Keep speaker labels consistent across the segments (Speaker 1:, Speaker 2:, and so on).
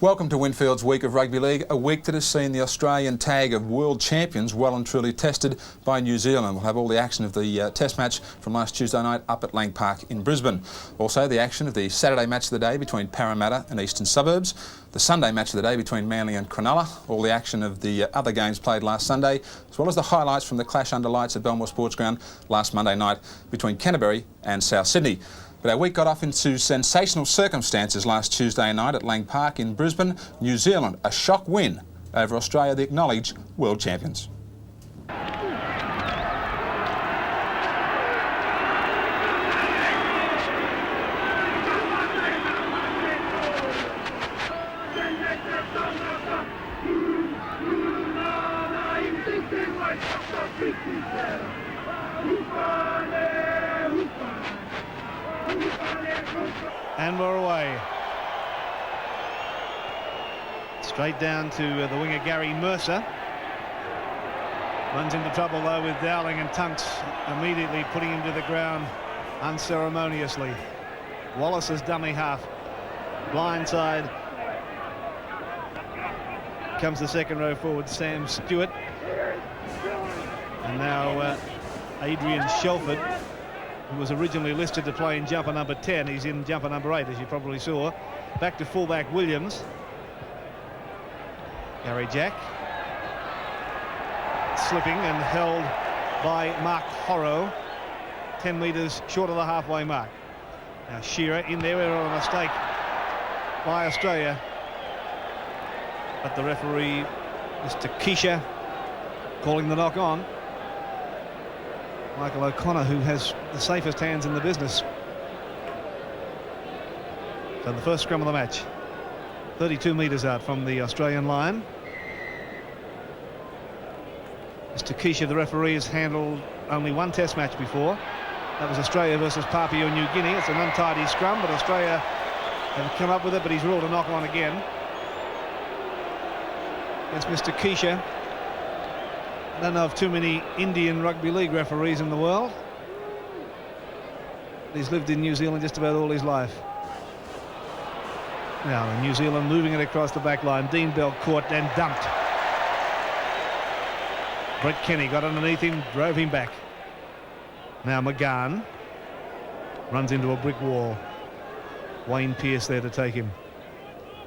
Speaker 1: Welcome to Winfield's week of Rugby League, a week that has seen the Australian tag of world champions well and truly tested by New Zealand. We'll have all the action of the test match from last Tuesday night up at Lang Park in Brisbane. Also the action of the Saturday match of the day between Parramatta and Eastern Suburbs, the Sunday match of the day between Manly and Cronulla, all the action of the other games played last Sunday, as well as the highlights from the clash under lights at Belmore Sports Ground last Monday night between Canterbury and South Sydney. But our week got off into sensational circumstances last Tuesday night at Lang Park in Brisbane. New Zealand, a shock win over Australia, the acknowledged world champions.
Speaker 2: And we're away. Straight down to the winger Gary Mercer. Runs into trouble though with Dowling, and Tunks immediately putting him to the ground unceremoniously. Wallace's dummy half. Blindside. Comes the second row forward, Sam Stewart. And now Adrian Shelford, who was originally listed to play in jumper number 10. He's in jumper number 8, as you probably saw. Back to fullback Williams. Gary Jack. Slipping and held by Mark Horrow. 10 metres short of the halfway mark. Now Shearer in there, on a mistake by Australia. But the referee, Mr. Keisha, calling the knock on. Michael O'Connor, who has the safest hands in the business. So the first scrum of the match, 32 metres out from the Australian line. Mr. Keisha, the referee, has handled only one test match before. That was Australia versus Papua New Guinea. It's an untidy scrum, but Australia have come up with it, but he's ruled a knock on again. That's Mr. Keisha. I don't know of too many Indian Rugby League referees in the world. He's lived in New Zealand just about all his life. Now New Zealand moving it across the back line. Dean Bell caught and dumped. Brett Kenny got underneath him, drove him back. Now McGahn runs into a brick wall. Wayne Pearce there to take him.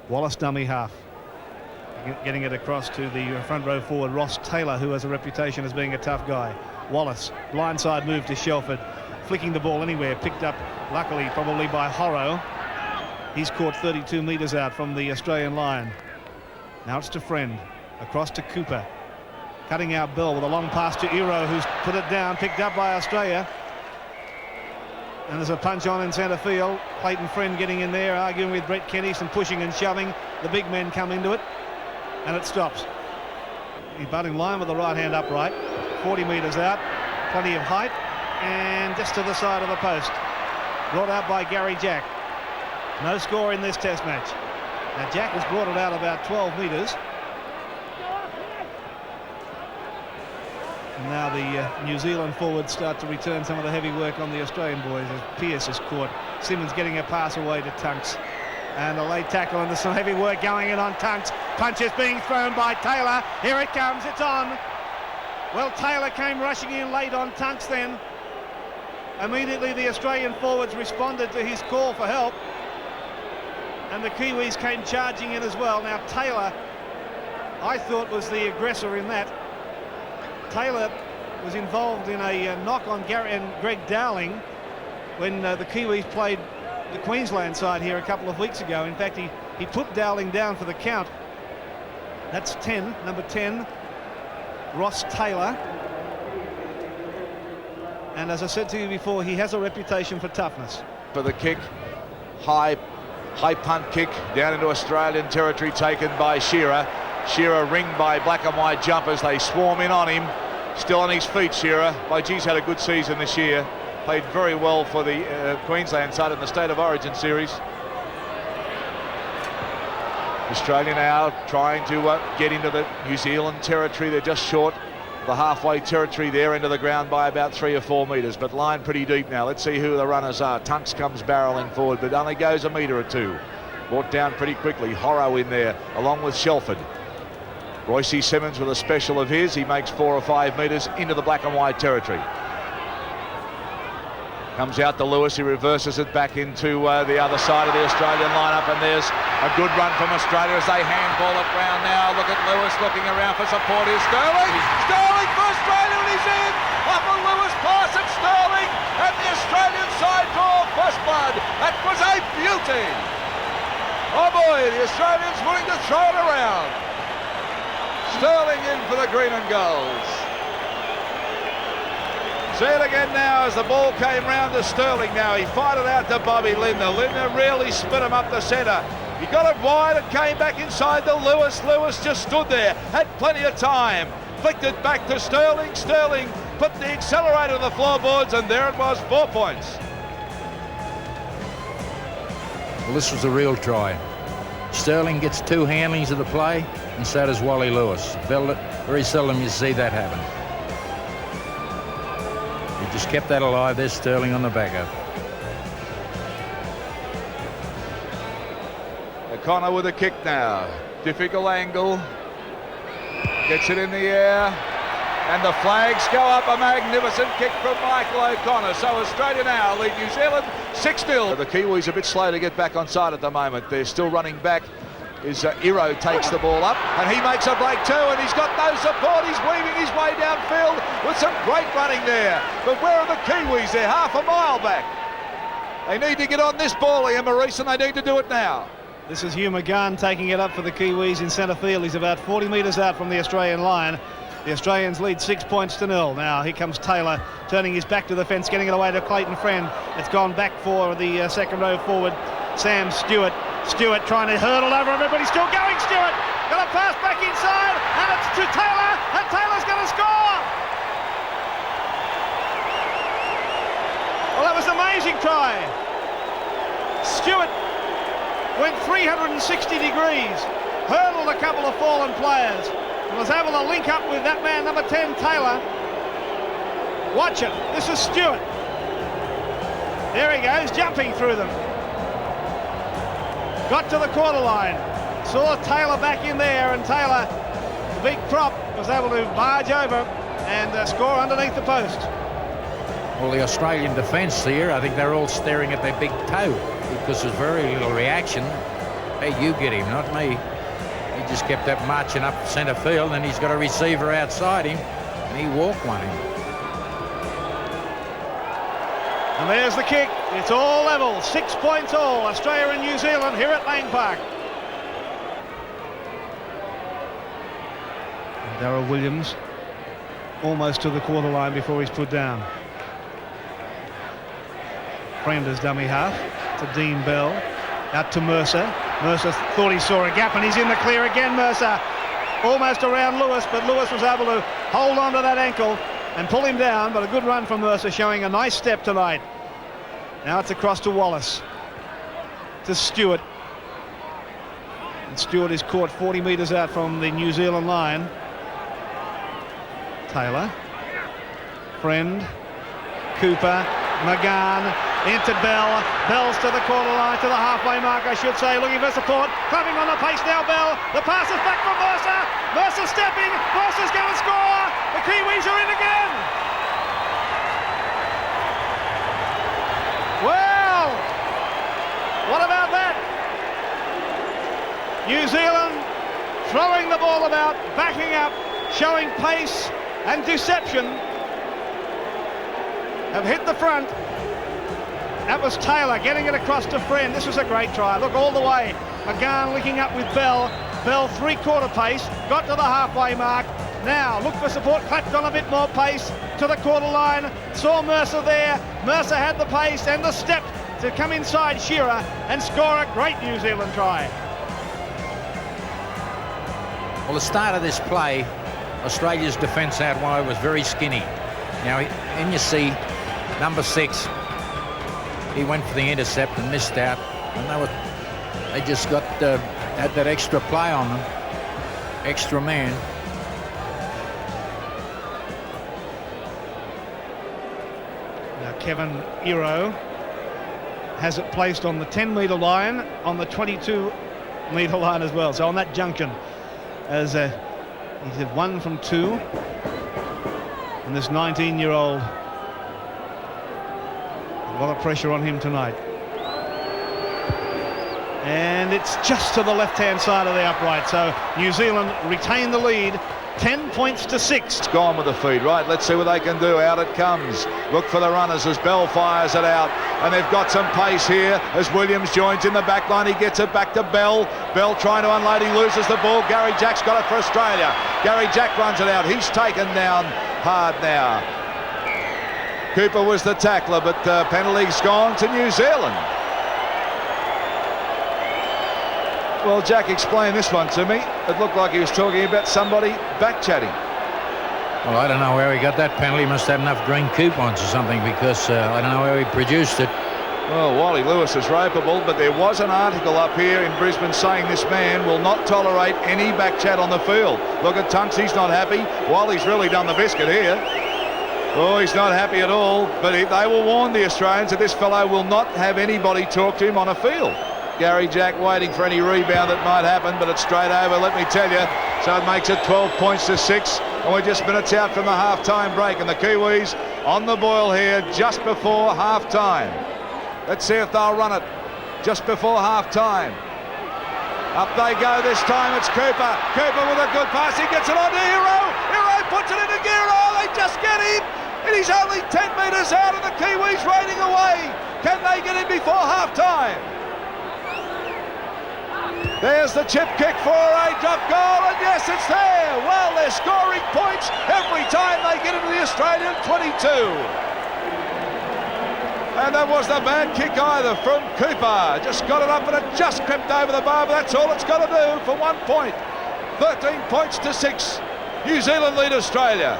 Speaker 2: Wallace dummy half. Getting it across to the front row forward, Ross Taylor, who has a reputation as being a tough guy. Wallace, blindside move to Shelford, flicking the ball anywhere, picked up, luckily, probably by Horrow. He's caught 32 metres out from the Australian line. Now it's to Friend, across to Cooper. Cutting out Bell with a long pass to Iro, who's put it down, picked up by Australia. And there's a punch on in centre field. Clayton Friend getting in there, arguing with Brett Kenny, some pushing and shoving. The big men come into it. And it stops. He butt in line with the right hand upright, 40 metres out, plenty of height, and just to the side of the post. Brought out by Gary Jack. No score in this test match. Now Jack has brought it out about 12 metres. And now the New Zealand forwards start to return some of the heavy work on the Australian boys as Pearce is caught. Simmons getting a pass away to Tunks. And a late tackle, and there's some heavy work going in on Tunks. Punches being thrown by Taylor. Here it comes, it's on. Well, Taylor came rushing in late on Tunks then. Immediately the Australian forwards responded to his call for help. And the Kiwis came charging in as well. Now Taylor, I thought, was the aggressor in that. Taylor was involved in a knock on Gary and Greg Dowling when the Kiwis played the Queensland side here a couple of weeks ago. In fact, he put Dowling down for the count. That's 10, number 10, Ross Taylor. And as I said to you before, he has a reputation for toughness.
Speaker 3: For the kick, high punt kick down into Australian territory taken by Shearer. Shearer ringed by black and white jumpers. They swarm in on him. Still on his feet, Shearer. By geez, had a good season this year. Played very well for the Queensland side in the State of Origin series. Australia now trying to get into the New Zealand territory. They're just short the halfway territory there, into the ground by about 3 or 4 metres, but line pretty deep now. Let's see who the runners are. Tunks comes barrelling forward, but only goes a metre or two. Brought down pretty quickly. Horrow in there, along with Shelford. Royce Simmons with a special of his. He makes 4 or 5 metres into the black and white territory. Comes out to Lewis, he reverses it back into the other side of the Australian lineup, and there's a good run from Australia as they handball it round now. Look at Lewis looking around for support. Here's Sterling. Sterling for Australia, and he's in. Off a Lewis pass at Sterling, and the Australian side draw first blood. That was a beauty. Oh boy, the Australians willing to throw it around. Sterling in for the green and golds. See it again now as the ball came round to Sterling now. He fired it out to Bobby Lindner. Lindner really split him up the centre. He got it wide and came back inside to Lewis. Lewis just stood there, had plenty of time. Flicked it back to Sterling. Sterling put the accelerator on the floorboards, and there it was, 4 points.
Speaker 4: Well, this was a real try. Sterling gets 2 handlings of the play, and so does Wally Lewis. Very seldom you see that happen. He just kept that alive. There's Sterling on the back up.
Speaker 3: O'Connor with a kick now. Difficult angle. Gets it in the air. And the flags go up. A magnificent kick from Michael O'Connor. So Australia now lead New Zealand 6-0. The Kiwis a bit slow to get back on side at the moment. They're still running back. Iro takes the ball up, and he makes a break too, and he's got no support. He's weaving his way downfield with some great running there. But where are the Kiwis? They're half a mile back. They need to get on this ball, Ian Maurice, and they need to do it now.
Speaker 2: This is Hugh McGann taking it up for the Kiwis in centre field. He's about 40 metres out from the Australian line. The Australians lead 6 points to 0. Now here comes Taylor, turning his back to the fence, getting it away to Clayton Friend. It's gone back for the second row forward, Sam Stewart. Stewart trying to hurdle over everybody, still going. Stewart got a pass back inside, and it's to Taylor, and Taylor's going to score. Well, that was an amazing try. Stewart went 360 degrees, hurdled a couple of fallen players, and was able to link up with that man, number 10, Taylor. Watch it. This is Stewart. There he goes, jumping through them. Got to the quarter line, saw Taylor back in there, and Taylor, the big prop, was able to barge over and score underneath the post.
Speaker 4: Well, the Australian defence here, I think they're all staring at their big toe because there's very little reaction. Hey, you get him, not me. He just kept that marching up centre field, and he's got a receiver outside him, and he walked one in.
Speaker 2: And there's the kick. It's all level, 6 points all. Australia and New Zealand here at Lang Park. And Darryl Williams almost to the quarter line before he's put down. Friend is dummy half to Dean Bell. Out to Mercer. Mercer thought he saw a gap, and he's in the clear again, Mercer. Almost around Lewis, but Lewis was able to hold on to that ankle and pull him down, but a good run from Mercer, showing a nice step tonight. Now it's across to Wallace, to Stewart. And Stewart is caught 40 metres out from the New Zealand line. Taylor, Friend, Cooper, McGann, into Bell. Bell's to the quarter line, to the halfway mark, I should say, looking for support. Clubbing on the pace now, Bell. The pass is back from Mercer. Mercer stepping. Mercer's going to score. The Kiwis are in again. Well, what about that? New Zealand throwing the ball about, backing up, showing pace and deception. Have hit the front. That was Taylor getting it across to Friend. This was a great try. Look all the way. McGann linking up with Bell. Bell three-quarter pace. Got to the halfway mark. Now look for support. Clapped on a bit more pace to the quarter line. Saw Mercer there. Mercer had the pace and the step to come inside Shearer and score a great New Zealand try.
Speaker 4: Well, the start of this play, Australia's defence out wide was very skinny. Now, and you see number 6, he went for the intercept and missed out, and they just got had that extra play on them, extra man.
Speaker 2: Now Kevin Iro has it placed on the 10-metre line, on the 22-metre line as well. So on that junction, as he's had 1 from 2, and this 19-year-old, a lot of pressure on him tonight. And it's just to the left-hand side of the upright, so New Zealand retain the lead, 10 points to 6.
Speaker 3: It's gone with the feed, right? Let's see what they can do. Out it comes. Look for the runners as Bell fires it out. And they've got some pace here as Williams joins in the back line. He gets it back to Bell. Bell trying to unload. He loses the ball. Gary Jack's got it for Australia. Gary Jack runs it out. He's taken down hard now. Cooper was the tackler, but penalty's gone to New Zealand. Well, Jack explained this one to me. It looked like he was talking about somebody back-chatting.
Speaker 4: Well, I don't know where he got that penalty. He must have enough green coupons or something, because I don't know where he produced it.
Speaker 3: Well, Wally Lewis is ropeable, but there was an article up here in Brisbane saying this man will not tolerate any back-chat on the field. Look at Tunks, he's not happy. Wally's really done the biscuit here. Oh, he's not happy at all, but they will warn the Australians that this fellow will not have anybody talk to him on a field. Gary Jack waiting for any rebound that might happen, but it's straight over, let me tell you. So it makes it 12 points to 6, and we're just minutes out from the half-time break, and the Kiwis on the boil here just before half-time. Let's see if they'll run it just before half-time. Up they go this time, it's Cooper. Cooper with a good pass, he gets it on to Hero. Hero puts it into gear, oh, they just get him. And he's only 10 metres out, and the Kiwis raining away. Can they get him before half-time? There's the chip kick for a drop goal, and yes, it's there. Well, they're scoring points every time they get into the Australian 22. And that wasn't a bad kick either from Cooper. Just got it up and it just crept over the bar, but that's all it's got to do for 1 point. 13 points to 6. New Zealand lead Australia.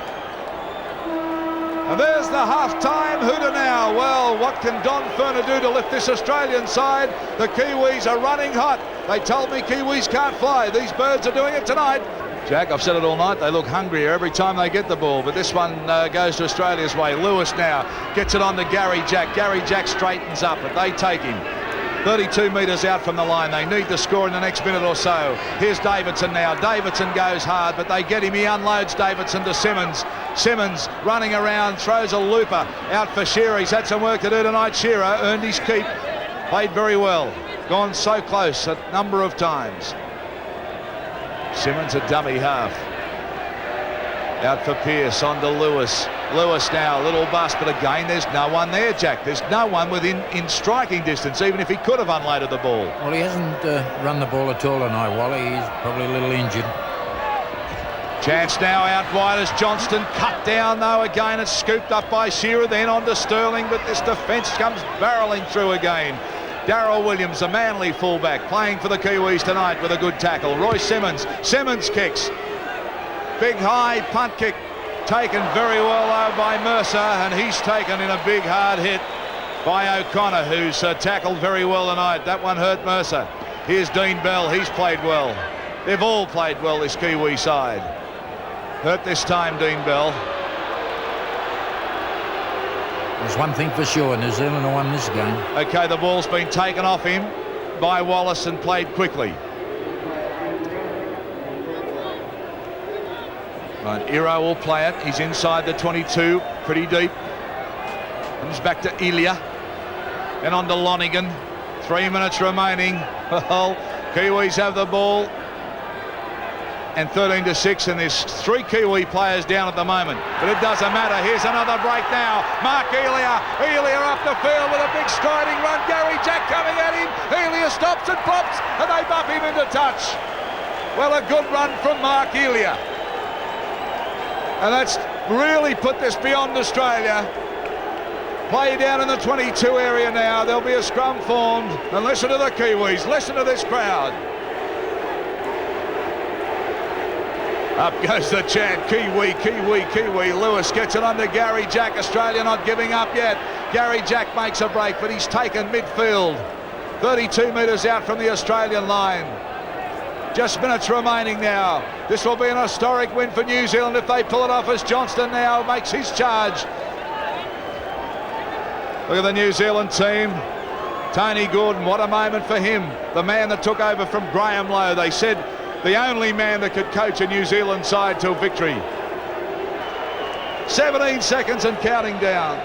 Speaker 3: And there's the half-time hooter now. Well, what can Don Furner do to lift this Australian side? The Kiwis are running hot. They told me Kiwis can't fly. These birds are doing it tonight. Jack, I've said it all night, they look hungrier every time they get the ball, but this one goes to Australia's way. Lewis now gets it on to Gary Jack. Gary Jack straightens up, but they take him. 32 metres out from the line. They need to score in the next minute or so. Here's Davidson now. Davidson goes hard, but they get him. He unloads Davidson to Simmons. Simmons running around, throws a looper out for Shearer. He's had some work to do tonight. Shearer earned his keep. Played very well. Gone so close a number of times. Simmons a dummy half. Out for Pearce, on to Lewis. Lewis now, a little bust, but again, there's no one there, Jack. There's no one in striking distance, even if he could have unloaded the ball.
Speaker 4: Well, he hasn't run the ball at all tonight, Wally. He's probably a little injured.
Speaker 3: Chance now out wide as Johnston cut down, though. Again, it's scooped up by Shearer, then on to Sterling, but this defence comes barrelling through again. Darryl Williams, a Manly fullback, playing for the Kiwis tonight with a good tackle. Royce Simmons. Simmons kicks. Big high punt kick taken very well by Mercer, and he's taken in a big hard hit by O'Connor, who's tackled very well tonight. That one hurt Mercer. Here's Dean Bell. He's played well. They've all played well, this Kiwi side. Hurt this time, Dean Bell.
Speaker 4: There's one thing for sure, New Zealand have won this game.
Speaker 3: Okay, the ball's been taken off him by Wallace and played quickly. Right, Iro will play it. He's inside the 22, pretty deep. Comes back to Elia. Then on to Lonigan. 3 minutes remaining. Well, Kiwis have the ball. And 13 to 6, and there's 3 Kiwi players down at the moment. But it doesn't matter. Here's another break now. Mark Elia. Elia up the field with a big striding run. Gary Jack coming at him. Elia stops and pops, and they bump him into touch. Well, a good run from Mark Elia. And that's really put this beyond Australia. Play down in the 22 area now. There'll be a scrum formed. And listen to the Kiwis. Listen to this crowd. Up goes the chant. Kiwi, Kiwi, Kiwi. Lewis gets it under Gary Jack. Australia not giving up yet. Gary Jack makes a break, but he's taken midfield. 32 metres out from the Australian line. Just minutes remaining now. This will be an historic win for New Zealand if they pull it off, as Johnston now makes his charge. Look at the New Zealand team. Tony Gordon, what a moment for him. The man that took over from Graham Lowe. They said the only man that could coach a New Zealand side to victory. 17 seconds and counting down.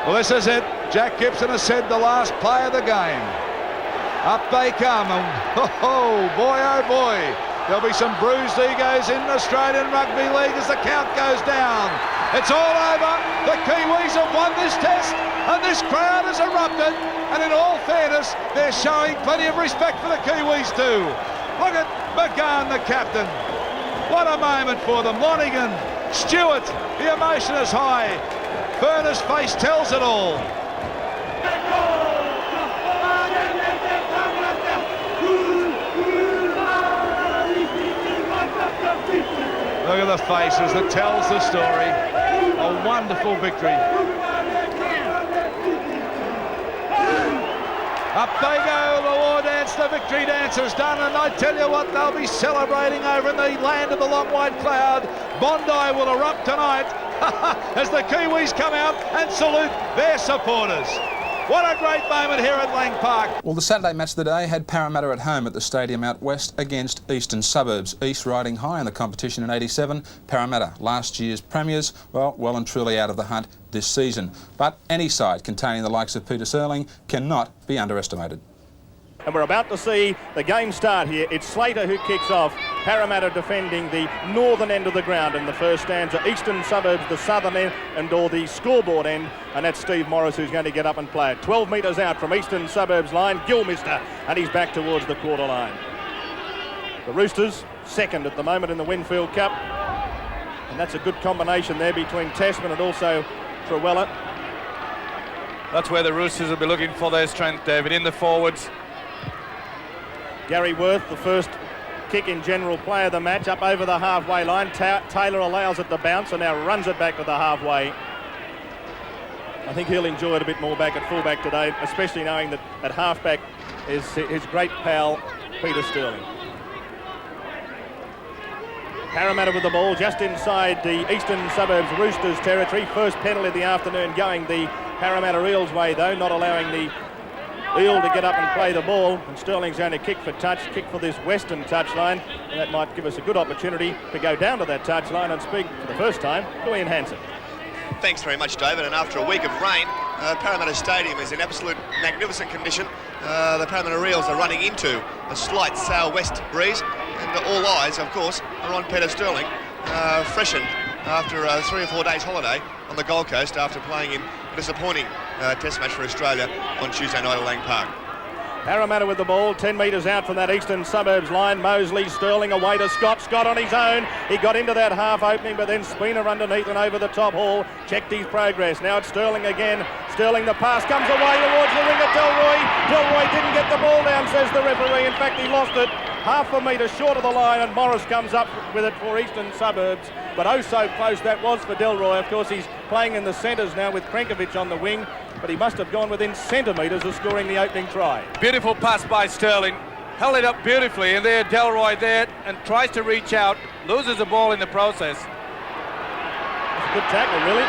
Speaker 3: Well, this is it. Jack Gibson has said the last play of the game. Up they come, and oh boy, there'll be some bruised egos in Australian Rugby League as the count goes down. It's all over. The Kiwis have won this test, and this crowd has erupted, and in all fairness, they're showing plenty of respect for the Kiwis too. Look at McGahn, the captain. What a moment for them. Lonigan, Stewart, the emotion is high. Furness' face tells it all. Look at the faces that tells the story. A wonderful victory. Up they go, the war dance, the victory dance is done, and I tell you what, they'll be celebrating over in the land of the long white cloud. Bondi will erupt tonight as the Kiwis come out and salute their supporters. What a great moment here at Lang Park.
Speaker 1: Well, the Saturday match of the day had Parramatta at home at the stadium out west against Eastern Suburbs. East riding high in the competition in '87. Parramatta, last year's premiers, well and truly out of the hunt this season. But any side containing the likes of Peter Serling cannot be underestimated.
Speaker 5: And we're about to see the game start here. It's Slater who kicks off. Parramatta defending the northern end of the ground in the first stanza. Eastern Suburbs, the southern end, or the scoreboard end. And that's Steve Morris who's going to get up and play it. 12 metres out from Eastern Suburbs line, Gilmister, and he's back towards the quarter line. The Roosters, second at the moment in the Winfield Cup. And that's a good combination there between Tasman and also Cronulla.
Speaker 6: That's where the Roosters will be looking for their strength, David, in the forwards.
Speaker 5: Gary Worth, the first kick in general play of the match, up over the halfway line. Taylor allows it to bounce and now runs it back to the halfway. I think he'll enjoy it a bit more back at fullback today, especially knowing that at halfback is his great pal, Peter Sterling. Parramatta with the ball just inside the Eastern Suburbs Roosters territory. First penalty of the afternoon going the Parramatta Eels way though, not allowing the Eel to get up and play the ball, and Sterling's going to kick for this western touchline, and that might give us a good opportunity to go down to that touchline and speak for the first time to Ian Hansen.
Speaker 7: Thanks very much, David, and after a week of rain, Parramatta Stadium is in absolute magnificent condition. The Parramatta Eels are running into a slight southwest breeze, and all eyes, of course, are on Peter Sterling, freshened after a 3 or 4 days holiday on the Gold Coast after playing in a disappointing test match for Australia on Tuesday night at Lang Park.
Speaker 5: Parramatta with the ball, 10 metres out from that Eastern Suburbs line. Mosley, Sterling away to Scott. Scott on his own. He got into that half opening, but then Spooner underneath and over the top haul. Checked his progress. Now it's Sterling again. Sterling, the pass comes away towards the ring of Delroy. Delroy didn't get the ball down, says the referee. In fact, he lost it half a metre short of the line, and Morris comes up with it for Eastern Suburbs. But oh so close that was for Delroy. Of course, he's playing in the centres now with Krenkovic on the wing, but he must have gone within centimetres of scoring the opening try.
Speaker 6: Beautiful pass by Sterling. Held it up beautifully, and there Delroy there, and tries to reach out, loses the ball in the process.
Speaker 5: That's a good tackle, really.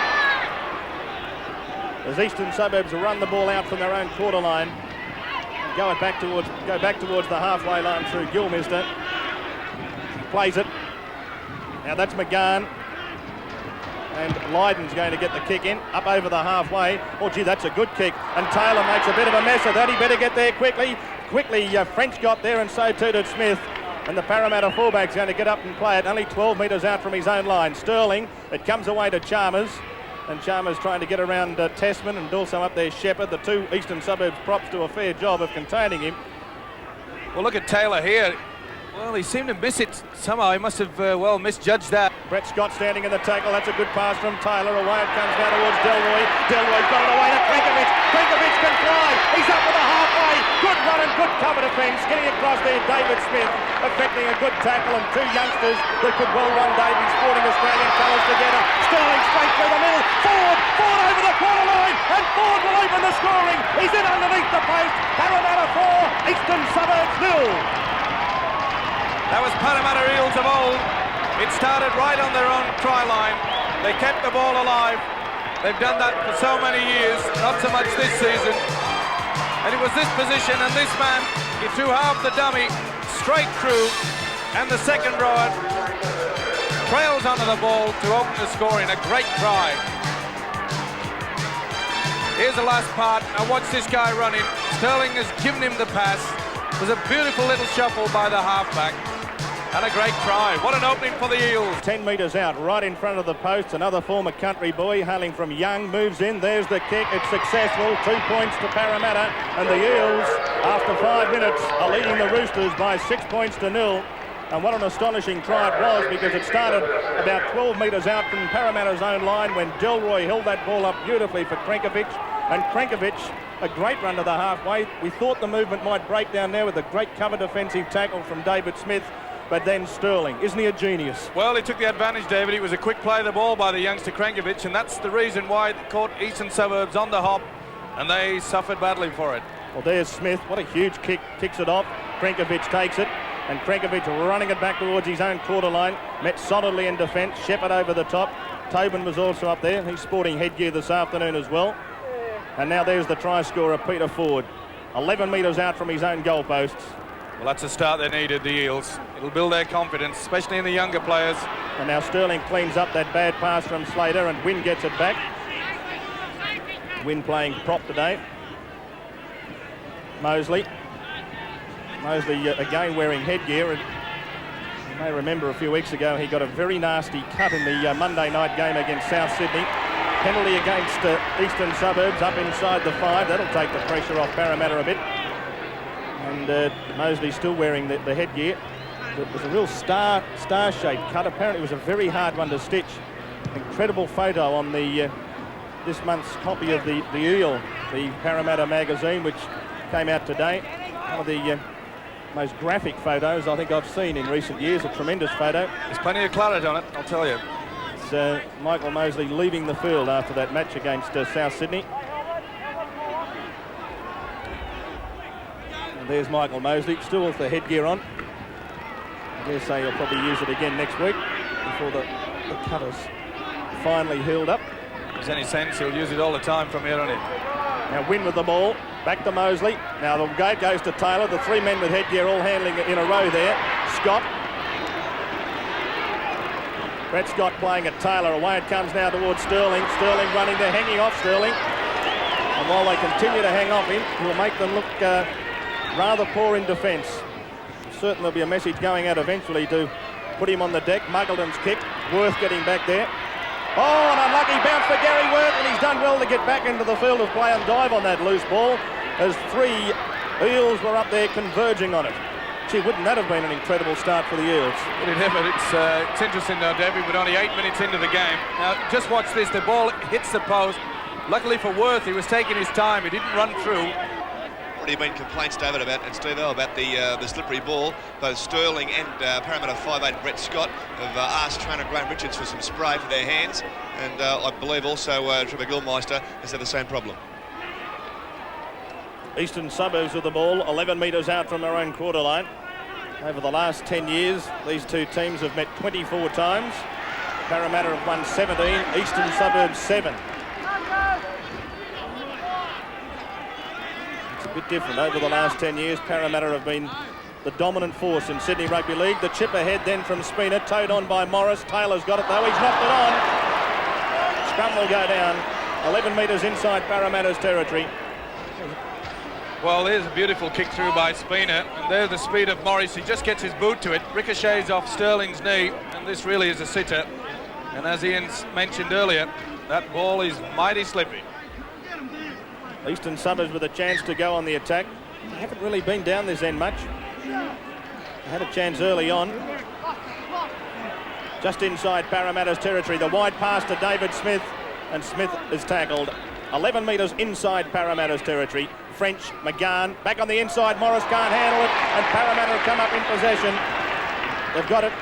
Speaker 5: As Eastern Suburbs run the ball out from their own quarter line, and go back towards the halfway line through Gilmister. He plays it. Now that's McGahn, and Lydon's going to get the kick in, up over the halfway. Oh gee, that's a good kick, and Taylor makes a bit of a mess of that. He better get there quickly. French got there, and so too did Smith. And the Parramatta fullback's going to get up and play it, only 12 metres out from his own line. Sterling, it comes away to Chalmers, and Chalmers trying to get around Tasman, and also up there Shepherd. The two Eastern Suburbs props do a fair job of containing him.
Speaker 6: Well, look at Taylor here. Well, he seemed to miss it somehow. He must have, misjudged that.
Speaker 5: Brett Scott standing in the tackle. That's a good pass from Taylor. Away it comes down towards Delroy. Delroy's got it away to Krenkovic. Krenkovic can fly. He's up to the halfway. Good run and good cover defence. Getting across there, David Smith, effecting a good tackle, and two youngsters that could well one day be sporting Australian colours together. Sterling straight through the middle. Forward over the quarter line, and Ford will open the scoring. He's in underneath the post. Parramatta 4, Eastern Suburbs 0.
Speaker 6: That was Parramatta Eels of old. It started right on their own try line. They kept the ball alive. They've done that for so many years, not so much this season. And it was this position and this man, he threw half the dummy straight through, and the second rower trails onto the ball to open the scoring. A great try. Here's the last part. Now watch this guy running. Sterling has given him the pass. There's a beautiful little shuffle by the halfback. And a great try. What an opening for the Eels.
Speaker 5: 10 metres out, right in front of the post. Another former country boy, hailing from Young, moves in. There's the kick. It's successful. 2 points to Parramatta. And the Eels, after 5 minutes, are leading the Roosters by 6 points to 0. And what an astonishing try it was, because it started about 12 metres out from Parramatta's own line when Delroy held that ball up beautifully for Krenkovic. And Krenkovic, a great run to the halfway. We thought the movement might break down there with a great cover defensive tackle from David Smith. But then Sterling, isn't he a genius?
Speaker 6: Well, he took the advantage, David. It was a quick play of the ball by the youngster Krenkovic, and that's the reason why it caught Eastern Suburbs on the hop, and they suffered badly for it.
Speaker 5: Well, there's Smith. What a huge kick. Kicks it off. Krenkovic takes it, and Krenkovic running it back towards his own quarter line. Met solidly in defence. Shepherd over the top. Tobin was also up there. He's sporting headgear this afternoon as well. And now there's the try scorer, Peter Ford. 11 metres out from his own goalposts.
Speaker 6: Well, that's a start they needed, the Eels. It'll build their confidence, especially in the younger players.
Speaker 5: And now Sterling cleans up that bad pass from Slater, and Wynn gets it back. Wynn playing prop today. Mosley again wearing headgear. And you may remember a few weeks ago he got a very nasty cut in the Monday night game against South Sydney. Penalty against Eastern Suburbs up inside the 5. That'll take the pressure off Parramatta a bit. And Mosley still wearing the headgear. It was a real star-shaped cut. Apparently it was a very hard one to stitch. Incredible photo on the this month's copy of the Eel, the Parramatta magazine, which came out today. One of the most graphic photos I think I've seen in recent years. A tremendous photo.
Speaker 6: There's plenty of claret on it, I'll tell you.
Speaker 5: It's Michael Mosley leaving the field after that match against South Sydney. There's Michael Mosley, still with the headgear on. I dare say he'll probably use it again next week before the cut is finally healed up.
Speaker 6: If there's any sense, he'll use it all the time from here on in.
Speaker 5: Now Wynn with the ball, back to Mosley. Now the gate goes to Taylor. The 3 men with headgear all handling it in a row there. Scott. Brett Scott playing at Taylor. Away it comes now towards Sterling. Sterling running there, hanging off Sterling. And while they continue to hang off him, he'll make them look rather poor in defence. Certainly there'll be a message going out eventually to put him on the deck. Muggleton's kick, Worth getting back there. Oh, an unlucky bounce for Gary Worth, and he's done well to get back into the field of play and dive on that loose ball as 3 Eels were up there converging on it. Gee, wouldn't that have been an incredible start for the Eels?
Speaker 6: Would it ever? It's interesting though, David, with only 8 minutes into the game. Now, just watch this. The ball hits the post. Luckily for Worth, he was taking his time. He didn't run through.
Speaker 7: Already been complaints, David, and Steve-O about the slippery ball. Both Sterling and Parramatta 5'8" Brett Scott have asked trainer Graham Richards for some spray for their hands, and I believe also Trevor Gilmeister has had the same problem.
Speaker 5: Eastern Suburbs with the ball, 11 metres out from their own quarter line. Over the last 10 years, these two teams have met 24 times. Parramatta have won 17, Eastern Suburbs 7. It's a bit different. Over the last 10 years, Parramatta have been the dominant force in Sydney Rugby League. The chip ahead then from Spina, towed on by Morris. Taylor's got it though, he's knocked it on. Scrum will go down, 11 metres inside Parramatta's territory.
Speaker 6: Well, there's a beautiful kick through by Spina, and there's the speed of Morris. He just gets his boot to it, ricochets off Sterling's knee, and this really is a sitter. And as Ian mentioned earlier, that ball is mighty slippy.
Speaker 5: Eastern Suburbs with a chance to go on the attack. They haven't really been down this end much. They had a chance early on. Just inside Parramatta's territory, the wide pass to David Smith, and Smith is tackled. 11 metres inside Parramatta's territory. French, McGahn, back on the inside, Morris can't handle it, and Parramatta have come up in possession. They've got it,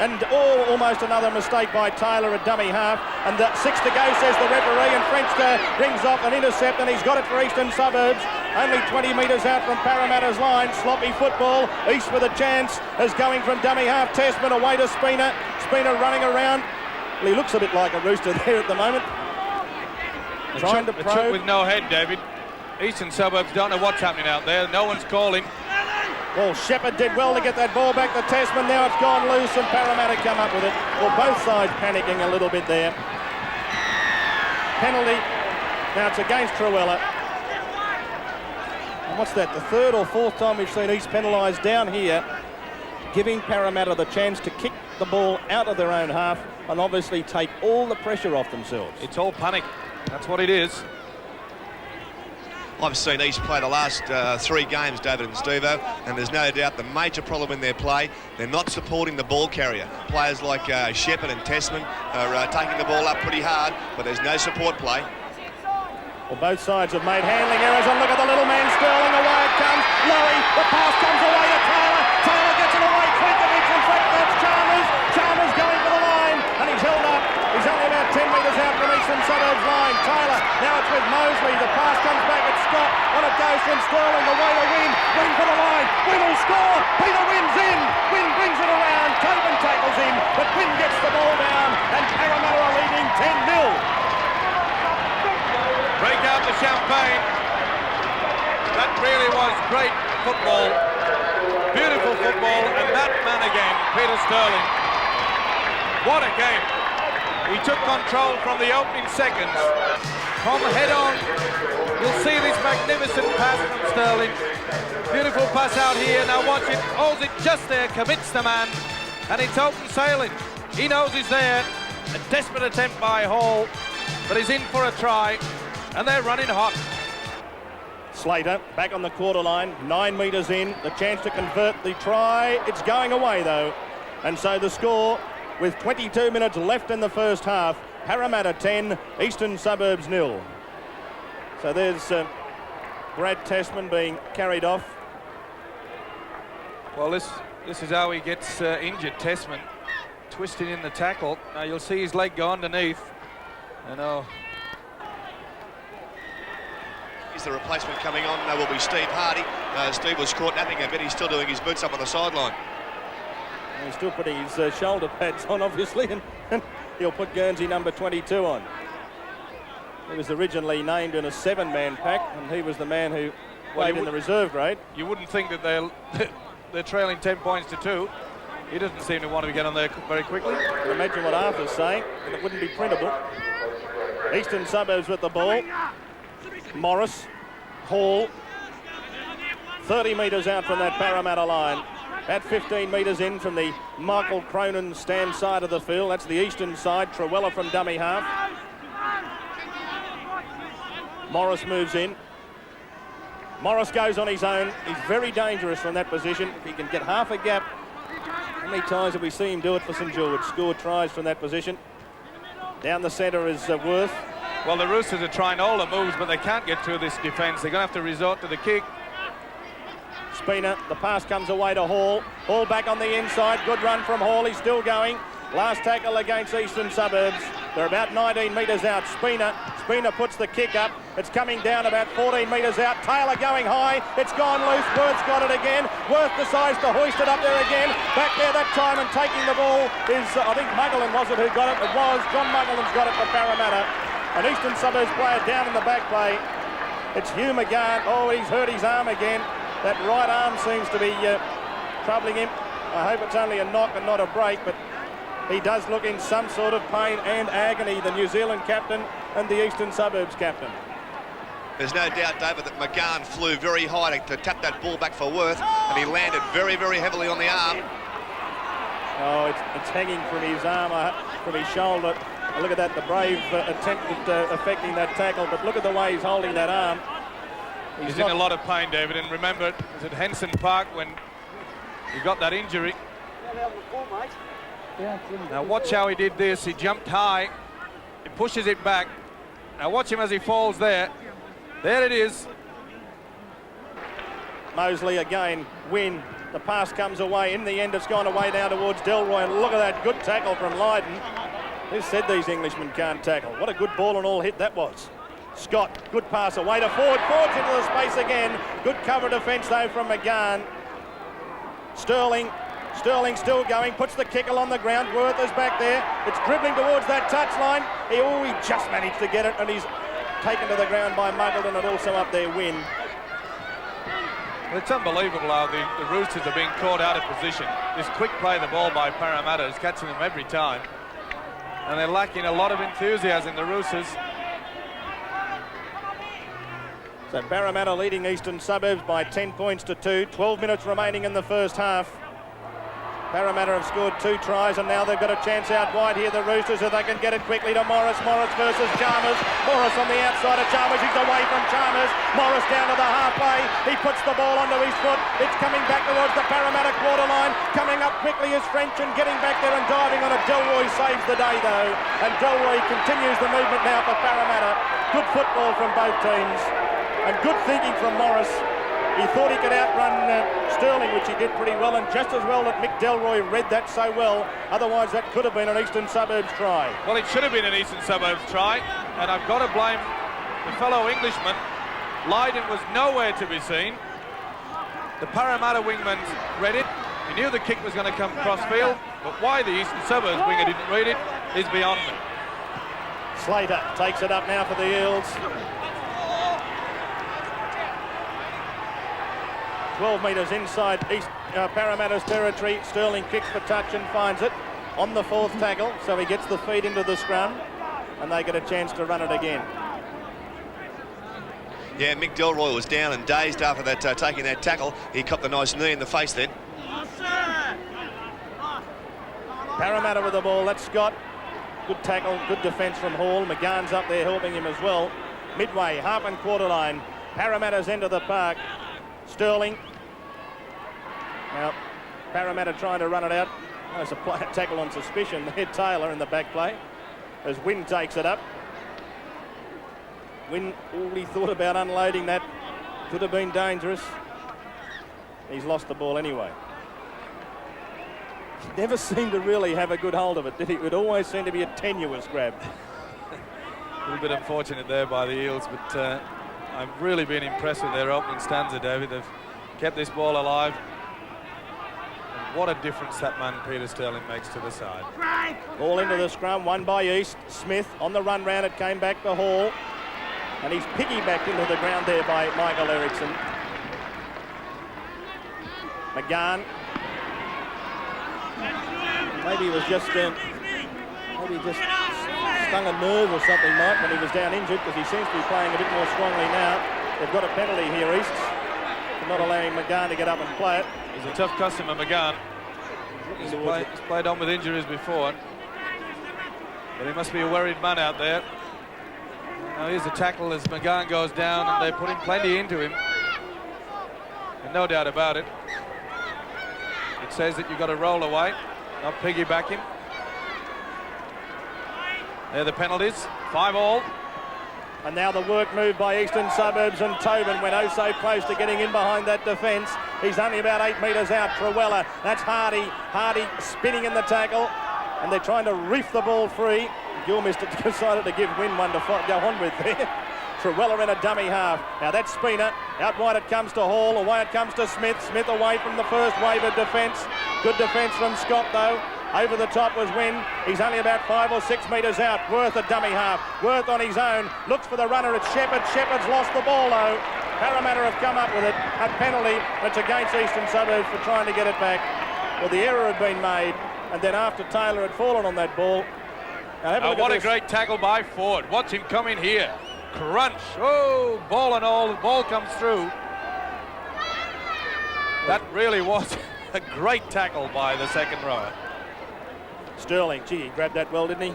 Speaker 5: and almost another mistake by Taylor, a dummy half, and 6 to go, says the referee, and French rings off an intercept, and he's got it for Eastern Suburbs. Only 20 metres out from Parramatta's line. Sloppy football. East with a chance as going from dummy half. Tasman away to Spina. Spina running around. Well, he looks a bit like a Rooster there at the moment. Trying to probe.
Speaker 6: with no head, David. Eastern Suburbs don't know what's happening out there. No one's calling.
Speaker 5: Well, Shepherd did well to get that ball back to Tasman. Now it's gone loose and Parramatta come up with it. Well, both sides panicking a little bit there. Penalty. Now it's against Cronulla. And what's that? The third or fourth time we've seen East penalised down here, giving Parramatta the chance to kick the ball out of their own half and obviously take all the pressure off themselves.
Speaker 6: It's all panic. That's what it is.
Speaker 7: I've seen East play the last 3 games, David and Stevo, and there's no doubt the major problem in their play, they're not supporting the ball carrier. Players like Shepherd and Tessman are taking the ball up pretty hard, but there's no support play.
Speaker 5: Well, both sides have made handling errors, and look at the little man Sterling, away it comes. Lowry, the pass comes away to Taylor. Taylor gets it away, Trinkovich, in fact that's Chalmers. Chalmers going for the line, and he's held up. He's only about 10 metres out from Eastern Suburbs line. Taylor, now it's with Mosley. The pass comes back at Scott. On it goes from Sterling, away to Wynn. Wynn for the line. Wynn will score. Peter Wynn's in. Wynn brings it around. Tobin tackles him, but Wynn gets the ball down, and Parramatta are leading 10-0.
Speaker 6: Break out the champagne. That really was great football. Beautiful football. And that man again, Peter Sterling. What a game. He took control from the opening seconds. From head on, you'll see this magnificent pass from Sterling. Beautiful pass out here. Now watch it. Holds it just there. Commits the man. And it's open sailing. He knows he's there. A desperate attempt by Hall. But he's in for a try. And they're running hot.
Speaker 5: Slater back on the quarter line, 9 metres in, the chance to convert the try. It's going away though. And so the score, with 22 minutes left in the first half, Parramatta 10, Eastern Suburbs 0. So there's Brad Tasman being carried off.
Speaker 6: Well, this is how he gets injured, Tasman. Twisting in the tackle. Now you'll see his leg go underneath. I know.
Speaker 7: He's the replacement coming on. That will be Steve Hardy. Steve was caught napping a bit. He's still doing his boots up on the sideline.
Speaker 5: He's still putting his shoulder pads on, obviously, and he'll put Guernsey number 22 on. He was originally named in a 7-man pack, and he was the man who played in the reserve grade.
Speaker 6: You wouldn't think that they're trailing 10 points to 2. He doesn't seem to want to get on there very quickly.
Speaker 5: You can imagine what Arthur's saying, and it wouldn't be printable. Eastern Suburbs with the ball. Morris, Hall, 30 metres out from that Parramatta line. At 15 metres in from the Michael Cronin stand side of the field. That's the eastern side. Cronulla from dummy half. Morris moves in. Morris goes on his own. He's very dangerous from that position. If he can get half a gap. How many times have we seen him do it for St George? Scored tries from that position. Down the centre is Worth.
Speaker 6: Well, the Roosters are trying all the moves, but they can't get through this defence. They're going to have to resort to the kick.
Speaker 5: Spina, the pass comes away to Hall. Hall back on the inside. Good run from Hall. He's still going. Last tackle against Eastern Suburbs. They're about 19 metres out. Spina puts the kick up. It's coming down about 14 metres out. Taylor going high. It's gone loose. Worth's got it again. Worth decides to hoist it up there again. Back there that time and taking the ball is, I think Muggerlin was it who got it? It was. John Muggerlin's got it for Parramatta. An Eastern Suburbs player down in the back play. It's Hugh McGann. Oh, he's hurt his arm again. That right arm seems to be troubling him. I hope it's only a knock and not a break, but he does look in some sort of pain and agony, the New Zealand captain and the Eastern Suburbs captain.
Speaker 7: There's no doubt, David, that McGann flew very high to tap that ball back for Worth, and he landed very, very heavily on the arm.
Speaker 5: Oh, it's hanging from his arm, from his shoulder. Look at that, the brave attempt at affecting that tackle, but look at the way he's holding that arm.
Speaker 6: He's in a lot of pain, David, and remember, it was at Henson Park when he got that injury. Now watch how he did this. He jumped high. He pushes it back. Now watch him as he falls there. There it is.
Speaker 5: Mosley again, Wynn. The pass comes away. In the end, it's gone away down towards Delroy. And look at that good tackle from Lydon. Who said these Englishmen can't tackle? What a good ball and all hit that was. Scott, good pass away to Ford. Ford's into the space again. Good cover defence though from McGann. Sterling still going, puts the kickle on the ground. Worth is back there. It's dribbling towards that touchline. He just managed to get it, and he's taken to the ground by Muggleton and also up there Wynn.
Speaker 6: It's unbelievable how the Roosters are being caught out of position. This quick play the ball by Parramatta is catching them every time. And they're lacking a lot of enthusiasm, the Roosters.
Speaker 5: So Parramatta leading Eastern Suburbs by 10 points to 2. 12 minutes remaining in the first half. Parramatta have scored 2 tries and now they've got a chance out wide here, the Roosters, if they can get it quickly to Morris. Morris versus Chalmers. Morris on the outside of Chalmers. He's away from Chalmers. Morris down to the halfway. He puts the ball onto his foot. It's coming back towards the Parramatta quarter line. Coming up quickly is French and getting back there and diving on it. Delroy saves the day though. And Delroy continues the movement now for Parramatta. Good football from both teams. And good thinking from Morris. He thought he could outrun Sterling, which he did pretty well, and just as well that Mick Delroy read that so well. Otherwise, that could have been an Eastern Suburbs try.
Speaker 6: Well, it should have been an Eastern Suburbs try, and I've got to blame the fellow Englishman. Lydon was nowhere to be seen. The Parramatta wingman read it. He knew the kick was going to come cross-field, but why the Eastern Suburbs winger didn't read it is beyond me.
Speaker 5: Slater takes it up now for the Eels. 12 metres inside Parramatta's territory. Sterling kicks for touch and finds it on the 4th tackle, so he gets the feed into the scrum and they get a chance to run it again.
Speaker 7: Yeah, Mick Delroy was down and dazed after that taking that tackle. He copped a nice knee in the face then.
Speaker 5: Parramatta with the ball. That's Scott. Good tackle, good defence from Hall. McGann's up there helping him as well. Midway, half and quarter line. Parramatta's end of the park. Sterling. Now, Parramatta trying to run it out. There's a player tackle on suspicion there, Taylor in the back play, as Wynn takes it up. Wynn already thought about unloading that. Could have been dangerous. He's lost the ball anyway. He never seemed to really have a good hold of it, did he? It would always seem to be a tenuous grab.
Speaker 6: A little bit unfortunate there by the Eels, but I've really been impressed with their opening stanza, David. They've kept this ball alive. And what a difference that man, Peter Sterling, makes to the side.
Speaker 5: Ball into the scrum, won by East. Smith on the run round, it came back to Hall. And he's piggybacked into the ground there by Michael Eriksson. McGann. Maybe he was just stung a nerve or something, Mike, when he was down injured, because he seems to be playing a bit more strongly now. They've got a penalty here, East, for not allowing McGann to get up and play it.
Speaker 6: He's a tough customer, McGann. He's played on with injuries before, but he must be a worried man out there. Now here's a tackle as McGann goes down, and they're putting plenty into him. And no doubt about it. It says that you've got to roll away, not piggyback him. They're the penalties, 5-all.
Speaker 5: And now the work move by Eastern Suburbs, and Tobin went oh so close to getting in behind that defence. He's only about 8 metres out. Cronulla, that's Hardy. Hardy spinning in the tackle, and they're trying to reef the ball free. Gilmister decided to give Wynn one to go on with there. Cronulla in a dummy half. Now that's Spina. Out wide it comes to Hall. Away it comes to Smith. Smith away from the first wave of defence. Good defence from Scott though. Over the top was Wynn. He's only about 5 or 6 metres out. Worth a dummy half. Worth on his own. Looks for the runner. It's Shepherd. Shepherd's lost the ball though. Parramatta have come up with it. A penalty. It's against Eastern Suburbs for trying to get it back. Well, the error had been made, and then after Taylor had fallen on that ball. Now
Speaker 6: what a great tackle by Ford. Watch him come in here. Crunch. Oh, ball and all. The ball comes through. That really was a great tackle by the second rower.
Speaker 5: Sterling, gee, he grabbed that well, didn't he?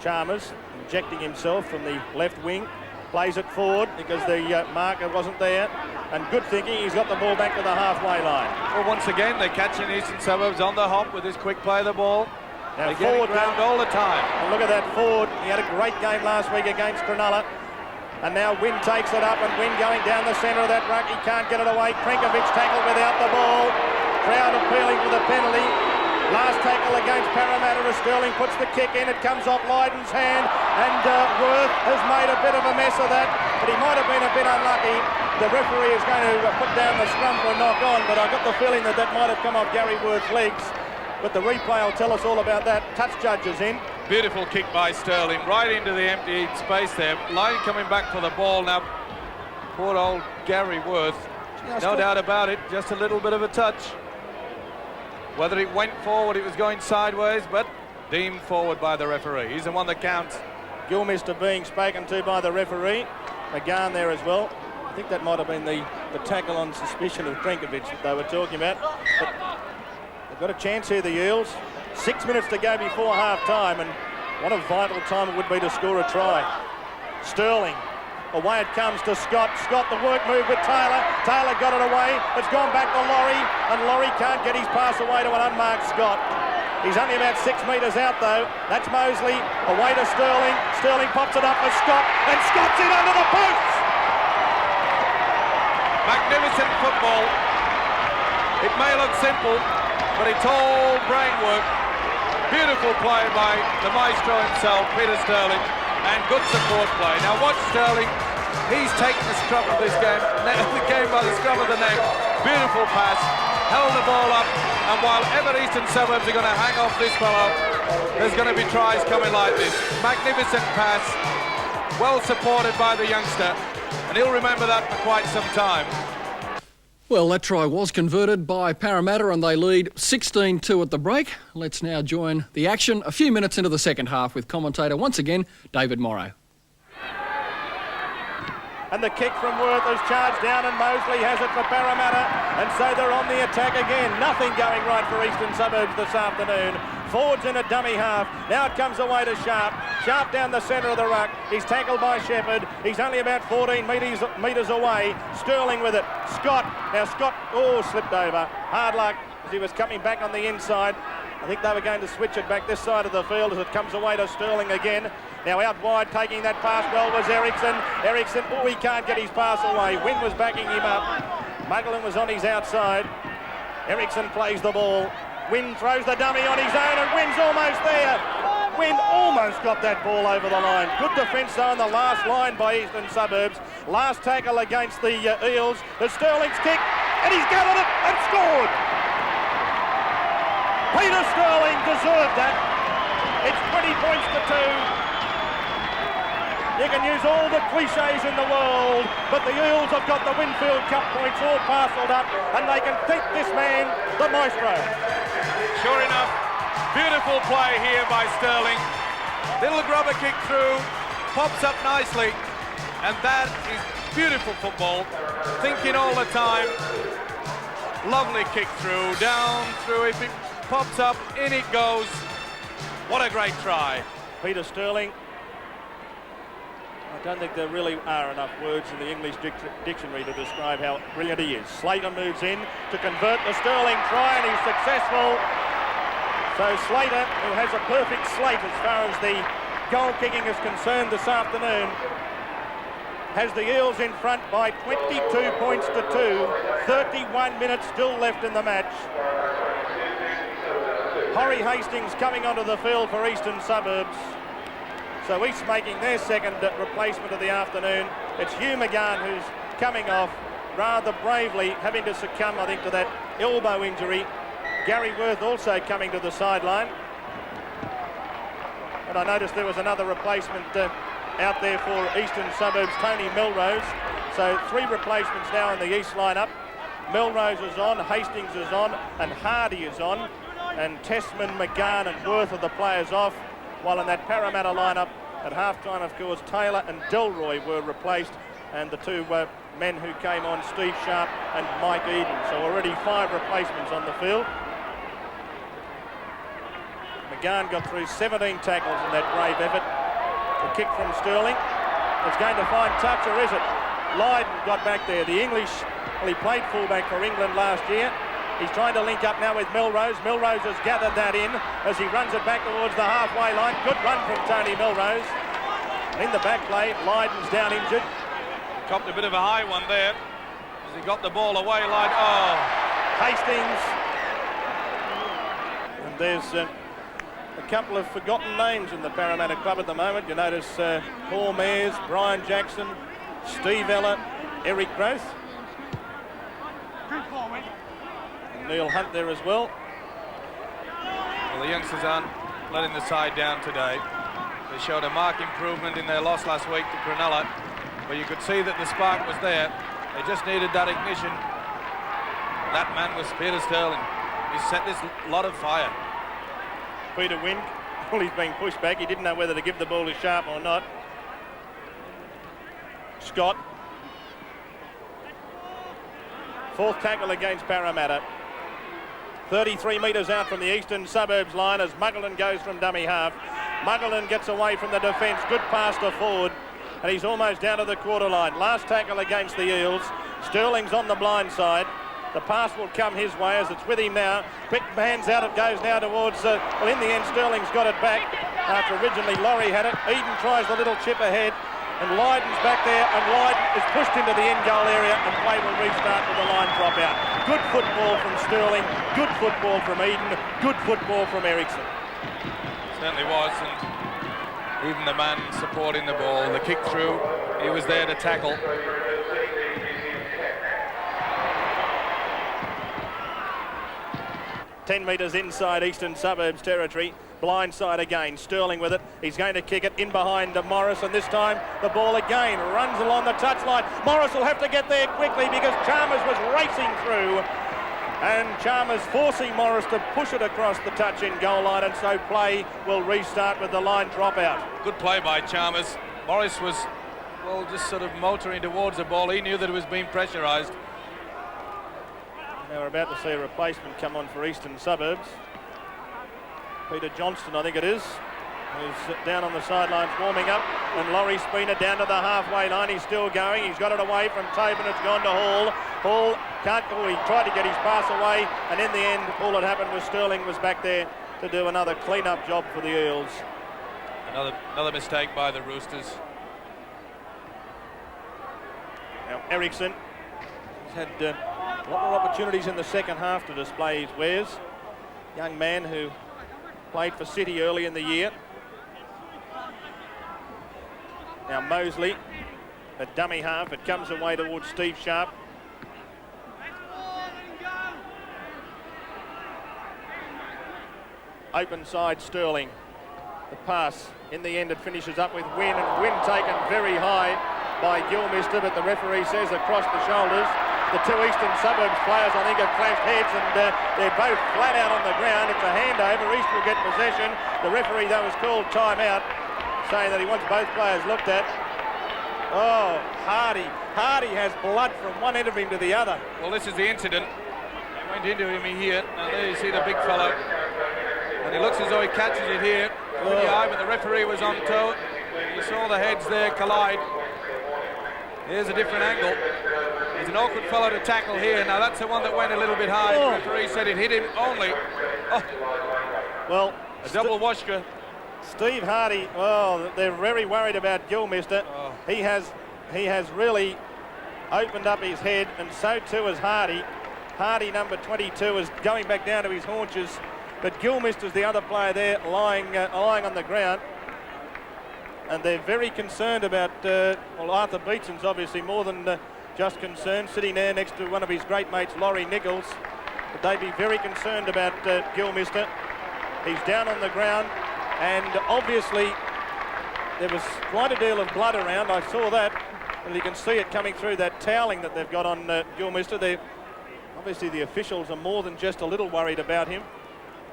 Speaker 5: Chalmers injecting himself from the left wing. Plays it forward because the marker wasn't there. And good thinking, he's got the ball back to the halfway line.
Speaker 6: Well, once again, they're catching Eastern Suburbs on the hop with this quick play of the ball.
Speaker 5: Now
Speaker 6: they're getting ground all the time.
Speaker 5: And look at that Ford. He had a great game last week against Cronulla. And now Wynn takes it up, and Wynn going down the centre of that ruck. He can't get it away. Krenkovic tackled without the ball. Crowd appealing for the penalty. Last tackle against Parramatta as Sterling puts the kick in. It comes off Lydon's hand, and Worth has made a bit of a mess of that, but he might have been a bit unlucky. The referee is going to put down the scrum for a knock on, but I got the feeling that might have come off Gary Worth's legs. But the replay will tell us all about that. Touch judge is in.
Speaker 6: Beautiful kick by Sterling, right into the empty space there. Line coming back for the ball now. Poor old Gary Worth. No doubt about it, just a little bit of a touch. Whether it went forward, it was going sideways, but deemed forward by the referee. He's the one that counts.
Speaker 5: Gilmister being spoken to by the referee. McGahn there as well. I think that might have been the tackle on suspicion of Trenkovic that they were talking about. But they've got a chance here, the Eels. 6 minutes to go before half-time, and what a vital time it would be to score a try. Sterling, away it comes to Scott. Scott, the work move with Taylor. Taylor got it away. It's gone back to Laurie, and Laurie can't get his pass away to an unmarked Scott. He's only about 6 metres out, though. That's Mosley, away to Sterling. Sterling pops it up for Scott, and Scott's in under the posts.
Speaker 6: Magnificent football. It may look simple, but it's all brain work. Beautiful play by the maestro himself, Peter Sterling, and good support play. Now watch Sterling. He's taken the scrum of this game, the game by the scrum of the neck. Beautiful pass, held the ball up, and while ever Eastern Suburbs are going to hang off this fellow, there's going to be tries coming like this. Magnificent pass, well supported by the youngster, and he'll remember that for quite some time.
Speaker 8: Well, that try was converted by Parramatta and they lead 16-2 at the break. Let's now join the action a few minutes into the second half with commentator once again, David Morrow.
Speaker 5: And the kick from Worth is charged down, and Mosley has it for Parramatta, and so they're on the attack again. Nothing going right for Eastern Suburbs this afternoon. Forwards in a dummy half. Now it comes away to Sharp. Sharp down the centre of the ruck. He's tackled by Shepherd. He's only about 14 metres away. Sterling with it. Scott. Now Scott, slipped over. Hard luck as he was coming back on the inside. I think they were going to switch it back this side of the field as it comes away to Sterling again. Now out wide, taking that pass well was Ericsson. Ericsson, he can't get his pass away. Wynn was backing him up. Muglin was on his outside. Ericsson plays the ball. Wynn throws the dummy on his own, and Wynn's almost there. Wynn almost got that ball over the line. Good defence though on the last line by Eastern Suburbs. Last tackle against the Eels. The Sterling's kick, and he's gathered it and scored. Peter Sterling deserved that. It's 20 points to 2. You can use all the cliches in the world, but the Eels have got the Winfield Cup points all parcelled up, and they can thank this man, the maestro.
Speaker 6: Sure enough, beautiful play here by Sterling. Little grubber kick through, pops up nicely, and that is beautiful football. Thinking all the time. Lovely kick through, down through. If it pops up, in it goes. What a great try.
Speaker 5: Peter Sterling. I don't think there really are enough words in the English dictionary to describe how brilliant he is. Slater moves in to convert the Sterling try, and he's successful. So Slater, who has a perfect slate as far as the goal kicking is concerned this afternoon, has the Eels in front by 22 points to 2. 31 minutes still left in the match. Horry Hastings coming onto the field for Eastern Suburbs. So East making their second replacement of the afternoon. It's Hugh McGahn who's coming off rather bravely, having to succumb, I think, to that elbow injury. Gary Worth also coming to the sideline. And I noticed there was another replacement out there for Eastern Suburbs, Tony Milrose. So 3 replacements now in the East lineup. Milrose is on, Hastings is on, and Hardy is on. And Tessman, McGahn and Worth are the players off. While in that Parramatta lineup at half-time, of course, Taylor and Delroy were replaced, and the 2 men who came on, Steve Sharp and Mike Eden. So already 5 replacements on the field. McGahn got through 17 tackles in that brave effort. The kick from Sterling. It's going to find touch, or is it? Lydon got back there. The English, well, he played fullback for England last year. He's trying to link up now with Milrose. Milrose has gathered that in as he runs it back towards the halfway line. Good run from Tony Milrose. In the back play, Lydon's down injured.
Speaker 6: Copped a bit of a high one there as he got the ball away.
Speaker 5: Hastings. And there's a couple of forgotten names in the Parramatta club at the moment. You notice Paul Mayers, Brian Jackson, Steve Ella, Eric Groth. Neil Hunt there as well.
Speaker 6: Well, the youngsters aren't letting the side down today. They showed a marked improvement in their loss last week to Cronulla, but you could see that the spark was there. They just needed that ignition. That man was Peter Sterling. He set this lot of fire.
Speaker 5: Peter Wynn, well, he's being pushed back. He didn't know whether to give the ball to Sharp or not. Scott. Fourth tackle against Parramatta. 33 metres out from the eastern suburbs line as Muggleton goes from dummy half. Muggleton gets away from the defence. Good pass to Ford. And he's almost down to the quarter line. Last tackle against the Eels. Sterling's on the blind side. The pass will come his way as it's with him now. Quick hands out, it goes now towards, well, in the end, Sterling's got it back after originally Laurie had it. Eden tries the little chip ahead, and Lydon's back there, and Lydon is pushed into the end goal area, and play will restart with the line drop out. Good football from Sterling, good football from Eden, good football from Ericsson.
Speaker 6: Certainly was, and even the man supporting the ball, the kick through, he was there to tackle.
Speaker 5: 10 metres inside eastern suburbs territory. Blind side again. Sterling with it. He's going to kick it in behind Morris, and this time the ball again runs along the touchline. Morris will have to get there quickly because Chalmers was racing through, and Chalmers forcing Morris to push it across the touch-in goal line, and so play will restart with the line drop out.
Speaker 6: Good play by Chalmers. Morris was, well, just sort of motoring towards the ball. He knew that it was being pressurised.
Speaker 5: Now we're about to see a replacement come on for eastern suburbs. Peter Johnston, I think it is, who's down on the sidelines warming up, and Laurie Spina down to the halfway line. He's still going. He's got it away from Tobin. It's gone to Hall. Hall can't. Oh, he tried to get his pass away, and in the end, all that happened was Sterling was back there to do another clean-up job for the Eels.
Speaker 6: Another mistake by the Roosters.
Speaker 5: Now Ericsson has had a lot more opportunities in the second half to display his wares. Young man who played for City early in the year. Now Mosley, a dummy half. It comes away towards Steve Sharp. Open side Sterling. The pass, in the end it finishes up with Wynn, and Wynn taken very high by Gilmister, but the referee says across the shoulders. The two eastern suburbs players, I think, have clashed heads, and they're both flat out on the ground. It's a handover. East will get possession. The referee, though, has called time-out, saying that he wants both players looked at. Oh, Hardy. Hardy has blood from one end of him to the other.
Speaker 6: Well, this is the incident. He went into him here. Now there you see the big fellow. And he looks as though he catches it here. Pretty high, but the referee was on toe. You saw the heads there collide. Here's a different angle. He's an awkward fellow to tackle here. Now that's the one that went a little bit high. The referee said it hit him only. Oh.
Speaker 5: Well,
Speaker 6: a double washka.
Speaker 5: Steve Hardy, oh, they're very worried about Gilmister.
Speaker 6: Oh.
Speaker 5: He has really opened up his head, and so too has Hardy. Hardy, number 22, is going back down to his haunches, but Gilmister's the other player there lying on the ground. And they're very concerned about, well, Arthur Beetson's obviously more than just concerned, sitting there next to one of his great mates, Laurie Nichols. But they'd be very concerned about Gilmister. He's down on the ground, and obviously there was quite a deal of blood around. I saw that, and you can see it coming through that toweling that they've got on Gilmister. Obviously the officials are more than just a little worried about him.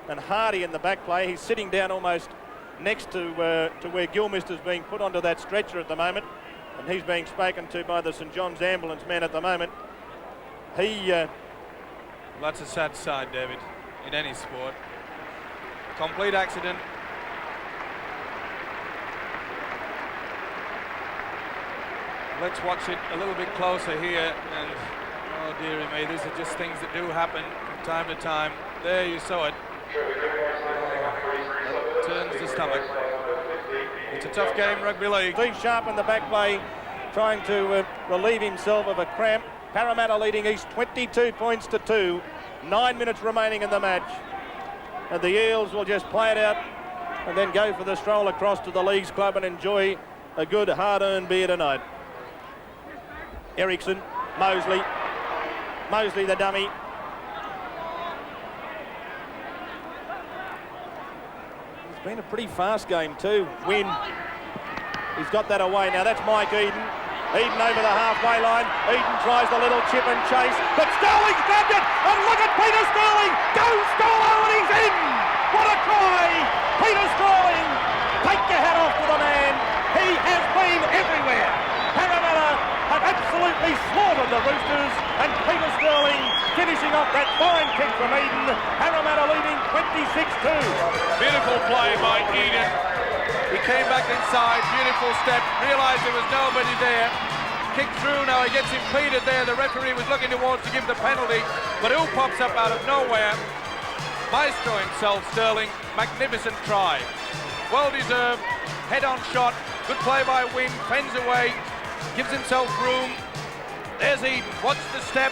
Speaker 5: And Hardy in the back play, he's sitting down almost next to where Gilmister's being put onto that stretcher at the moment, and he's being spoken to by the St John's ambulance men at the moment.
Speaker 6: Well, that's a sad side, David, in any sport. Complete accident. Let's watch it a little bit closer here, and oh dearie me, these are just things that do happen from time to time. There you saw it. Turns the stomach. It's a tough game, Rugby League.
Speaker 5: Steve Sharp in the back play trying to relieve himself of a cramp. Parramatta leading East 22 points to 2. 9 minutes remaining in the match. And the Eels will just play it out and then go for the stroll across to the Leagues Club and enjoy a good hard-earned beer tonight. Ericsson, Mosley the dummy. been a pretty fast game too. Win. He's got that away now. That's Mike Eden. Eden over the halfway line. Eden tries the little chip and chase, but Sterling's grabbed it. And look at Peter Sterling. Goes Sterlo and he's in. What a try! Peter Sterling. Take your hat off to the man. He has been everywhere. Parramatta have absolutely slaughtered the Roosters, and Peter Sterling finishing off that fine kick from Eden. Parramatta leading 26-2.
Speaker 6: Beautiful play by Eden. He came back inside, beautiful step, realised there was nobody there. Kick through, now he gets impeded there. The referee was looking towards to give the penalty, but who pops up out of nowhere? Maestro himself, Sterling. Magnificent try. Well deserved, head-on shot. Good play by Wynn, fends away, gives himself room. There's Eden, watch the step.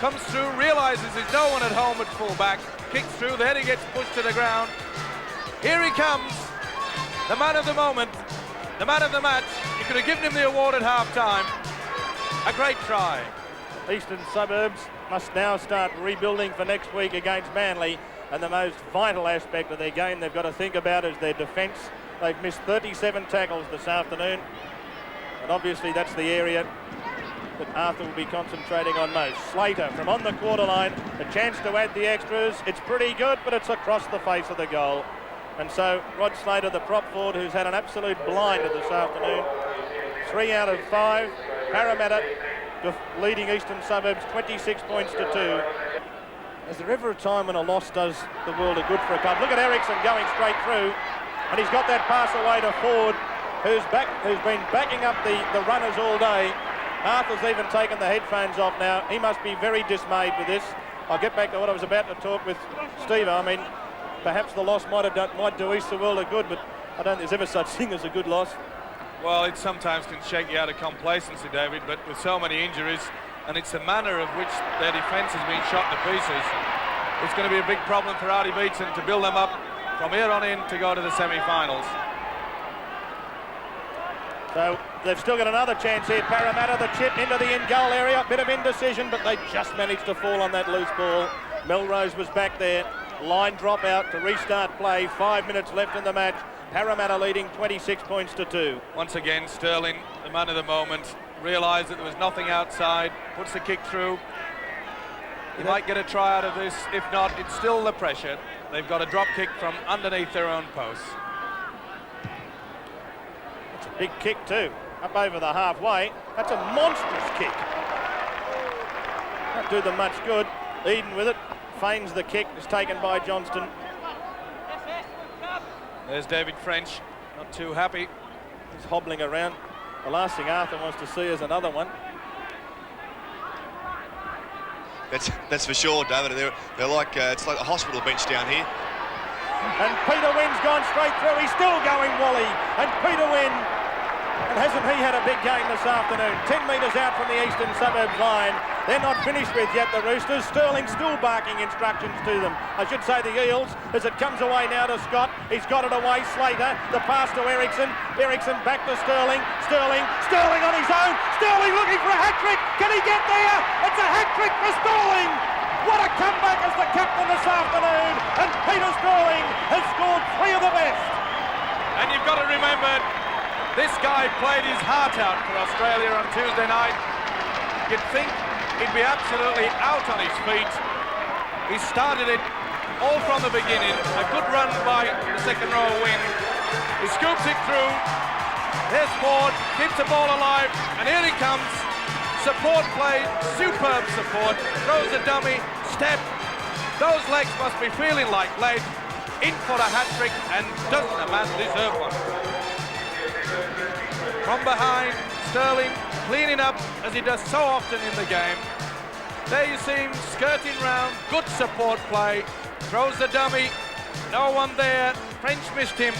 Speaker 6: Comes through, realises there's no one at home at full-back. Kicks through, then he gets pushed to the ground. Here he comes. The man of the moment, the man of the match. You could have given him the award at half-time. A great try.
Speaker 5: Eastern Suburbs must now start rebuilding for next week against Manly, and the most vital aspect of their game they've got to think about is their defence. They've missed 37 tackles this afternoon, and obviously that's the area that Arthur will be concentrating on most. Slater from on the quarter line, a chance to add the extras. It's pretty good, but it's across the face of the goal. And so Rod Slater, the prop forward, who's had an absolute blinder this afternoon. 3 out of 5. Parramatta leading Eastern Suburbs 26 points to 2. Is there ever a time when a loss does the world of good for a club? Look at Ericsson going straight through, and he's got that pass away to Ford, who's been backing up the runners all day. Arthur's even taken the headphones off now. He must be very dismayed with this. I'll get back to what I was about to talk with Steve. I mean, perhaps the loss might do East the world of good, but I don't think there's ever such thing as a good loss.
Speaker 6: Well, it sometimes can shake you out of complacency, David, but with so many injuries, and it's the manner of which their defence has been shot to pieces, it's going to be a big problem for Artie Beetson to build them up from here on in to go to the semi-finals.
Speaker 5: So they've still got another chance here. Parramatta, the chip into the in-goal area. Bit of indecision, but they just managed to fall on that loose ball. Melrose was back there. Line drop out to restart play. 5 minutes left in the match. Parramatta leading 26 points to 2.
Speaker 6: Once again, Sterling, the man of the moment, realised that there was nothing outside, puts the kick through. He might get a try out of this. If not, it's still the pressure. They've got a drop kick from underneath their own post.
Speaker 5: It's a big kick too, up over the halfway. That's a monstrous kick. Not do them much good. Eden with it, feigns the kick, is taken by Johnston.
Speaker 6: There's David French, not too happy.
Speaker 5: He's hobbling around. The last thing Arthur wants to see is another one.
Speaker 7: That's for sure, David. They're like it's like a hospital bench down here.
Speaker 5: And Peter Wynn's gone straight through. He's still going, Wally. And Peter Wynn, and hasn't he had a big game this afternoon? 10 metres out from the Eastern Suburbs line. They're not finished with yet, the Roosters. Sterling still barking instructions to them. I should say the Eels, as it comes away now to Scott. He's got it away, Slater. The pass to Ericsson. Ericsson back to Sterling. Sterling on his own. Sterling looking for a hat-trick. Can he get there? It's a hat-trick for Sterling. What a comeback as the captain this afternoon. And Peter Sterling has scored 3 of the best.
Speaker 6: And you've got to remember, this guy played his heart out for Australia on Tuesday night. You'd think he'd be absolutely out on his feet. He started it all from the beginning. A good run by the second row win. He scoops it through. There's Ford, keeps the ball alive, and here he comes. Support play, superb support. Throws a dummy, step. Those legs must be feeling like lead. In for a hat-trick, and doesn't a man deserve one? From behind, Sterling cleaning up as he does so often in the game. There you see him skirting round, good support play, throws the dummy, no one there, French missed him,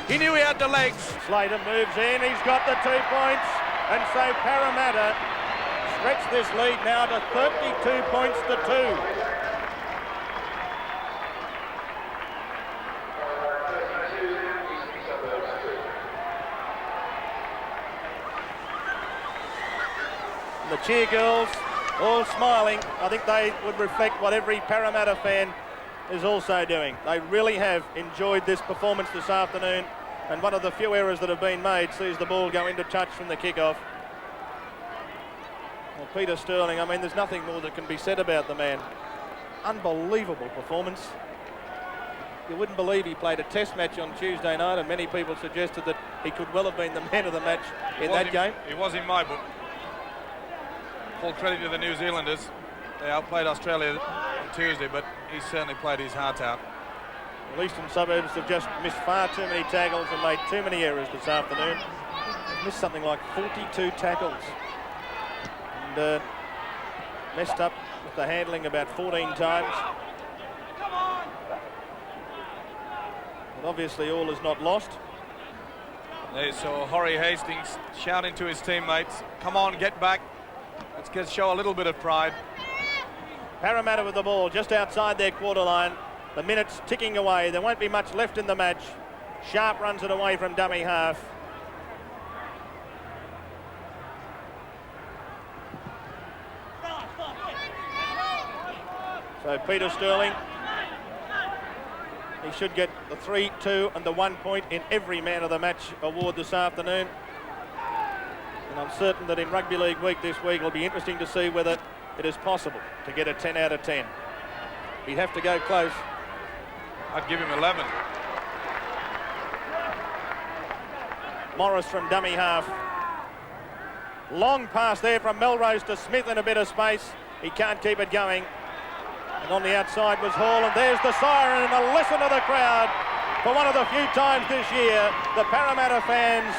Speaker 6: he knew he had the legs.
Speaker 5: Slater moves in, he's got the 2 points, and so Parramatta stretch this lead now to 32 points to 2. The cheer girls all smiling. I think they would reflect what every Parramatta fan is also doing. They really have enjoyed this performance this afternoon, and one of the few errors that have been made sees the ball go into touch from the kick-off. Well, Peter Sterling, I mean, there's nothing more that can be said about the man. Unbelievable performance. You wouldn't believe he played a test match on Tuesday night, and many people suggested that he could well have been the man of the match in that game.
Speaker 6: He was in my book. Full credit to the New Zealanders. They outplayed Australia on Tuesday, but he certainly played his heart out.
Speaker 5: Well, Eastern Suburbs have just missed far too many tackles and made too many errors this afternoon. They've missed something like 42 tackles. And messed up with the handling about 14 times. But obviously all is not lost.
Speaker 6: There you saw Horry Hastings shouting to his teammates, come on, get back. Let's show a little bit of pride.
Speaker 5: Parramatta with the ball just outside their quarter line. The minutes ticking away. There won't be much left in the match. Sharp runs it away from dummy half. So Peter Sterling, he should get the 3, 2 and the 1 point in every man of the match award this afternoon. And I'm certain that in Rugby League week this week it'll be interesting to see whether it is possible to get a 10 out of 10. He'd have to go close.
Speaker 6: I'd give him 11.
Speaker 5: Morris from dummy half. Long pass there from Melrose to Smith in a bit of space. He can't keep it going. And on the outside was Hall, and there's the siren, and a lesson to the crowd. For one of the few times this year, the Parramatta fans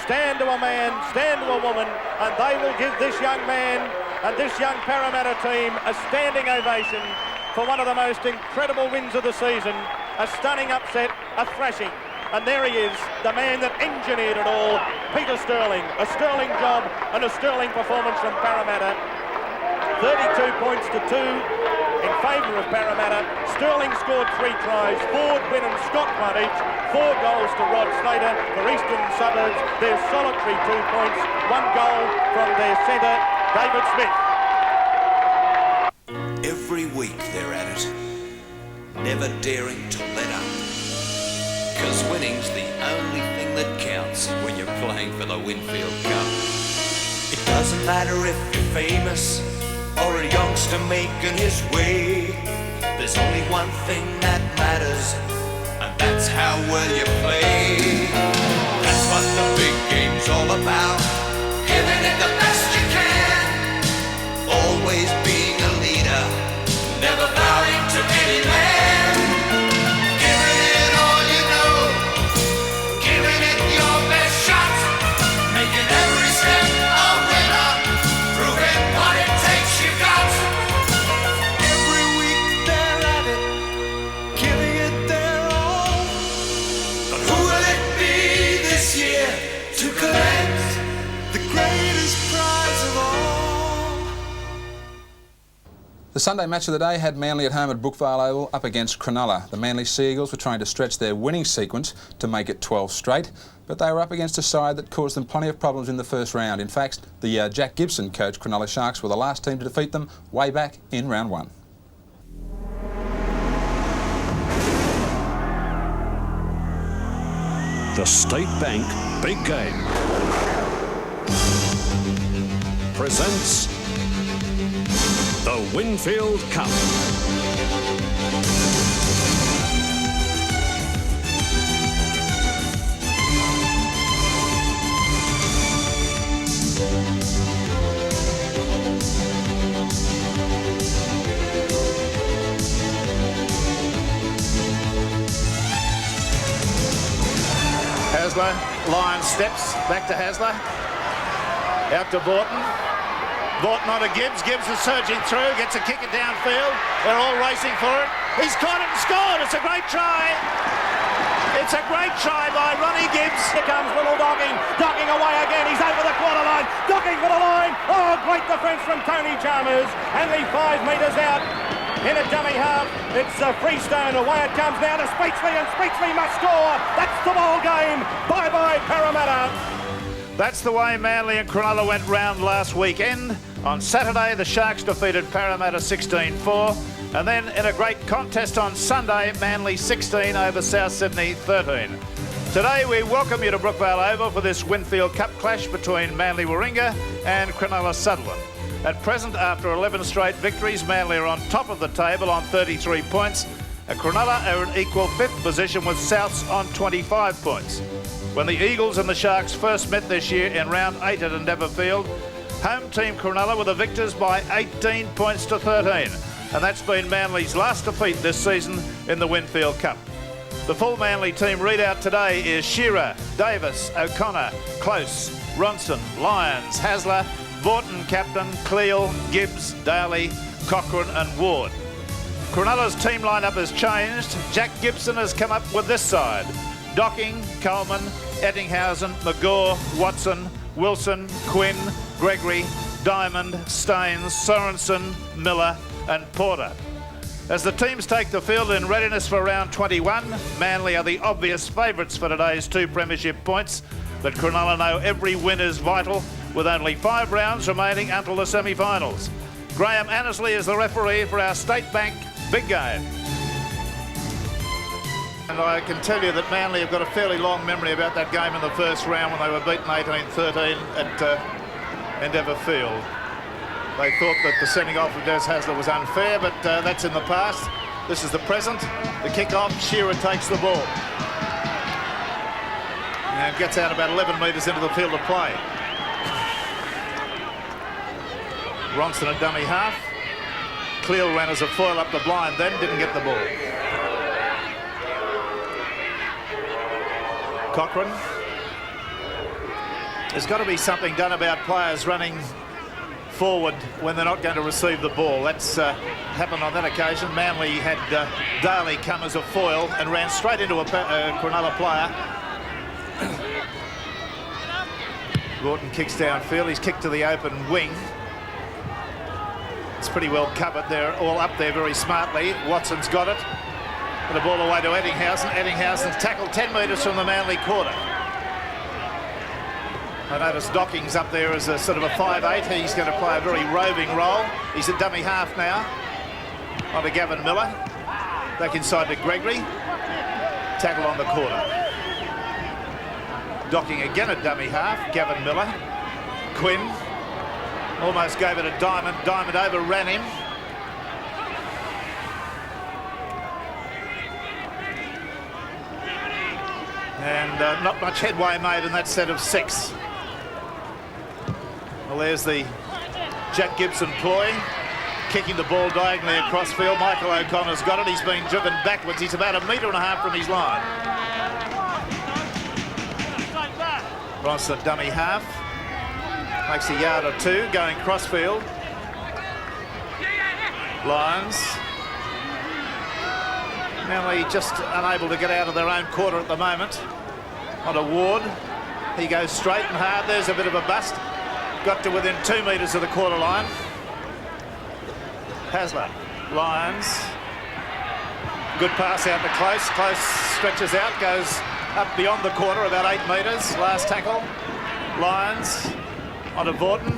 Speaker 5: stand to a man, stand to a woman, and they will give this young man and this young Parramatta team a standing ovation for one of the most incredible wins of the season, a stunning upset, a thrashing. And there he is, the man that engineered it all, Peter Sterling. A sterling job and a sterling performance from Parramatta. 32 points to 2. In favour of Parramatta. Sterling scored 3 tries, Ford, Wynn and Scott won each, 4 goals to Rod Slater. For Eastern Suburbs, their solitary 2 points, 1 goal from their centre, David Smith.
Speaker 9: Every week they're at it, never daring to let up. 'Cause winning's the only thing that counts when you're playing for the Winfield Cup. It doesn't matter if you're famous or a youngster making his way. There's only one thing that matters, and that's how well you play. That's what the big game's all about. Giving it the best you can. Always being a leader, never bowing to any man. Giving it all you know, giving it your best shot, making every step a winner, proving what it takes you got. Every week they're at it, giving it their all. But who will it be this year to collect the greatest prize of all?
Speaker 1: The Sunday match of the day had Manly at home at Brookvale Oval up against Cronulla. The Manly Seagulls were trying to stretch their winning sequence to make it 12 straight, but they were up against a side that caused them plenty of problems in the first round. In fact, the Jack Gibson coached Cronulla Sharks were the last team to defeat them way back in round 1.
Speaker 10: The State Bank Big Game presents the Winfield Cup.
Speaker 3: Hasler, Lyons steps back to Hasler. Out to Borton. Borton on to Gibbs. Gibbs is surging through, gets a kick it downfield. They're all racing for it. He's caught it and scored. It's a great try. It's a great try by Ronnie Gibbs.
Speaker 5: Here comes little Dogging away again. He's over the quarter line, Dogging for the line. Oh, great defence from Tony Chalmers. Only 5 metres out. In a dummy half, it's a Freestone. Away it comes now to Speechley, and Speechley must score. That's the ball game. Bye-bye, Parramatta.
Speaker 3: That's the way Manly and Cronulla went round last weekend. On Saturday, the Sharks defeated Parramatta 16-4,
Speaker 5: And then in a great contest on Sunday, Manly 16 over South Sydney 13. Today we welcome you to Brookvale Oval for this Winfield Cup clash between Manly Warringah and Cronulla Sutherland. At present, after 11 straight victories, Manly are on top of the table on 33 points, and Cronulla are in equal 5th position with Souths on 25 points. When the Eagles and the Sharks first met this year in round 8 at Endeavour Field, home team Cronulla were the victors by 18 points to 13, and that's been Manly's last defeat this season in the Winfield Cup. The full Manly team readout today is Shearer, Davis, O'Connor, Close, Ronson, Lyons, Hasler, Vaughton captain, Cleal, Gibbs, Daly, Cochrane and Ward. Cronulla's team lineup has changed. Jack Gibson has come up with this side. Docking, Coleman, Ettinghausen, McGaw, Watson, Wilson, Quinn, Gregory, Diamond, Staines, Sorensen, Miller and Porter. As the teams take the field in readiness for round 21, Manly are the obvious favourites for today's 2 premiership points, but Cronulla know every win is vital, with only 5 rounds remaining until the semi-finals. Graeme Annesley is the referee for our State Bank big game. And I can tell you that Manly have got a fairly long memory about that game in the first round when they were beaten 18-13 at Endeavour Field. They thought that the sending off of Des Hasler was unfair, but that's in the past. This is the present. The kick-off, Shearer takes the ball. And gets out about 11 metres into the field of play. Ronson a dummy half. Cleal ran as a foil up the blind then, didn't get the ball. Cochrane. There's got to be something done about players running forward when they're not going to receive the ball. That's happened on that occasion. Manly had Daly come as a foil and ran straight into a Cronulla player. Gordon kicks downfield. He's kicked to the open wing. It's pretty well covered. They're all up there very smartly. Watson's got it. And the ball away to Ettinghausen. Ettinghausen's tackled 10 metres from the Manly quarter. I notice Docking's up there as a sort of a 5'8". He's going to play a very roving role. He's a dummy half now. On to Gavin Miller. Back inside to Gregory. Tackle on the quarter. Docking again a dummy half. Gavin Miller. Quinn. Almost gave it a Diamond. Diamond overran him. And not much headway made in that set of 6. Well, there's the Jack Gibson ploy, kicking the ball diagonally across field. Michael O'Connor's got it. He's been driven backwards. He's about 1.5 metres from his line. Ronson dummy half. Makes a yard or 2 going crossfield. Lyons. Manly just unable to get out of their own quarter at the moment. On a Ward. He goes straight and hard. There's a bit of a bust. Got to within 2 metres of the quarter line. Hasler. Lyons. Good pass out to Close. Close stretches out, goes up beyond the quarter, about 8 metres. Last tackle. Lyons. On to Vaughton.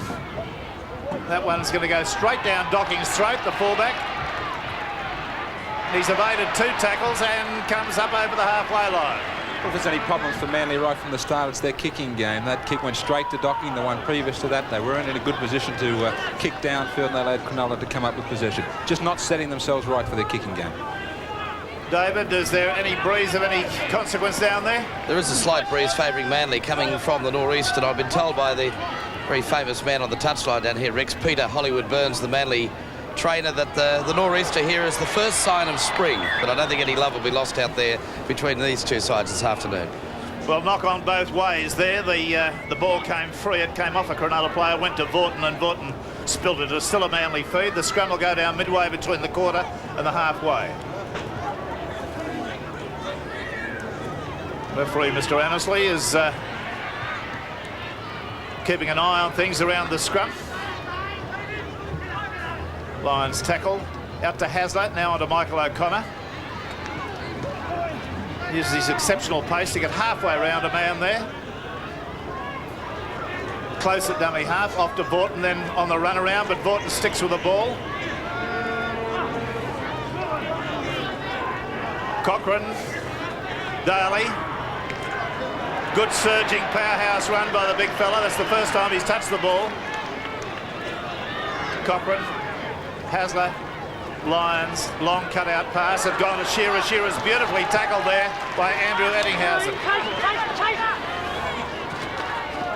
Speaker 5: That one's going to go straight down Docking's throat, the fullback. He's evaded 2 tackles and comes up over the halfway line.
Speaker 1: If there's any problems for Manly right from the start, it's their kicking game. That kick went straight to Docking. The one previous to that, they weren't in a good position to kick downfield, and they allowed Cronulla to come up with possession. Just not setting themselves right for their kicking game.
Speaker 5: David, is there any breeze of any consequence down there?
Speaker 11: There is a slight breeze favouring Manly coming from the northeast, and I've been told by the very famous man on the touchline down here, Rex, Peter Hollywood Burns, the Manly trainer, that the nor'easter here is the first sign of spring, but I don't think any love will be lost out there between these 2 sides this afternoon.
Speaker 5: Well, knock on both ways there. The ball came free. It came off a Cronulla player, went to Vaughton, and Vaughton spilled it. It's still a Manly feed. The scrum will go down midway between the quarter and the halfway. Referee Mr. Annesley is keeping an eye on things around the scrum. Lyons tackle out to Hasler, now onto Michael O'Connor. Uses his exceptional pace to get halfway around a man there. Close at dummy half, off to Vaughton, then on the run around, but Vaughton sticks with the ball.
Speaker 2: Cochrane, Daly. Good surging powerhouse run by the big fella. That's the first time he's touched the ball. Cochrane, Hasler, Lyons, long cut-out pass. Had gone to Shearer. Shearer's beautifully tackled there by Andrew Eddinghausen.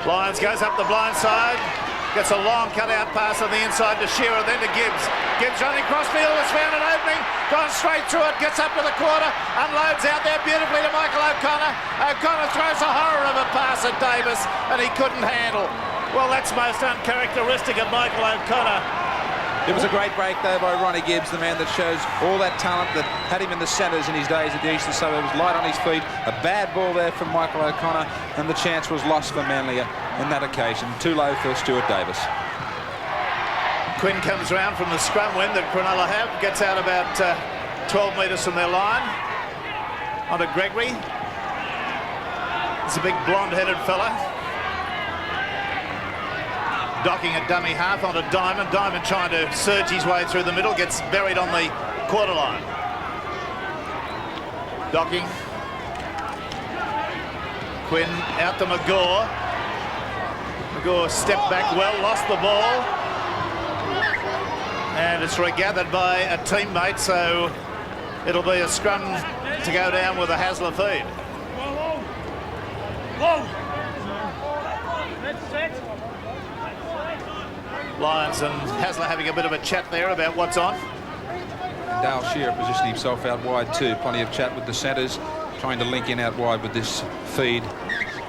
Speaker 2: Lyons goes up the blind side. Gets a long cut-out pass on the inside to Shearer, then to Gibbs. Gibbs running crossfield, has found an opening, gone straight through it, gets up to the quarter, unloads out there beautifully to Michael O'Connor. O'Connor throws a horror of a pass at Davis, and he couldn't handle. Well, that's most uncharacteristic of Michael O'Connor.
Speaker 1: It was a great break there by Ronnie Gibbs, the man that shows all that talent that had him in the centres in his days at the Eastern Suburbs. Light on his feet, a bad ball there from Michael O'Connor, and the chance was lost for Manly in that occasion. Too low for Stuart Davis.
Speaker 2: Quinn comes round from the scrum win that Cronulla have, gets out about 12 metres from their line. Onto Gregory. He's a big blonde-headed fella. Docking a dummy half onto Diamond. Diamond trying to surge his way through the middle, gets buried on the quarter line. Docking. Quinn out to McGaw. McGaw stepped back well, lost the ball. And it's regathered by a teammate, so it'll be a scrum to go down with a Hasler feed. Lyons and Hasler having a bit of a chat there about what's on.
Speaker 1: Dale Shearer positioning himself out wide too. Plenty of chat with the centres, trying to link in out wide with this feed.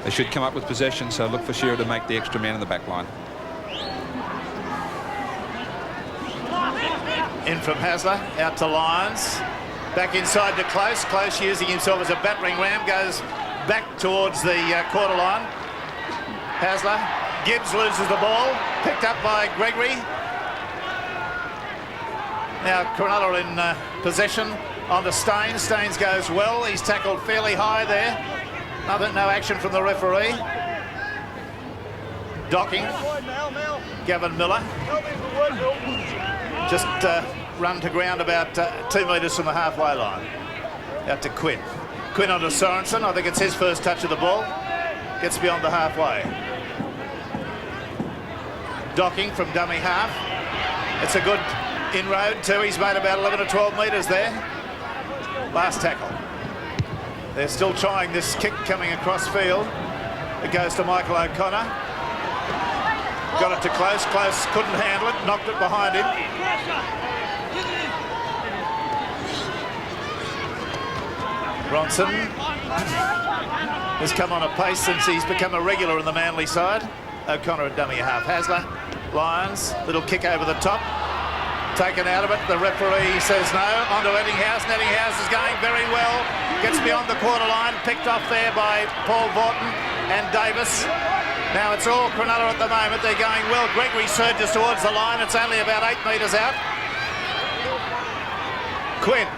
Speaker 1: They should come up with possession, so look for Shearer to make the extra man in the back line.
Speaker 2: In from Hasler, out to Lyons. Back inside to Close. Close using himself as a battering ram, goes back towards the quarter line. Hasler. Gibbs loses the ball, picked up by Gregory. Now Cronulla in possession onto Staines. Staines goes well, he's tackled fairly high there. No action from the referee. Docking. Gavin Miller. Just run to ground about 2 metres from the halfway line. Out to Quinn. Quinn onto Sorensen. I think it's his first touch of the ball. Gets beyond the halfway. Docking from dummy half. It's a good inroad too. He's made about 11 or 12 metres there. Last tackle. They're still trying this kick coming across field. It goes to Michael O'Connor. Got it to Close. Close couldn't handle it. Knocked it behind him. Bronson has come on a pace since he's become a regular in the Manly side. O'Connor at dummy half. Hasler, Lyons, little kick over the top. Taken out of it. The referee says no. Onto Eddinghausen. Eddinghausen is going very well. Gets beyond the quarter line. Picked off there by Paul Vaughton and Davis. Now it's all Cronulla at the moment. They're going well. Gregory surges towards the line. It's only about 8 metres out. Quinn.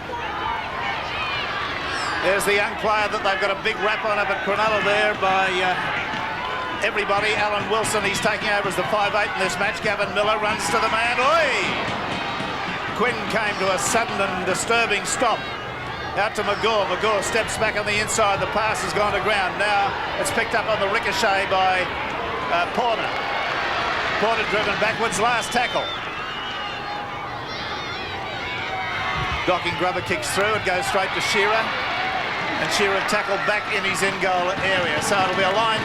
Speaker 2: There's the young player that they've got a big rap on up at Cronulla there by everybody. Alan Wilson, he's taking over as the 5'8" in this match. Gavin Miller runs to the man. Oi! Quinn came to a sudden and disturbing stop. Out to McGaw. McGaw steps back on the inside. The pass has gone to ground. Now it's picked up on the ricochet by Porter. Porter driven backwards. Last tackle. Docking grubber kicks through. It goes straight to Shearer. And Shearer tackled back in his in-goal area. So it'll be a line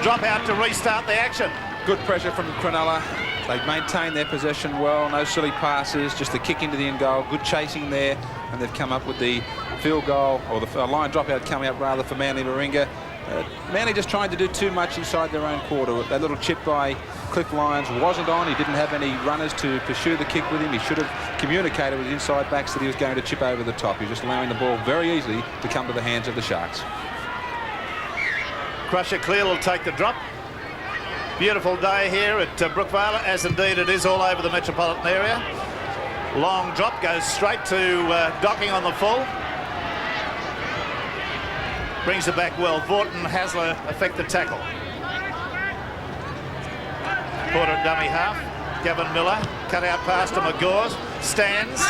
Speaker 2: drop out to restart the action.
Speaker 1: Good pressure from Cronulla. They've maintained their possession well. No silly passes, just the kick into the end goal. Good chasing there, and they've come up with the field goal, or the line dropout coming up rather for Manly Warringah. Manly just trying to do too much inside their own quarter. That little chip by Cliff Lyons wasn't on. He didn't have any runners to pursue the kick with him. He should have communicated with his inside backs that he was going to chip over the top. He was just allowing the ball very easily to come to the hands of the Sharks.
Speaker 2: Crusher Clear will take the drop. Beautiful day here at Brookvale, as indeed it is all over the metropolitan area. Long drop, goes straight to Docking on the full. Brings it back well. Vaughton, Hasler effect the tackle. Porter at dummy half. Gavin Miller, cut out pass to McGaw. Stands.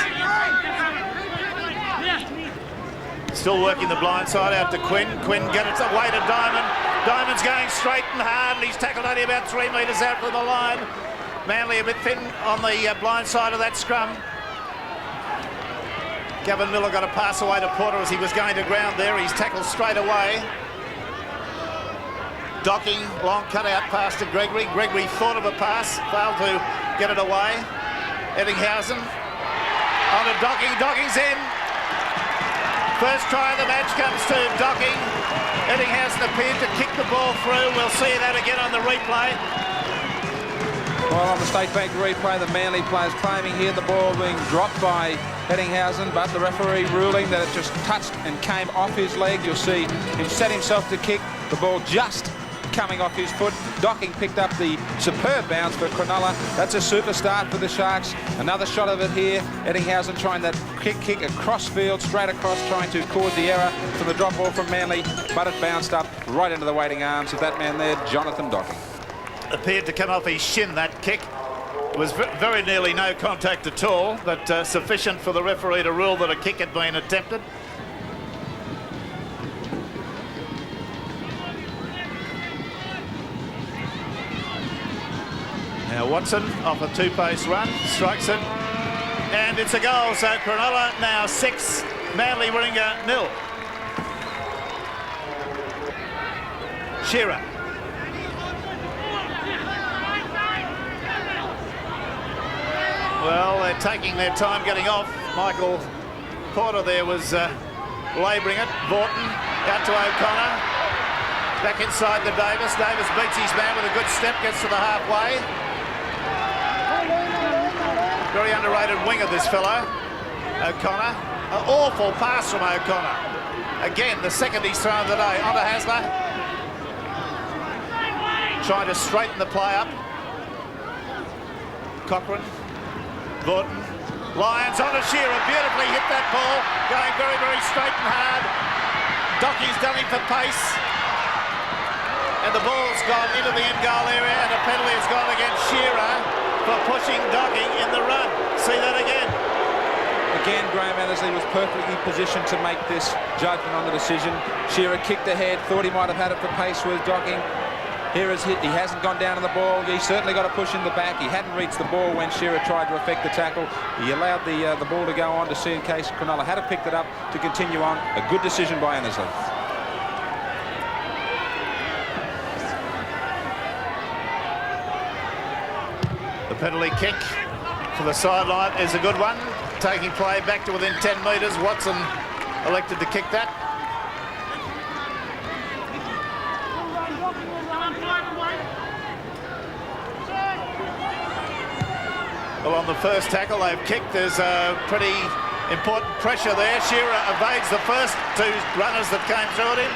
Speaker 5: Still working the blind side out to Quinn. Quinn gets it away to Diamond. Diamond's going straight and hard, and he's tackled only about 3 metres out from the line. Manly a bit thin on the blind side of that scrum. Gavin Miller got a pass away to Porter as he was going to ground there. He's tackled straight away. Docking, long cut-out pass to Gregory. Gregory thought of a pass, failed to get it away. Eddinghausen on to Docking. Docking's in. First try of the match comes to Docking. Eddinghausen appeared to kick the ball through. We'll see that again on the replay.
Speaker 1: Well, on the State Bank replay, the Manly players claiming here the ball being dropped by Eddinghausen, but the referee ruling that it just touched and came off his leg. You'll see him set himself to kick, the ball just coming off his foot. Docking picked up the superb bounce for Cronulla. That's a super start for the Sharks. Another shot of it here. Eddinghausen trying that kick across field, straight across, trying to cause the error from the drop ball from Manly, but it bounced up right into the waiting arms of that man there, Jonathan Docking.
Speaker 5: Appeared to come off his shin, that kick. It was very nearly no contact at all, but sufficient for the referee to rule that a kick had been attempted. Now Watson off a two-pace run, strikes it, and it's a goal. So Cronulla now 6, Manly Warringah 0. Shearer. Well, they're taking their time getting off. Michael Porter there was labouring it. Vaughton out to O'Connor. Back inside to Davis. Davis beats his man with a good step, gets to the halfway. Very underrated winger, this fellow, O'Connor. An awful pass from O'Connor. Again, the second he's thrown of the day. On to Hasler. Trying to straighten the play up. Cochrane. Vaughton. Lyons on to Shearer. Beautifully hit that ball. Going very, very straight and hard. Dockie's done him for pace. And the ball's gone into the end goal area, and a penalty has gone against Shearer for pushing Docking in the run. See that again.
Speaker 1: Again, Graeme Hughes was perfectly positioned to make this judgment on the decision. Shearer kicked ahead, thought he might have had it for pace with Docking. Here is hit. He hasn't gone down on the ball. He certainly got a push in the back. He hadn't reached the ball when Shearer tried to effect the tackle. He allowed the ball to go on to see in case Cronulla had picked it up to continue on. A good decision by Hughes.
Speaker 5: The penalty kick for the sideline is a good one. Taking play back to within 10 metres. Watson elected to kick that. Well, on the first tackle they've kicked, there's a pretty important pressure there. Shearer evades the first 2 runners that came through at him.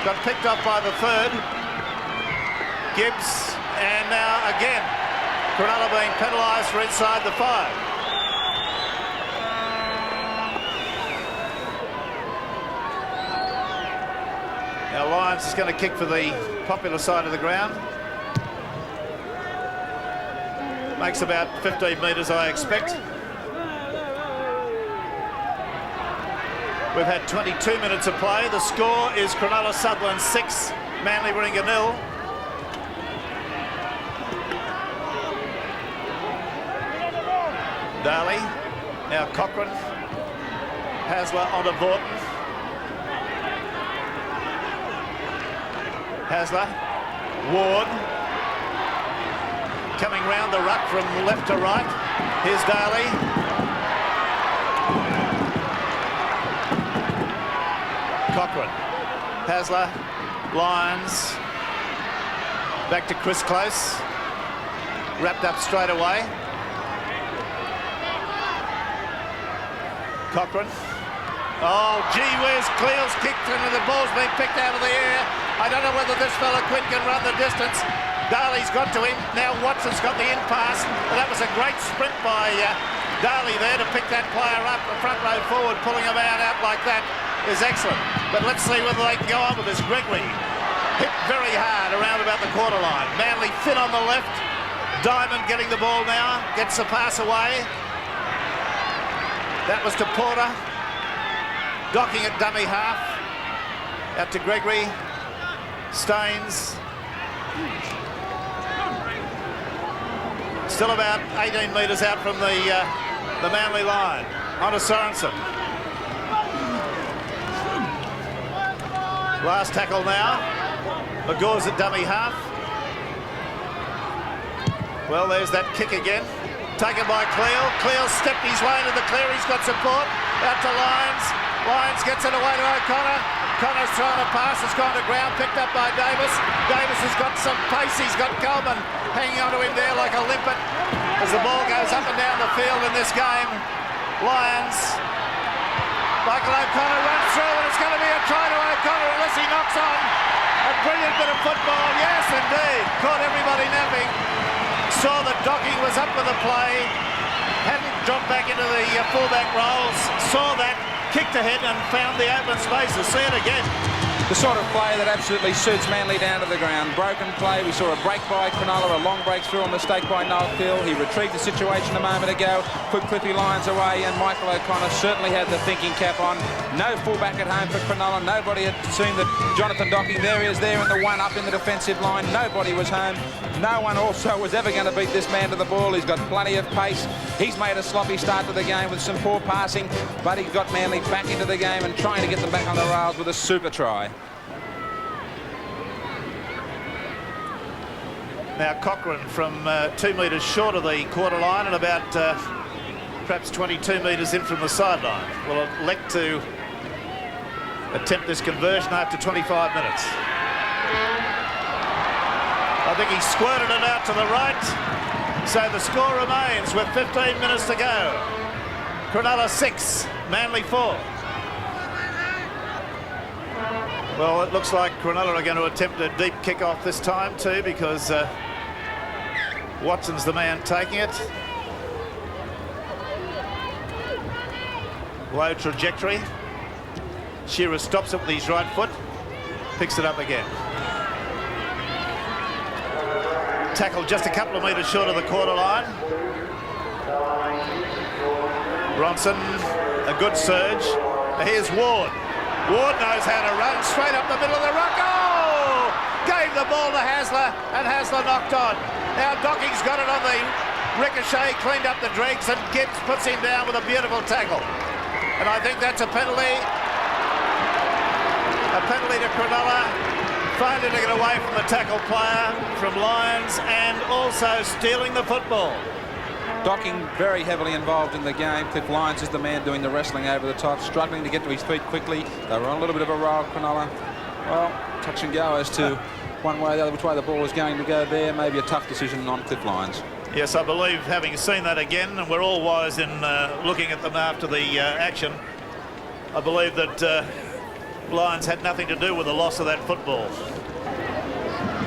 Speaker 5: Got picked up by the third. Gibbs, and now again, Cronulla being penalised for inside the 5. Now Lyons is going to kick for the popular side of the ground. Makes about 15 metres, I expect. We've had 22 minutes of play. The score is Cronulla Sutherland 6, Manly Warringah 0. Daly, now Cochrane. Hasler onto Vaughton. Hasler, Ward. Coming round the ruck from left to right. Here's Daly. Cochrane. Hasler. Lyons. Back to Chris Close. Wrapped up straight away. Cochrane. Oh, gee whiz. Cleel's kicked and the ball's been picked out of the air. I don't know whether this fella Quinn can run the distance. Daly's got to him. Now Watson's got the in pass. Well, that was a great sprint by Daly there to pick that player up. The front row forward, pulling him out like that is excellent. But let's see whether they can go on with this. Gregory hit very hard around about the quarter line. Manly thin on the left. Diamond getting the ball now. Gets the pass away. That was to Porter.
Speaker 2: Docking at dummy half. Out to Gregory. Staines. Still about 18 metres out from the Manly line. On to Sorensen. Last tackle now. Magoore's at dummy half. Well, there's that kick again. Taken by Cleal. Cleal stepped his way into the clear. He's got support. Out to Lyons. Lyons gets it away to O'Connor. Connor's thrown a pass. It's gone to ground. Picked up by Davis. Davis has got some pace. He's got Coleman hanging onto him there like a limpet as the ball goes up and down the field in this game. Lyons. Michael O'Connor runs through, and it's going to be a try to O'Connor unless he knocks on. A brilliant bit of football. Yes, indeed. Caught everybody napping. Saw that Docking was up with the play. Hadn't dropped back into the fullback roles. Saw that, kicked ahead and found the open spaces. See it again.
Speaker 1: The sort of play that absolutely suits Manly down to the ground. Broken play. We saw a break by Cronulla, a long break through, a mistake by Noel Cleal. He retrieved the situation a moment ago, put Cliffy Lyons away, and Michael O'Connor certainly had the thinking cap on. No fullback at home for Cronulla. Nobody had seen that Jonathan Docking. There he is there in the one up in the defensive line. Nobody was home. No one also was ever going to beat this man to the ball. He's got plenty of pace. He's made a sloppy start to the game with some poor passing, but he got Manly back into the game and trying to get them back on the rails with a super try.
Speaker 2: Now Cochrane from 2 metres short of the quarter line and about perhaps 22 metres in from the sideline will elect to attempt this conversion after 25 minutes. I think he squirted it out to the right, so the score remains with 15 minutes to go. Cronulla 6, Manly 4. Well, it looks like Cronulla are going to attempt a deep kick-off this time too, because Watson's the man taking it. Low trajectory. Shearer stops it with his right foot, picks it up again. Tackle just a couple of metres short of the quarter line. Bronson, a good surge. Here's Ward. Ward knows how to run straight up the middle of the ruck. Oh! Gave the ball to Hasler, and Hasler knocked on. Now Docking's got it on the ricochet, cleaned up the dregs, and Gibbs puts him down with a beautiful tackle. And I think that's a penalty. A penalty to Cronulla. Failure to get away from the tackle player from Lyons, and also stealing the football.
Speaker 1: Docking very heavily involved in the game. Cliff Lyons is the man doing the wrestling over the top, struggling to get to his feet quickly. They were on a little bit of a roll, Cronulla. Well, touch and go as to one way or the other which way the ball was going to go there. Maybe a tough decision on Cliff Lyons.
Speaker 2: Yes, I believe, having seen that again, and we're all wise in looking at them after the action, I believe that Lyons had nothing to do with the loss of that football.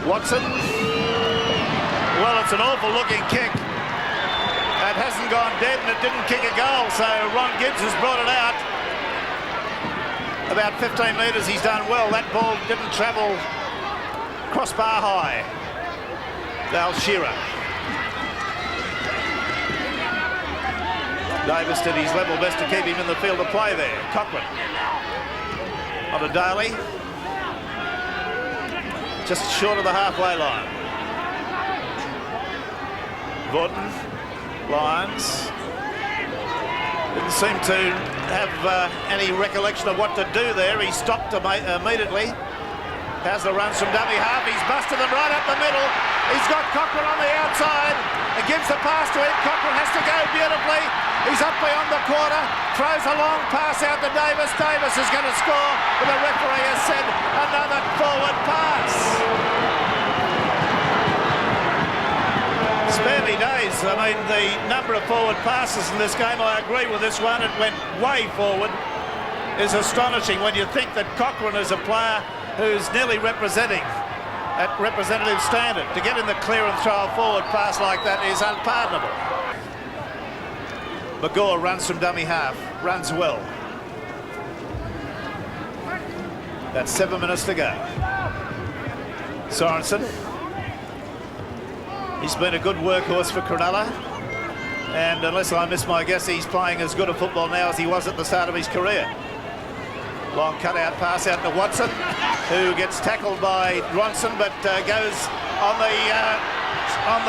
Speaker 2: Watson. Well, it's an awful looking kick. It hasn't gone dead and it didn't kick a goal, so Ron Gibbs has brought it out. About 15 metres, he's done well. That ball didn't travel crossbar high. Dale Shearer. Davis did his level best to keep him in the field of play there. Cochrane. On to Daly. Just short of the halfway line. Vaughton. Lyons. Didn't seem to have any recollection of what to do there. He stopped immediately. Hasler runs from dummy half. He's busted them right up the middle. He's got Cochrane on the outside and gives the pass to him. Cochrane has to go beautifully. He's up beyond the quarter. Throws a long pass out to Davis. Davis is going to score, but the referee has said another forward pass. Spare me days. I mean, the number of forward passes in this game, I agree with this one. It went way forward. Is astonishing when you think that Cochrane is a player who's nearly representing at representative standard. To get in the clear and throw a forward pass like that is unpardonable. Magoore runs from dummy half, runs well. That's 7 minutes to go. Sorensen. He's been a good workhorse for Cronulla, and unless I miss my guess, he's playing as good a football now as he was at the start of his career. Long cut-out pass out to Watson, who gets tackled by Ronson, but goes on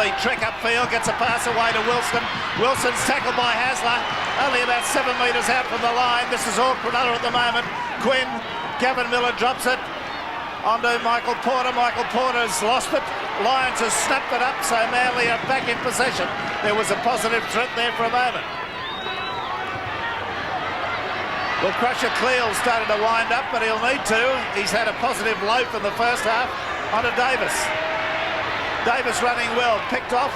Speaker 2: the trek upfield, gets a pass away to Wilson. Wilson's tackled by Hasler, only about 7 metres out from the line. This is all Cronulla at the moment. Quinn, Gavin Miller drops it onto Michael Porter. Michael Porter's lost it. Lions has snapped it up, so Manly are back in possession. There was a positive threat there for a moment. Well, Crusher Cleal started to wind up, but he'll need to. He's had a positive loaf in the first half onto Davis. Davis running well, picked off.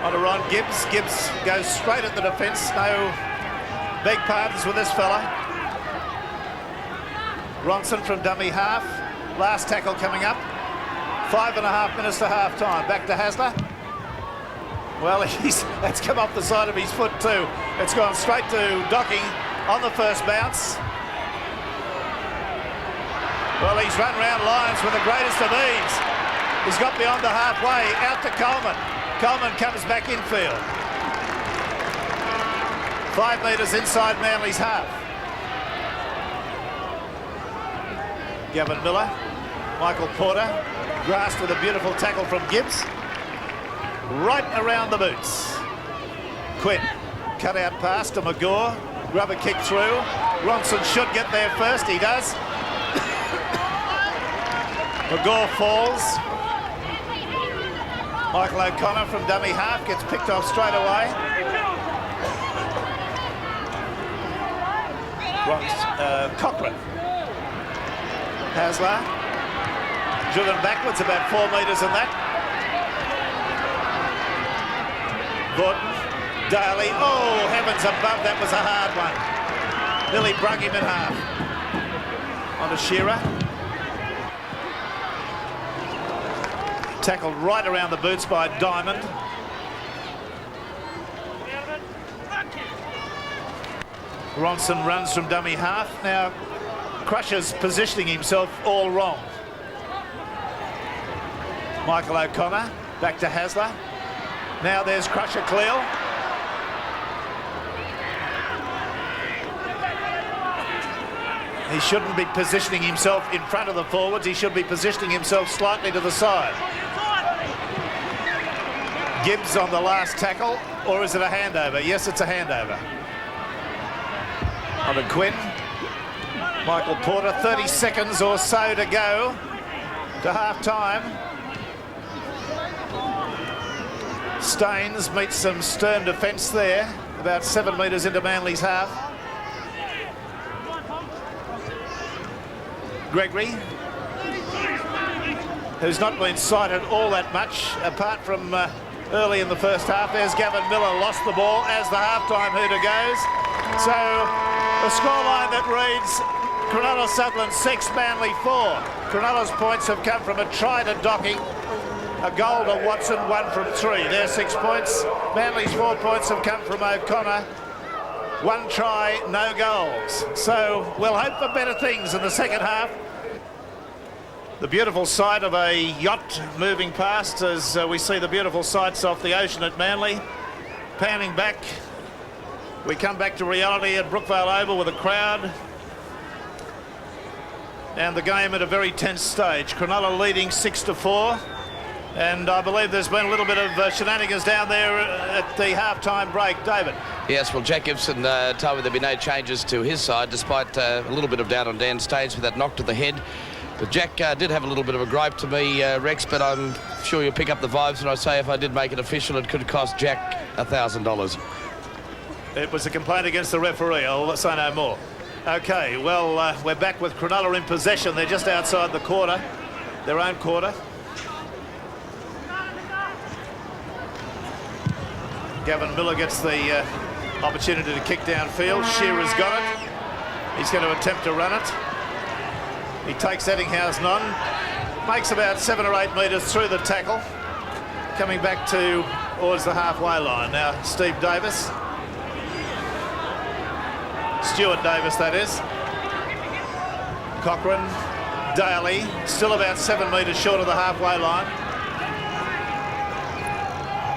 Speaker 2: Onto Ron Gibbs. Gibbs goes straight at the defence. No big pardons with this fella. Ronson from dummy half. Last tackle coming up. 5.5 minutes to half time. Back to Hasler. Well, that's come off the side of his foot too. It's gone straight to Docking on the first bounce. Well, he's run round Lyons with the greatest of ease. He's got beyond the halfway, out to Coleman. Coleman comes back infield. 5 metres inside Manly's half. Gavin Miller, Michael Porter, grasped with a beautiful tackle from Gibbs. Right around the boots. Quinn, cut out pass to McGaw, rubber kick through. Ronson should get there first, he does. McGaw falls. Michael O'Connor from dummy half gets picked off straight away. Cochrane. Hasler. Driven backwards about 4 metres in that. Gordon, Daly, oh heavens above, that was a hard one. Nearly brung him in half. Onto Shearer. Tackled right around the boots by Diamond. Ronson runs from dummy half. Now Crusher's positioning himself all wrong. Michael O'Connor, back to Hasler. Now there's Crusher Cleal. He shouldn't be positioning himself in front of the forwards. He should be positioning himself slightly to the side. Gibbs on the last tackle, or is it a handover? Yes, it's a handover. On to Quinn. Michael Porter, 30 seconds or so to go to half-time. Staines meets some stern defence there, about 7 metres into Manly's half. Gregory, who's not been cited all that much, apart from early in the first half. There's Gavin Miller, lost the ball as the half-time hooter goes. So a scoreline that reads Cronulla Sutherland 6, Manly 4. Cronulla's points have come from a try to Docking, a goal to Watson, 1 from 3. Their 6 points. Manly's 4 points have come from O'Connor. 1 try, no goals. So we'll hope for better things in the second half. The beautiful sight of a yacht moving past as we see the beautiful sights off the ocean at Manly. Panning back, we come back to reality at Brookvale Oval with a crowd. And the game at a very tense stage. Cronulla leading 6-4. And I believe there's been a little bit of shenanigans down there at the half-time break. David?
Speaker 11: Yes, well, Jack Gibson told me there'd be no changes to his side, despite a little bit of doubt on Dan Staines with that knock to the head. But Jack did have a little bit of a gripe to me, Rex, but I'm sure you'll pick up the vibes when I say if I did make it official, it could cost Jack $1,000.
Speaker 2: It was a complaint against the referee. I'll say no more. OK, well, we're back with Cronulla in possession. They're just outside the quarter, their own quarter. Gavin Miller gets the opportunity to kick downfield. Shearer's got it. He's going to attempt to run it. He takes Eddinghausen on, makes about 7 or 8 metres through the tackle, coming back towards the halfway line. Now Steve Davis, Stuart Davis that is, Cochrane, Daly, still about 7 metres short of the halfway line.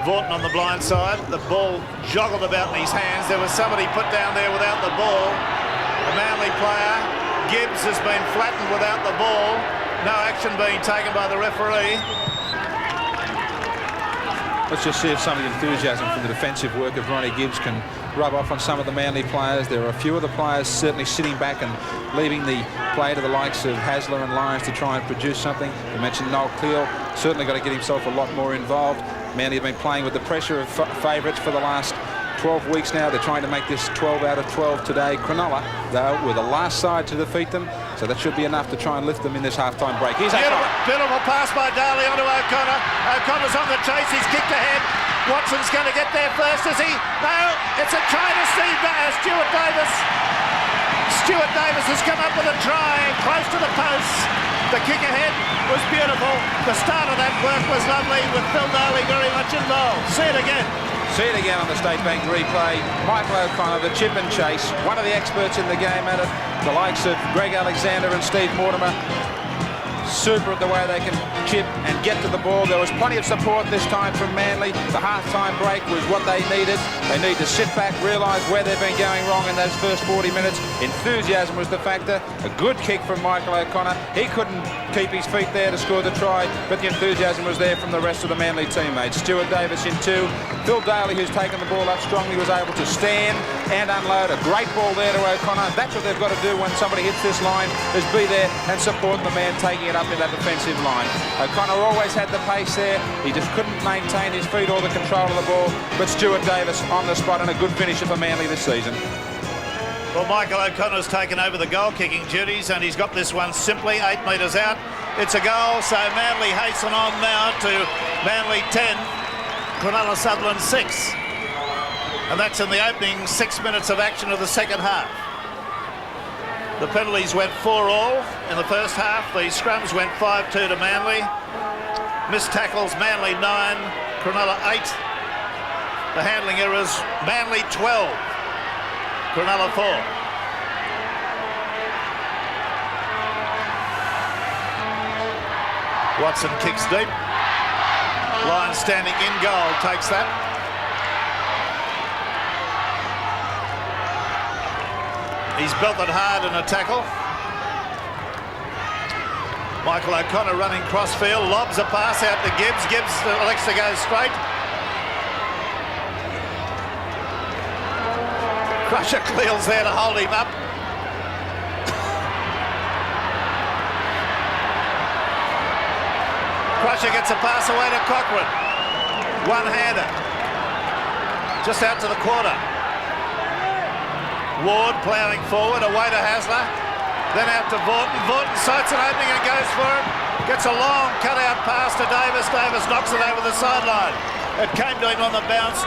Speaker 2: Vaughton on the blind side. The ball joggled about in his hands. There was somebody put down there without the ball. A Manly player. Gibbs has been flattened without the ball. No action being taken by the referee.
Speaker 1: Let's just see if some of the enthusiasm from the defensive work of Ronnie Gibbs can rub off on some of the Manly players. There are a few of the players certainly sitting back and leaving the play to the likes of Hasler and Lyons to try and produce something. You mentioned Noel Cleal, certainly got to get himself a lot more involved. Manly have been playing with the pressure of favourites for the last 12 weeks now. They're trying to make this 12 out of 12 today. Cronulla, though, were the last side to defeat them, so that should be enough to try and lift them in this half-time break. Here's
Speaker 2: beautiful pass by Daly onto O'Connor. O'Connor's on the chase. He's kicked ahead. Watson's going to get there first, is he? No, it's a try to Stuart Davis. Stuart Davis has come up with a try close to the post. The kick ahead was beautiful. The start of that work was lovely with Phil Daly very much involved. See it again.
Speaker 1: See it again on the State Bank replay. Michael O'Connor, the chip and chase, one of the experts in the game at it. The likes of Greg Alexander and Steve Mortimer, super at the way they can chip and get to the ball. There was plenty of support this time from Manly. The half-time break was what they needed. They need to sit back, realise where they've been going wrong in those first 40 minutes. Enthusiasm was the factor. A good kick from Michael O'Connor. He couldn't keep his feet there to score the try, but the enthusiasm was there from the rest of the Manly teammates. Stuart Davis in two. Phil Daly, who's taken the ball up strongly, was able to stand and unload. A great ball there to O'Connor. That's what they've got to do when somebody hits this line, is be there and support the man taking it up in that defensive line. O'Connor always had the pace there. He just couldn't maintain his feet or the control of the ball. But Stuart Davis on the spot and a good finisher for Manly this season.
Speaker 2: Well, Michael O'Connor's taken over the goal-kicking duties and he's got this one simply 8 metres out. It's a goal, so Manly hasten on now to Manly 10, Cronulla Sutherland 6. And that's in the opening 6 minutes of action of the second half. The penalties went 4-all in the first half. The scrums went 5-2 to Manly. Missed tackles, Manly 9, Cronulla 8. The handling errors, Manly 12, Cronulla 4. Watson kicks deep. Lyons standing in goal takes that. He's belted hard in a tackle. Michael O'Connor running crossfield, lobs a pass out to Gibbs. Gibbs elects to go straight. Crusher Cleal's there to hold him up. Crusher gets a pass away to Cochrane. One-hander. Just out to the quarter. Ward ploughing forward, away to Hasler. Then out to Vaughton. Vaughton sights an opening and goes for it. Gets a long cut-out pass to Davis. Davis knocks it over the sideline. It came to him on the bounce.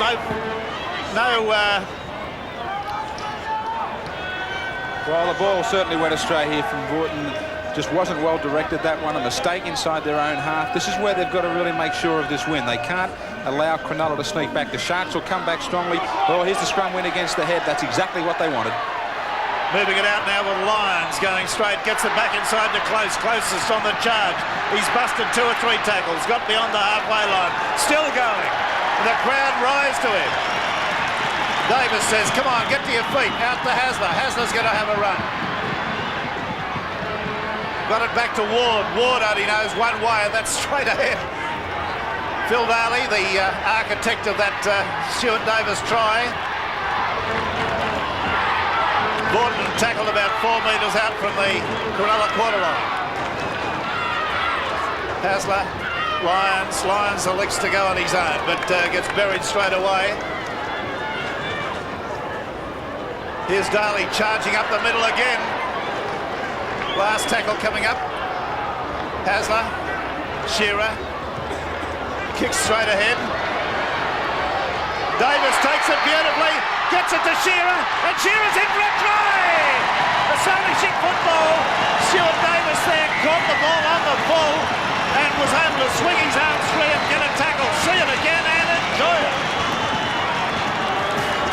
Speaker 1: Well, the ball certainly went astray here from Vaughton. Just wasn't well directed, that one. A mistake inside their own half. This is where they've got to really make sure of this win. They can't allow Cronulla to sneak back. The Sharks will come back strongly. Oh, here's the scrum win against the head. That's exactly what they wanted.
Speaker 2: Moving it out now with Lyons going straight, gets it back inside to closest on the charge. He's busted 2 or 3 tackles, got beyond the halfway line, still going. The crowd rise to him. Davis says, come on, get to your feet, out to Hasler. Hasler's going to have a run. Got it back to Ward. Ward only knows one way, and that's straight ahead. Phil Daly, the architect of that Stuart Davis try. Gordon tackled about 4 metres out from the Cronulla quarter line. Hasler, Lyons elects to go on his own, but gets buried straight away. Here's Daly charging up the middle again. Last tackle coming up. Hasler, Shearer, kicks straight ahead. Davis takes it beautifully, gets it to Shearer, and Shearer's in for a try! Astonishing football. Stuart Davis there caught the ball on the full and was able to swing his arms free and get a tackle. See it again and enjoy it.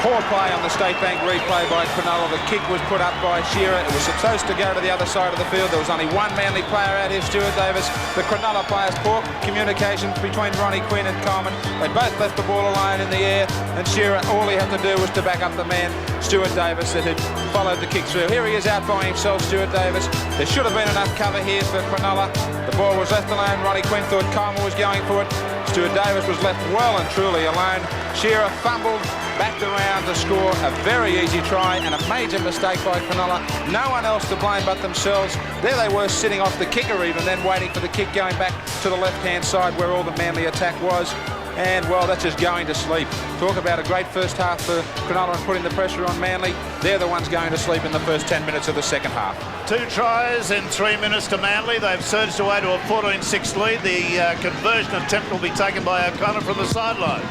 Speaker 1: Poor play on the State Bank replay by Cronulla. The kick was put up by Shearer. It was supposed to go to the other side of the field. There was only one Manly player out here, Stuart Davis. The Cronulla players, poor communication between Ronnie Quinn and Coleman. They both left the ball alone in the air, and Shearer, all he had to do was to back up the man, Stuart Davis, that had followed the kick through. Here he is out by himself, Stuart Davis. There should have been enough cover here for Cronulla. The ball was left alone. Ronnie Quinn thought Coleman was going for it. Stuart Davis was left well and truly alone. Shearer fumbled, backed around to score a very easy try, and a major mistake by Cronulla. No one else to blame but themselves. There they were, sitting off the kicker even then, waiting for the kick going back to the left-hand side where all the Manly attack was. And, well, that's just going to sleep. Talk about a great first half for Cronulla and putting the pressure on Manly. They're the ones going to sleep in the first 10 minutes of the second half.
Speaker 2: 2 tries in 3 minutes to Manly. They've surged away to a 14-6 lead. The conversion attempt will be taken by O'Connor from the sideline.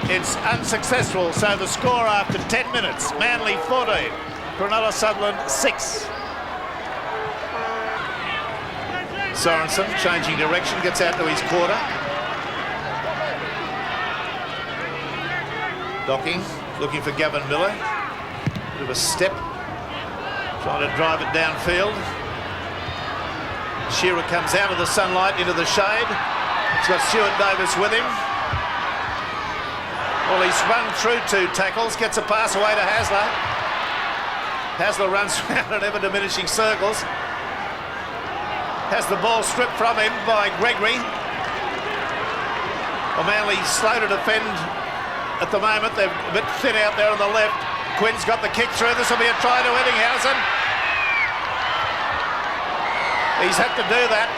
Speaker 2: It's unsuccessful, so the score after 10 minutes, Manly 14, Cronulla Sutherland 6. Sorensen changing direction, gets out to his quarter. Docking, looking for Gavin Miller. Bit of a step, trying to drive it downfield. Shearer comes out of the sunlight into the shade. He's got Stuart Davis with him. Well, he's run through 2 tackles, gets a pass away to Hasler. Hasler runs around in ever-diminishing circles. Has the ball stripped from him by Gregory. Well, Manly slow to defend at the moment. They're a bit thin out there on the left. Quinn's got the kick through. This will be a try to Eddinghausen. He's had to do that.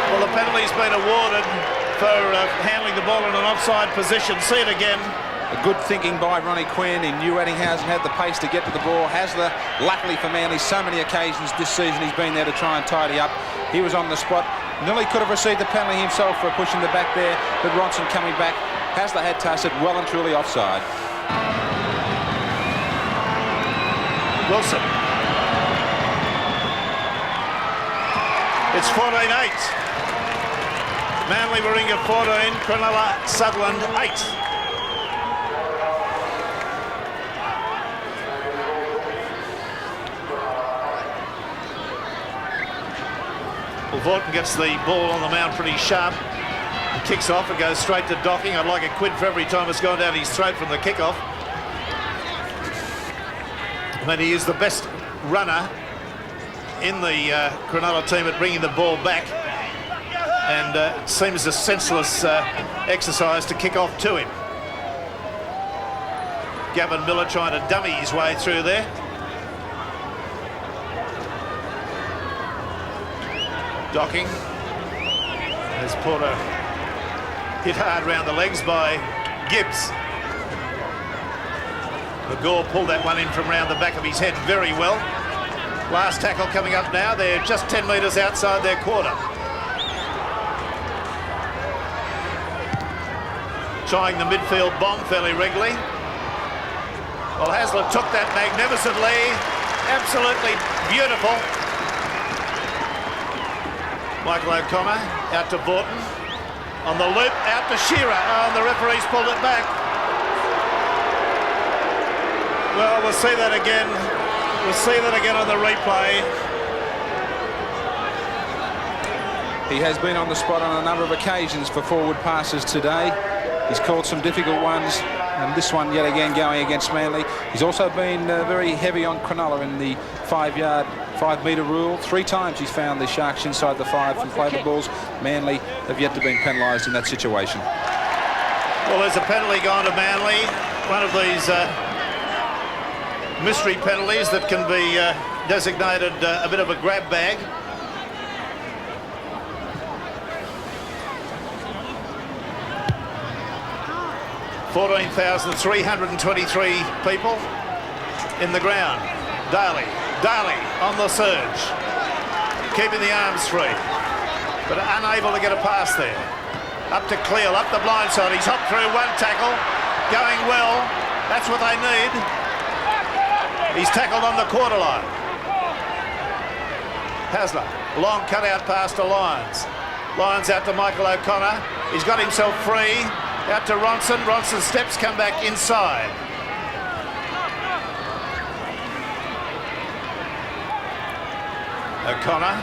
Speaker 2: Well, the penalty's been awarded for handling the ball in an offside position. See it again.
Speaker 1: A good thinking by Ronnie Quinn. He knew Eddinghausen had the pace to get to the ball. Hasler, luckily for Manly, so many occasions this season he's been there to try and tidy up. He was on the spot. Nearly could have received the penalty himself for pushing the back there, but Ronson coming back. Hasler had touched it, well and truly offside.
Speaker 2: Wilson. It's 14-8. Manly Warringah 14, Cronulla Sutherland 8. Well, Vorton gets the ball on the mound pretty sharp. Kicks off and goes straight to Docking. I'd like a quid for every time it's gone down his throat from the kickoff. I mean, he is the best runner in the Cronulla team at bringing the ball back, and it seems a senseless exercise to kick off to him. Gavin Miller trying to dummy his way through there. Docking has Porter hit hard round the legs by Gibbs. McGaw pulled that one in from round the back of his head very well. Last tackle coming up now. They're just 10 metres outside their quarter. Trying the midfield bomb fairly regularly. Well, Hasler took that magnificently. Absolutely beautiful. Michael O'Connor out to Vorton. On the loop, out to Shearer. Oh, and the referee's pulled it back. Well, we'll see that again. We'll see that again on the replay.
Speaker 1: He has been on the spot on a number of occasions for forward passes today. He's called some difficult ones, and this one yet again going against Manly. He's also been very heavy on Cronulla in the 5-metre rule. 3 times he's found the Sharks inside the 5 and played the balls. Manly have yet to be penalised in that situation.
Speaker 2: Well, there's a penalty gone to Manly. One of these mystery penalties that can be designated a bit of a grab bag. $14,323 people in the ground. Daly on the surge, keeping the arms free, but unable to get a pass there. Up to Cleal, up the blind side. He's hopped through one tackle, going well. That's what they need. He's tackled on the quarter line. Hasler, long cutout pass to Lyons. Lyons out to Michael O'Connor. He's got himself free. Out to Ronson. Ronson steps, come back inside. O'Connor.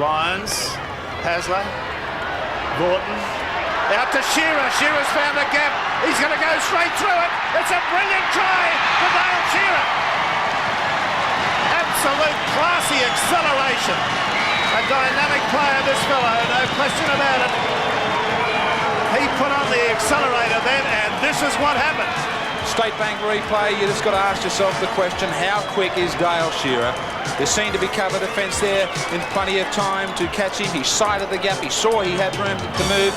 Speaker 2: Lyons. Hasler. Vorton. Out to Shearer. Shearer's found a gap. He's going to go straight through it. It's a brilliant try for Dale Shearer. Absolute classy acceleration. A dynamic player, this fellow, no question about it. He put on the accelerator then, and this is what happens.
Speaker 1: State Bank replay, you just got to ask yourself the question, how quick is Dale Shearer? There seemed to be cover defence there in plenty of time to catch him. He sighted the gap, he saw he had room to move,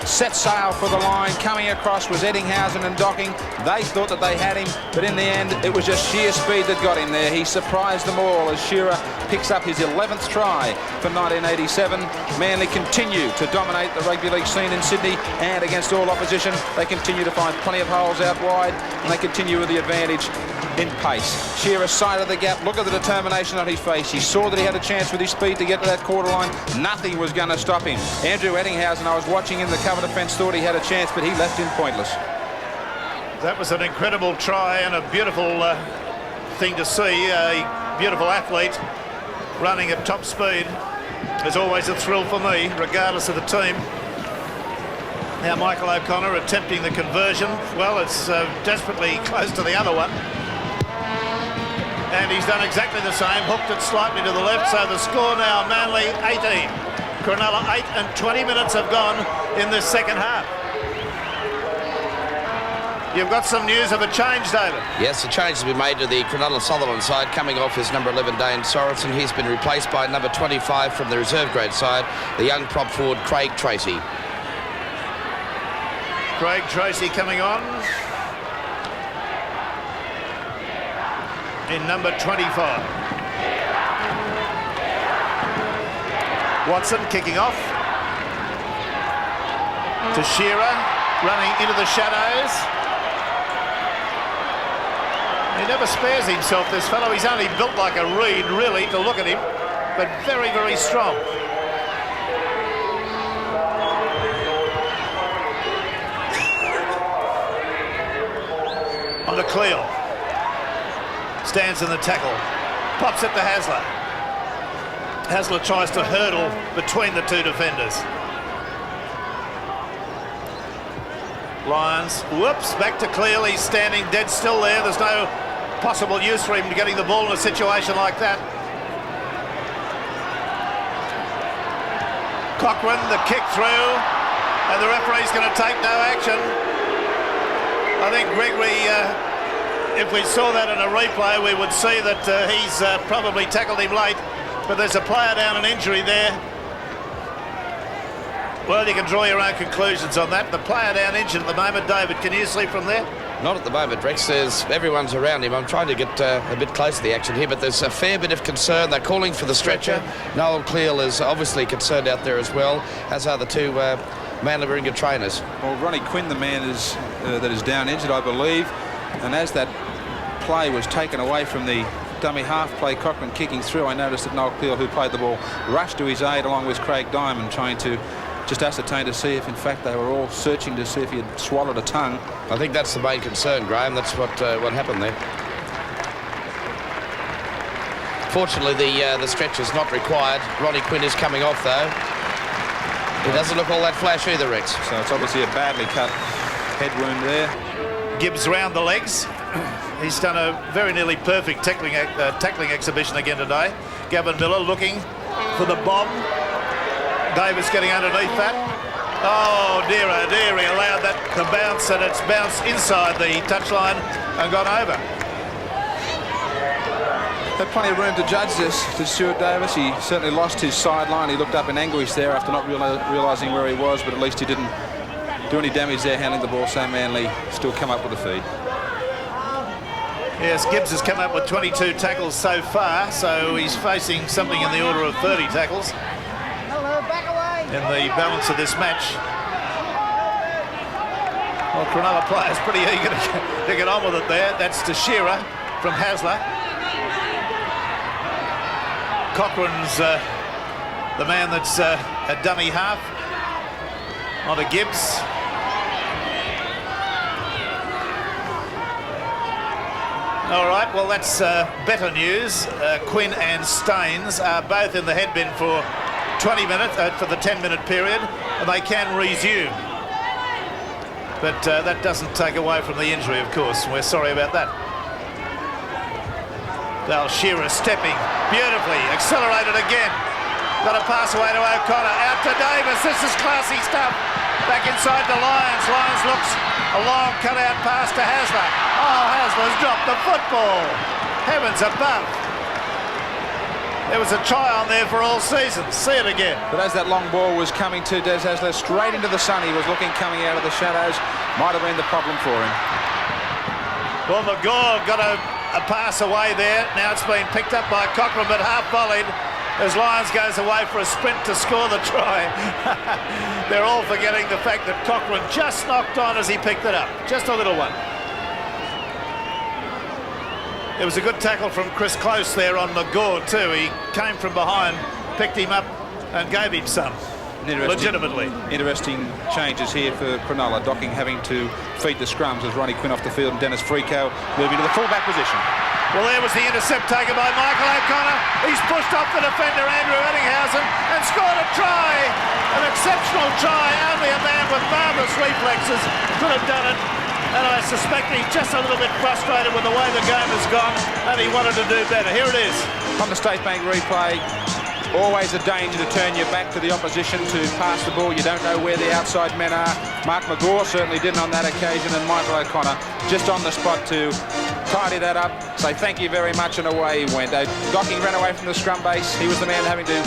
Speaker 1: set sail for the line. Coming across was Eddinghausen and Docking. They thought that they had him, but in the end it was just sheer speed that got him there. He surprised them all as Shearer picks up his 11th try for 1987. Manly continue to dominate the rugby league scene in Sydney, and against all opposition they continue to find plenty of holes out wide, and they continue with the advantage in pace. Shearer sighted the gap. Look at the determination on his face. He saw that he had a chance with his speed to get to that quarter line. Nothing was going to stop him. Andrew Eddinghausen, I was watching in the cover defence, thought he had a chance, but he left him pointless.
Speaker 2: That was an incredible try and a beautiful thing to see. A beautiful athlete running at top speed is always a thrill for me, regardless of the team. Now Michael O'Connor attempting the conversion. Well, it's desperately close to the other one. And he's done exactly the same, hooked it slightly to the left, so the score now, Manly 18. Cronulla 8, and 20 minutes have gone in this second half. You've got some news of a change, David.
Speaker 11: Yes, a change has been made to the Cronulla Sutherland side. Coming off is number 11, Dane Sorensen. He's been replaced by number 25 from the reserve grade side, the young prop forward Craig Tracy.
Speaker 2: Craig Tracy coming on. In number 25. Watson kicking off. To Shearer, running into the shadows. He never spares himself, this fellow. He's only built like a reed, really, to look at him, but very, very strong. On to Cleo. Stands in the tackle, pops it to Hasler. Hasler tries to hurdle between the two defenders. Lyons, whoops, back to Cleal. He's standing dead still there. There's no possible use for him getting the ball in a situation like that. Cochrane, the kick through, and the referee's going to take no action. I think Gregory, if we saw that in a replay, we would see that he's probably tackled him late, but there's a player down, an injury there. Well, you can draw your own conclusions on that. The player down injured at the moment. David, can you see from there?
Speaker 11: Not at the moment, Rex. Everyone's around him. I'm trying to get a bit close to the action here, but there's a fair bit of concern. They're calling for the stretcher. Noel Cleal is obviously concerned out there as well, as are the two Manly Warringah trainers.
Speaker 1: Well, Ronnie Quinn, the man that is down injured, I believe, and as that play was taken away from the dummy half play, Cochrane kicking through, I noticed that Noel Cleal, who played the ball, rushed to his aid along with Craig Diamond, trying to just ascertain to see if in fact they were all searching to see if he had swallowed a tongue.
Speaker 11: I think that's the main concern, Graham. That's what happened there. Fortunately, the stretch is not required. Ronnie Quinn is coming off though. He doesn't look all that flash either, Rex.
Speaker 1: So it's obviously a badly cut head wound there.
Speaker 2: Gibbs round the legs. He's done a very nearly perfect tackling exhibition again today. Gavin Miller looking for the bomb. Davis getting underneath that. Oh dear, he allowed that to bounce, and it's bounced inside the touchline and gone over.
Speaker 1: Had plenty of room to judge this to Stuart Davis. He certainly lost his sideline. He looked up in anguish there after not realising where he was, but at least he didn't do any damage there handling the ball, so Manly still come up with a feed.
Speaker 2: Yes, Gibbs has come up with 22 tackles so far, so he's facing something in the order of 30 tackles in the balance of this match. Well, Cronulla players pretty eager to get on with it there. That's to Shearer from Hasler. Cochrane's the man that's a dummy half. On to Gibbs.
Speaker 12: All right, well, that's better news. Quinn and Staines are both in the head bin for 20 minutes, for the 10-minute period, and they can resume. But that doesn't take away from the injury, of course. We're sorry about that. Dale Shearer stepping beautifully, accelerated again. Got a pass away to O'Connor, out to Davis. This is classy stuff. Back inside to Lyons. Lyons looks a long cut-out pass to Hasler. Oh, Hasler's dropped the football. Heavens above. There was a try on there for all seasons. See it again.
Speaker 1: But as that long ball was coming to Des Hasler, straight into the sun, he was looking coming out of the shadows. Might have been the problem for him.
Speaker 12: Well, McGaw got a pass away there. Now it's been picked up by Cochrane, but half-volleyed as Lyons goes away for a sprint to score the try. They're all forgetting the fact that Cochrane just knocked on as he picked it up. Just a little one. It was a good tackle from Chris Close there on McGaw too. He came from behind, picked him up and gave him some. Legitimately.
Speaker 1: Interesting changes here for Cronulla. Docking having to feed the scrums as Ronnie Quinn off the field and Dennis Frico moving to the fullback position.
Speaker 12: Well, there was the intercept taken by Michael O'Connor. He's pushed off the defender, Andrew Ettinghausen, and scored a try. An exceptional try. Only a man with marvellous reflexes could have done it. And I suspect he's just a little bit frustrated with the way the game has gone, and he wanted to do better. Here it is.
Speaker 1: On the State Bank replay, always a danger to turn your back to the opposition to pass the ball. You don't know where the outside men are. Mark McGaw certainly didn't on that occasion, and Michael O'Connor just on the spot to tidy that up, say thank you very much, and away he went. Docking ran away from the scrum base. He was the man having to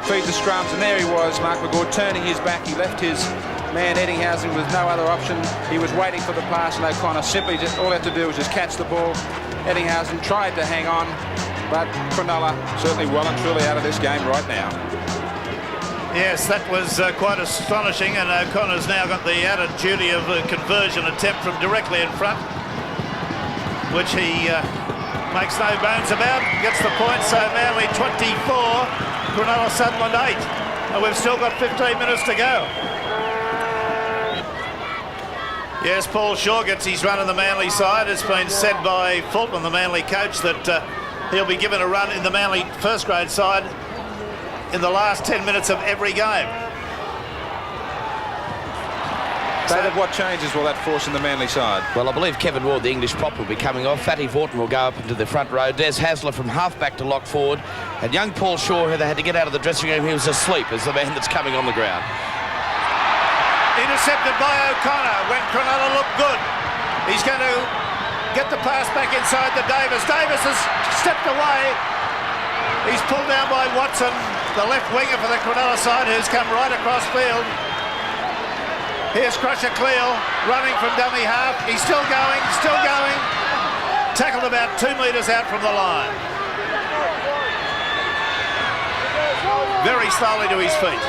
Speaker 1: feed the scrums, and there he was, Mark McGaw turning his back. He left his man Ettinghausen with no other option. He was waiting for the pass, and O'Connor simply just all he had to do was just catch the ball. Ettinghausen tried to hang on, but Cronulla certainly well and truly out of this game right now.
Speaker 12: Yes, that was quite astonishing, and O'Connor's now got the added duty of a conversion attempt from directly in front, which he makes no bones about. Gets the point, so Manly 24, Cronulla Sutherland 8. And we've still got 15 minutes to go. Yes, Paul Shaw gets his run in the Manly side. It's been said by Fulton, the Manly coach, that he'll be given a run in the Manly first grade side in the last 10 minutes of every game.
Speaker 1: David, what changes will that force in the Manly side?
Speaker 11: Well, I believe Kevin Ward, the English prop, will be coming off. Fatty Vorton will go up into the front row. Des Hasler from half-back to lock forward. And young Paul Shaw, who they had to get out of the dressing room, he was asleep, is the man that's coming on the ground.
Speaker 12: Intercepted by O'Connor when Cronulla looked good. He's going to get the pass back inside to Davis. Davis has stepped away. He's pulled down by Watson, the left winger for the Cronulla side, who's come right across field. Here's Crusher Cleal running from dummy half. He's still going, still going. Tackled about 2 metres out from the line. Very slowly to his feet.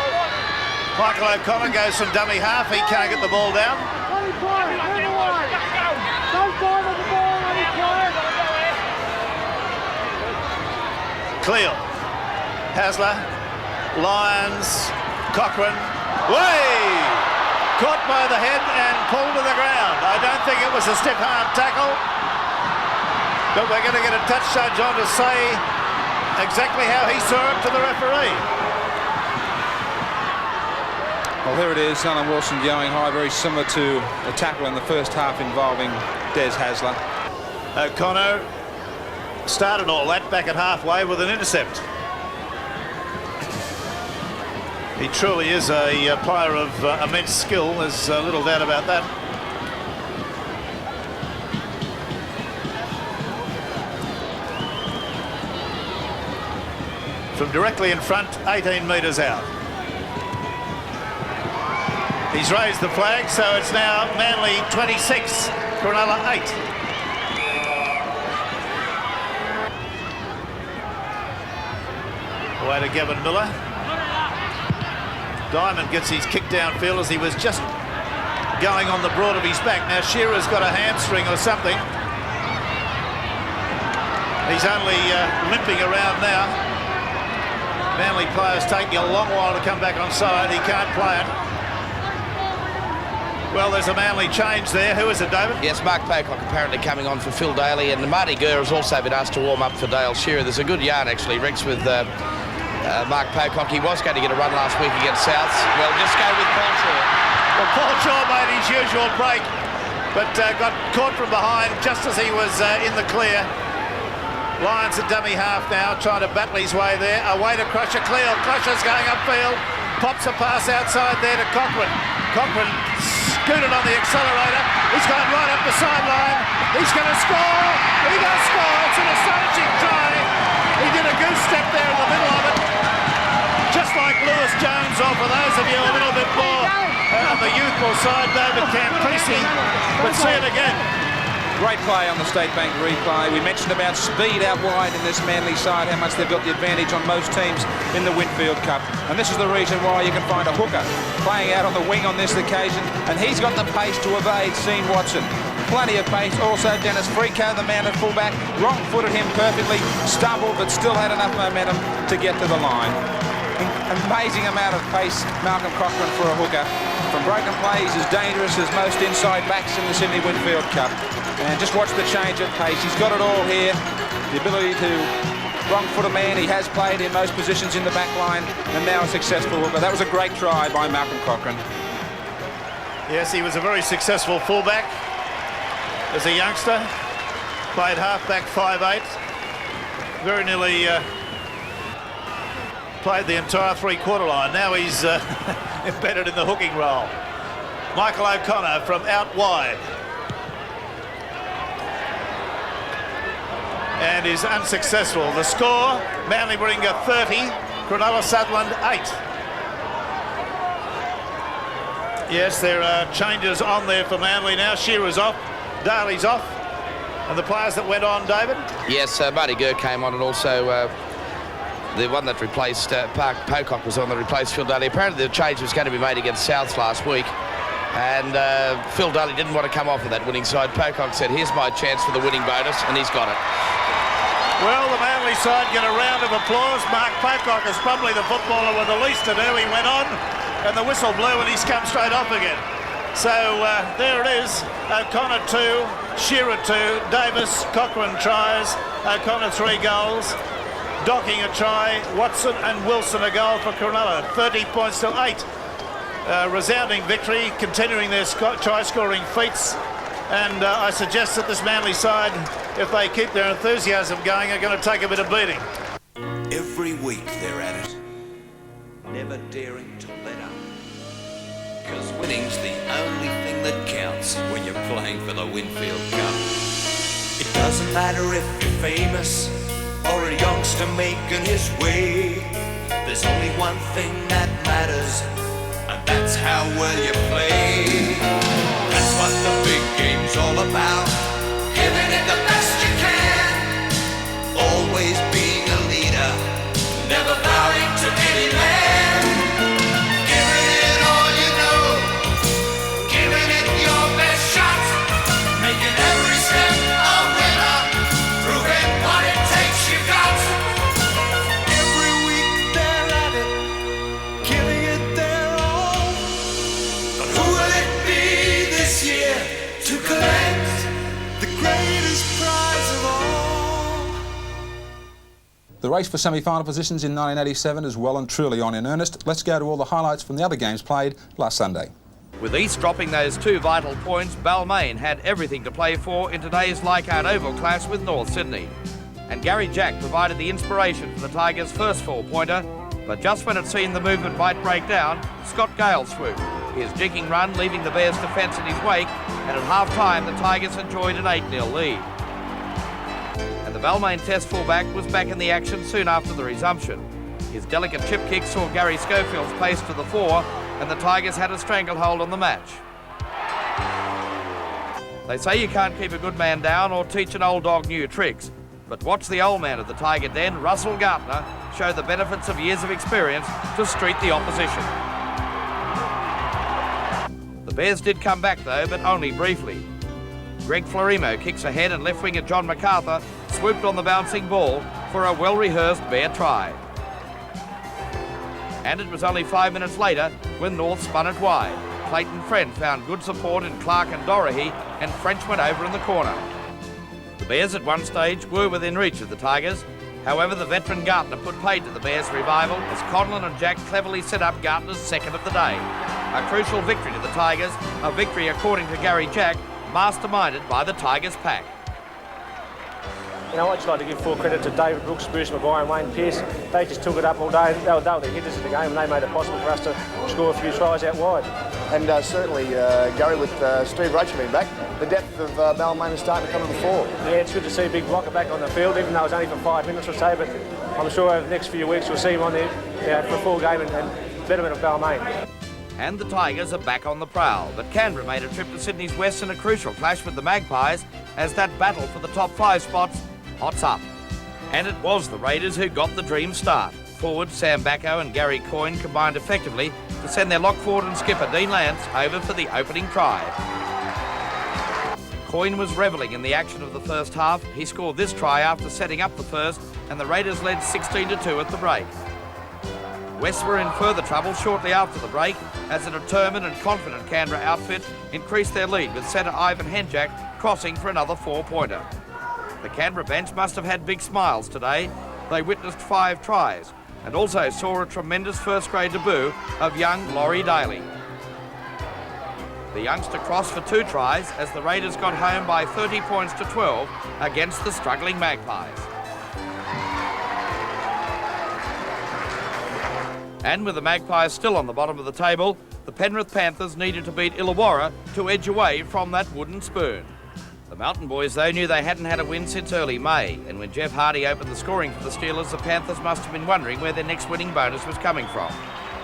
Speaker 12: Michael O'Connor goes from dummy half. He can't get the ball down. Cleal. Hasler. Lyons. Cochrane. Way! Caught by the head and pulled to the ground. I don't think it was a stiff arm tackle, but we're going to get a touch judge on to say exactly how he saw it to the referee.
Speaker 1: Well, here it is, Alan Wilson going high, very similar to a tackle in the first half involving Des Hasler.
Speaker 12: O'Connor started all that back at halfway with an intercept. He truly is a player of immense skill. There's little doubt about that. From directly in front, 18 metres out. He's raised the flag, so it's now Manly 26, Cronulla 8. Away to Gavin Miller. Diamond gets his kick downfield as he was just going on the broad of his back. Now Shearer's got a hamstring or something. He's only limping around now. Manly players taking a long while to come back on side. He can't play it. Well, there's a Manly change there. Who is it, David?
Speaker 11: Yes, Mark Pocock apparently coming on for Phil Daly, and Marty Gurr has also been asked to warm up for Dale Shearer. There's a good yarn, actually, Rex, with Mark Pocock. He was going to get a run last week against Souths. Well, just go with Paul Shaw.
Speaker 12: Well, Paul Shaw made his usual break, but got caught from behind just as he was in the clear. Lyons at dummy half now, trying to battle his way there. Away to Crusher. Crusher's going upfield. Pops a pass outside there to Cochrane. Cochrane scooted on the accelerator. He's gone right up the sideline. He's going to score. He does score. It's an astonishing try. He did a goose step there in the middle of it. Just like Lewis Jones, or for those of you a little bit more on the youthful side, David Camprisi. But see it again.
Speaker 1: Great play on the State Bank replay. We mentioned about speed out wide in this Manly side, how much they've got the advantage on most teams in the Winfield Cup. And this is the reason why you can find a hooker playing out on the wing on this occasion. And he's got the pace to evade Sean Watson. Plenty of pace. Also, Dennis Frico, the man at fullback, wrong-footed him perfectly, stumbled, but still had enough momentum to get to the line. Amazing amount of pace, Malcolm Cochrane, for a hooker. From broken plays, as dangerous as most inside backs in the Sydney Winfield Cup. And just watch the change of pace. He's got it all here. The ability to wrong-foot a man. He has played in most positions in the back line, and now a successful hooker. That was a great try by Malcolm Cochrane.
Speaker 12: Yes, he was a very successful fullback as a youngster. Played half-back 5'8". Very nearly played the entire three-quarter line. Now he's embedded in the hooking role. Michael O'Connor from out wide. And is unsuccessful. The score, Manly Warringah 30, Cronulla Sutherland 8. Yes, there are changes on there for Manly now. Shearer's off, Daly's off. And the players that went on, David?
Speaker 11: Yes, Marty Gurr came on, and also the one that replaced Pocock was on that replaced Phil Daly. Apparently the change was going to be made against Souths last week. And Phil Daly didn't want to come off of that winning side. Pocock said, here's my chance for the winning bonus, and he's got it.
Speaker 12: Well, the Manly side get a round of applause. Mark Pocock is probably the footballer with the least to do. He went on, and the whistle blew, and he's come straight off again. So there it is. O'Connor 2, Shearer 2, Davis, Cochrane tries, O'Connor 3 goals, Docking a try, Watson and Wilson a goal for Cronulla. 30 points to 8. Resounding victory, continuing their try-scoring feats. And I suggest that this Manly side, if they keep their enthusiasm going, are going to take a bit of beating.
Speaker 9: Every week they're at it, never daring to let up. Because winning's the only thing that counts when you're playing for the Winfield Cup. It doesn't matter if you're famous or a youngster making his way. There's only one thing that matters, and that's how well you play. That's what the big game's all about. Giving it the best you can. Always being a leader, never bowing to any man. Giving it all you know, giving it your best shot, making every step a winner, proving what it takes you got. Every week they're at it, giving it their all. But who will it be this year to collect the greatest prize of all?
Speaker 1: The race for semi-final positions in 1987 is well and truly on in earnest. Let's go to all the highlights from the other games played last Sunday.
Speaker 13: With East dropping those 2 vital points, Balmain had everything to play for in today's Leichhardt Oval clash with North Sydney. And Gary Jack provided the inspiration for the Tigers' first 4-pointer, but just when it seemed the movement might break down, Scott Gale swooped. His jigging run leaving the Bears' defence in his wake, and at half-time the Tigers enjoyed an 8-0 lead. And the Balmain Test fullback was back in the action soon after the resumption. His delicate chip kick saw Gary Schofield's pace to the fore, and the Tigers had a stranglehold on the match. They say you can't keep a good man down or teach an old dog new tricks, but watch the old man of the Tiger Den, Russell Gartner, show the benefits of years of experience to street the opposition. The Bears did come back though, but only briefly. Greg Florimo kicks ahead, and left winger John MacArthur swooped on the bouncing ball for a well-rehearsed Bear try. And it was only 5 minutes later when North spun it wide. Clayton Friend found good support in Clark and Dorahy, and French went over in the corner. The Bears at one stage were within reach of the Tigers. However, the veteran Gartner put paid to the Bears' revival as Conlon and Jack cleverly set up Gartner's second of the day. A crucial victory to the Tigers, a victory, according to Gary Jack, masterminded by the Tigers pack.
Speaker 14: You know, I'd just like to give full credit to David Brooks, Bruce Maguire and Wayne Pearce. They just took it up all day. They were the hitters of the game, and they made it possible for us to score a few tries out wide.
Speaker 15: And certainly, Gary, with Steve Roach being back, the depth of Balmain is starting to come to the fore.
Speaker 14: Yeah, it's good to see Big Blocker back on the field, even though it was only for 5 minutes or so, but I'm sure over the next few weeks we'll see him on there for a full game and betterment of Balmain.
Speaker 13: And the Tigers are back on the prowl, but Canberra made a trip to Sydney's West in a crucial clash with the Magpies as that battle for the top 5 spots hots up. And it was the Raiders who got the dream start. Forwards Sam Bacco and Gary Coyne combined effectively to send their lock forward and skipper Dean Lance over for the opening try. Coyne was revelling in the action of the first half. He scored this try after setting up the first, and the Raiders led 16-2 at the break. West were in further trouble shortly after the break as a determined and confident Canberra outfit increased their lead with centre Ivan Henjak crossing for another 4-pointer. The Canberra bench must have had big smiles today. They witnessed 5 tries and also saw a tremendous first-grade debut of young Laurie Daly. The youngster crossed for 2 tries as the Raiders got home by 30 points to 12 against the struggling Magpies. And with the Magpies still on the bottom of the table, the Penrith Panthers needed to beat Illawarra to edge away from that wooden spoon. The Mountain Boys, though, knew they hadn't had a win since early May, and when Jeff Hardy opened the scoring for the Steelers, the Panthers must have been wondering where their next winning bonus was coming from.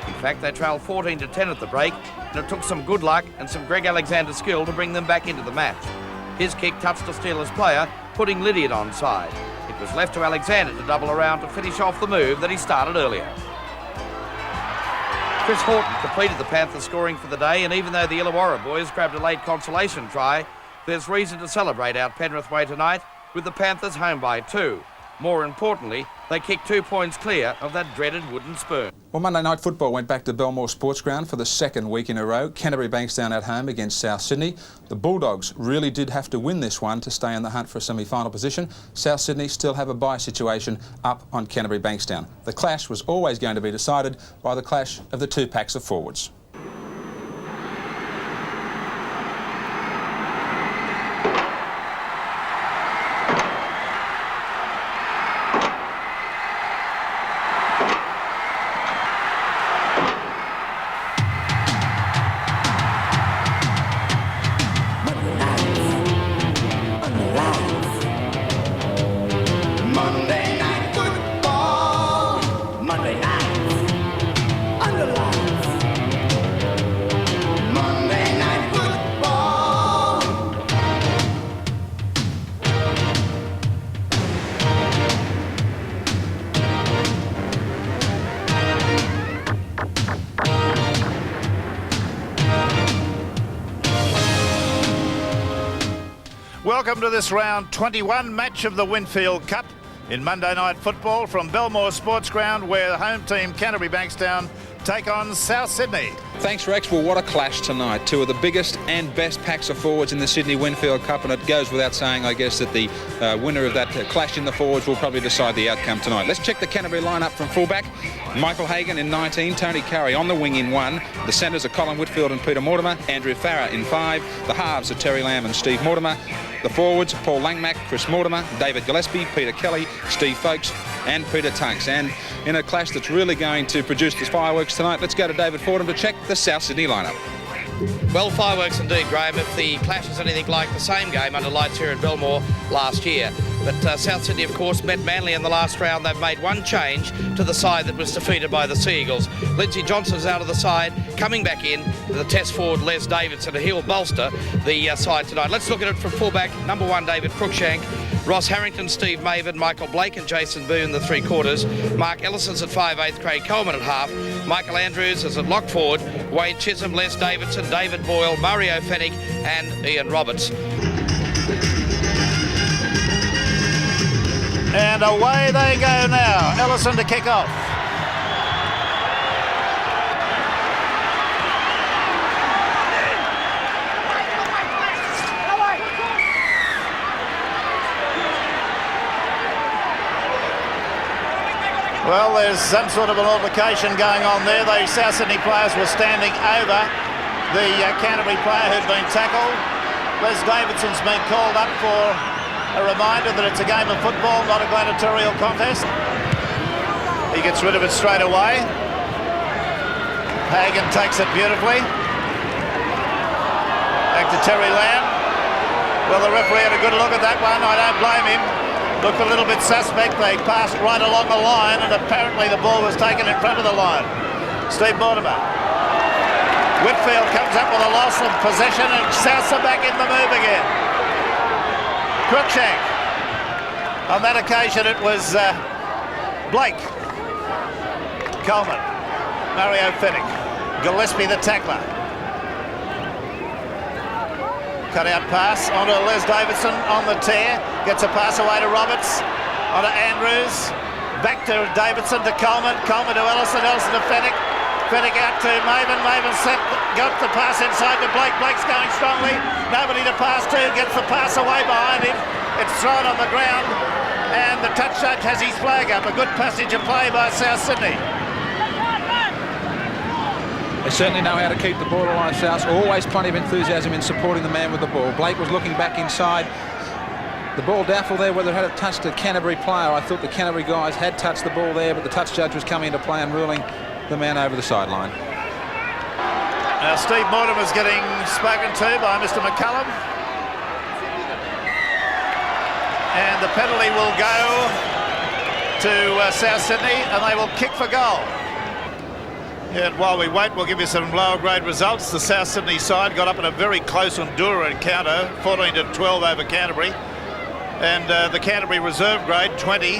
Speaker 13: In fact, they trailed 14-10 at the break, and it took some good luck and some Greg Alexander skill to bring them back into the match. His kick touched a Steelers player, putting Lydiard onside. It was left to Alexander to double around to finish off the move that he started earlier. Chris Horton completed the Panthers scoring for the day, and even though the Illawarra boys grabbed a late consolation try, there's reason to celebrate out Penrith way tonight with the Panthers home by 2. More importantly, they kicked 2 points clear of that dreaded wooden spoon.
Speaker 1: Well, Monday Night Football went back to Belmore Sports Ground for the 2nd week in a row. Canterbury Bankstown at home against South Sydney. The Bulldogs really did have to win this one to stay in the hunt for a semi-final position. South Sydney still have a bye situation up on Canterbury Bankstown. The clash was always going to be decided by the clash of the 2 packs of forwards.
Speaker 12: Welcome to this round 21 match of the Winfield Cup in Monday Night Football from Belmore Sports Ground, where the home team Canterbury Bankstown take on South Sydney.
Speaker 1: Thanks, Rex. Well, what a clash tonight. 2 of the biggest and best packs of forwards in the Sydney Winfield Cup, and it goes without saying, I guess, that the winner of that clash in the forwards will probably decide the outcome tonight. Let's check the Canterbury lineup from fullback. Michael Hagan in 19, Tony Curry on the wing in 1. The centres are Colin Whitfield and Peter Mortimer, Andrew Farrer in 5. The halves are Terry Lamb and Steve Mortimer. The forwards, Paul Langmack, Chris Mortimer, David Gillespie, Peter Kelly, Steve Folkes and Peter Tunks. And in a clash that's really going to produce the fireworks tonight, let's go to David Fordham to check the South Sydney lineup.
Speaker 11: Well, fireworks indeed, Graeme, if the clash is anything like the same game under lights here at Belmore last year. But South Sydney, of course, met Manly in the last round. They've made one change to the side that was defeated by the Sea Eagles. Lindsay Johnson's out of the side, coming back in, the test forward Les Davidson, and he'll bolster the side tonight. Let's look at it from fullback. Number 1, David Cruikshank. Ross Harrington, Steve Maven, Michael Blake and Jason Boone, the 3 quarters. Mark Ellison's at 5/8, Craig Coleman at half. Michael Andrews is at lock forward. Wade Chisholm, Les Davidson, David Boyle, Mario Fennick and Ian Roberts.
Speaker 12: And away they go now. Ellison to kick off. Well, there's some sort of an altercation going on there. The South Sydney players were standing over the Canterbury player who'd been tackled. Les Davidson's been called up for a reminder that it's a game of football, not a gladiatorial contest. He gets rid of it straight away. Hagan takes it beautifully. Back to Terry Lamb. Well, the referee had a good look at that one. I don't blame him. Looked a little bit suspect. They passed right along the line, and apparently the ball was taken in front of the line. Steve Mortimer. Whitfield comes up with a loss of possession, and Souths are back in the move again. Cruikshank. On that occasion, it was Blake. Coleman. Mario Fennick. Gillespie, the tackler. Cut-out pass onto Les Davidson on the tear. Gets a pass away to Roberts. Onto Andrews. Back to Davidson to Coleman. Coleman to Ellison. Ellison to Fennick. Fennick out to Maven. Maven got the pass inside to Blake. Blake's going strongly. Nobody to pass to. Gets the pass away behind him. It's thrown on the ground. And the touch judge has his flag up. A good passage of play by South Sydney.
Speaker 1: They certainly know how to keep the ball alive, South. Always plenty of enthusiasm in supporting the man with the ball. Blake was looking back inside. The ball doubtful there whether it had touched a Canterbury player. I thought the Canterbury guys had touched the ball there, but the touch judge was coming into play and ruling the man over the sideline.
Speaker 12: Now Steve Mortimer's getting spoken to by Mr. McCullum. And the penalty will go to South Sydney, and they will kick for goal. Yeah, and while we wait, we'll give you some lower grade results. The South Sydney side got up in a very close Endura encounter, 14-12 over Canterbury. And the Canterbury reserve grade, 20,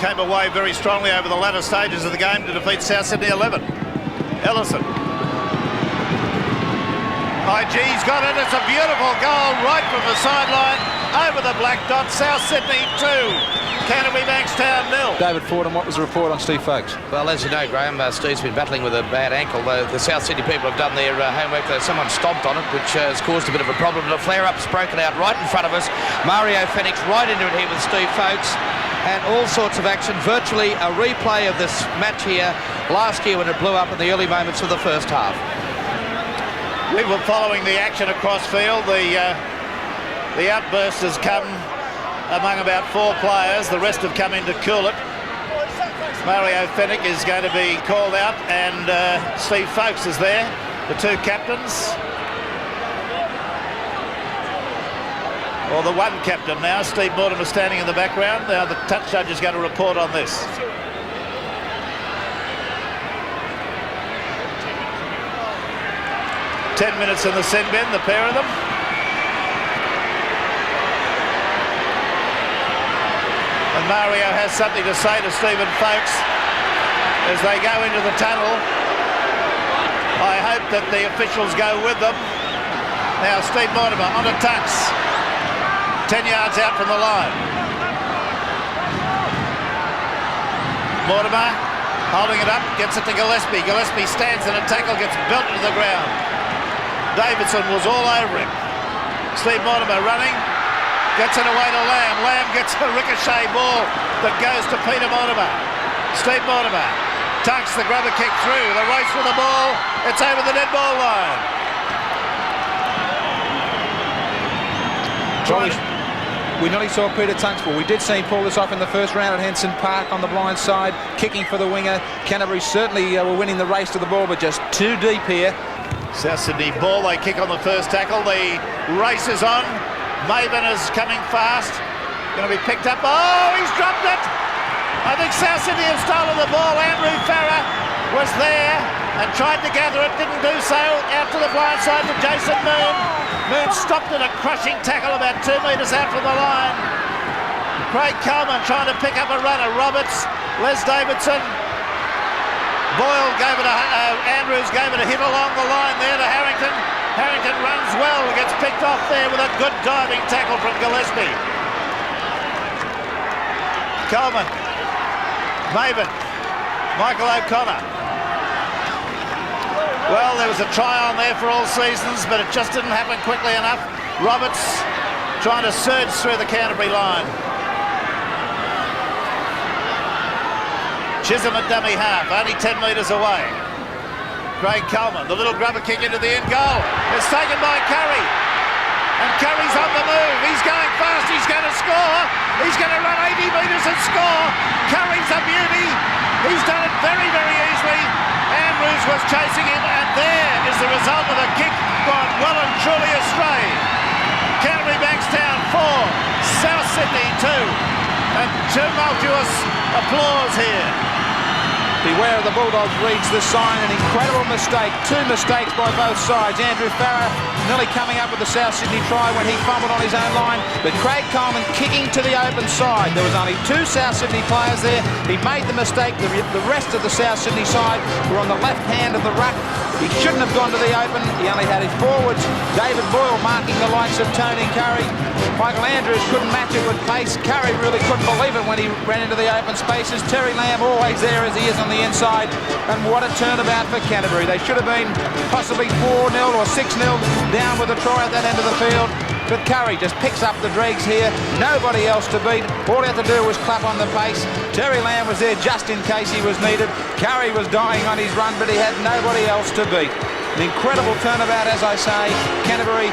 Speaker 12: came away very strongly over the latter stages of the game to defeat South Sydney 11. Ellison. IG's got it. It's a beautiful goal right from the sideline over the black dot. South Sydney 2. Canterbury Bankstown 0.
Speaker 1: David Fordham, what was the report on Steve Folkes?
Speaker 11: Well, as you know, Graham, Steve's been battling with a bad ankle. The South Sydney people have done their homework. Someone stomped on it, which has caused a bit of a problem. The flare-up's broken out right in front of us. Mario Fennick's right into it here with Steve Folkes. And all sorts of action. Virtually a replay of this match here last year when it blew up in the early moments of the first half.
Speaker 12: We were following the action across field. The outburst has come among about 4 players. The rest have come in to cool it. Mario Fennick is going to be called out, and Steve Folkes is there, the 2 captains. Or the 1 captain now. Steve Mortimer standing in the background. Now the touch judge is going to report on this. "10 minutes in the sin bin, the pair of them. And Mario has something to say to Stephen Folkes as they go into the tunnel. I hope that the officials go with them. Now Steve Mortimer onto Tux. 10 yards out from the line. Mortimer holding it up, gets it to Gillespie. Gillespie stands in a tackle, gets belted to the ground. Davidson was all over him. Steve Mortimer running. Gets it away to Lamb. Lamb gets a ricochet ball that goes to Peter Mortimer. Steve Mortimer tucks the grubber kick through. The race for the ball. It's over the dead ball line.
Speaker 1: We nearly saw Peter Tunstall. We did see him pull this off in the first round at Henson Park on the blind side, kicking for the winger. Canterbury certainly were winning the race to the ball, but just too deep here.
Speaker 12: South Sydney ball. They kick on the first tackle. The race is on. Maven is coming fast. Going to be picked up. Oh, he's dropped it. I think South Sydney have stolen the ball. Andrew Farrer was there and tried to gather it. Didn't do so. Out to the blind side to Jason Moon. Moon stopped at a crushing tackle about 2 metres out from the line. Craig Coleman trying to pick up a runner. Roberts, Les Davidson. Boyle gave it Andrews gave it a hit along the line there to Harrington. Harrington runs well, gets picked off there with a good diving tackle from Gillespie. Coleman, Maven, Michael O'Connor. Well, there was a try on there for all seasons, but it just didn't happen quickly enough. Roberts trying to surge through the Canterbury line. Chisholm at dummy half, only 10 metres away. Craig Coleman, the little grubber kick into the end goal. It's taken by Curry. And Curry's on the move. He's going fast. He's going to score. He's going to run 80 metres and score. Curry's a beauty. He's done it very, very easily. Andrews was chasing him, and there is the result of a kick gone well and truly astray. Canterbury Bankstown 4, South Sydney 2. And tumultuous applause here.
Speaker 16: Beware of the Bulldogs reads the sign, an incredible mistake. Two mistakes by both sides. Andrew Farrer nearly coming up with the South Sydney try when he fumbled on his own line, but Craig Coleman kicking to the open side. There was only two South Sydney players there. He made the mistake. The rest of the South Sydney side were on the left hand of the ruck. He shouldn't have gone to the open. He only had his forwards, David Boyle marking the likes of Tony Curry. Michael Andrews couldn't match it with pace. Curry really couldn't believe it when he ran into the open spaces. Terry Lamb always there as he is on the inside. And what a turnabout for Canterbury. They should have been possibly 4-0 or 6-0 down with a try at that end of the field. But Curry just picks up the dregs here. Nobody else to beat. All he had to do was clap on the pace. Terry Lamb was there just in case he was needed. Curry was dying on his run, but he had nobody else to beat. An incredible turnabout, as I say. Canterbury,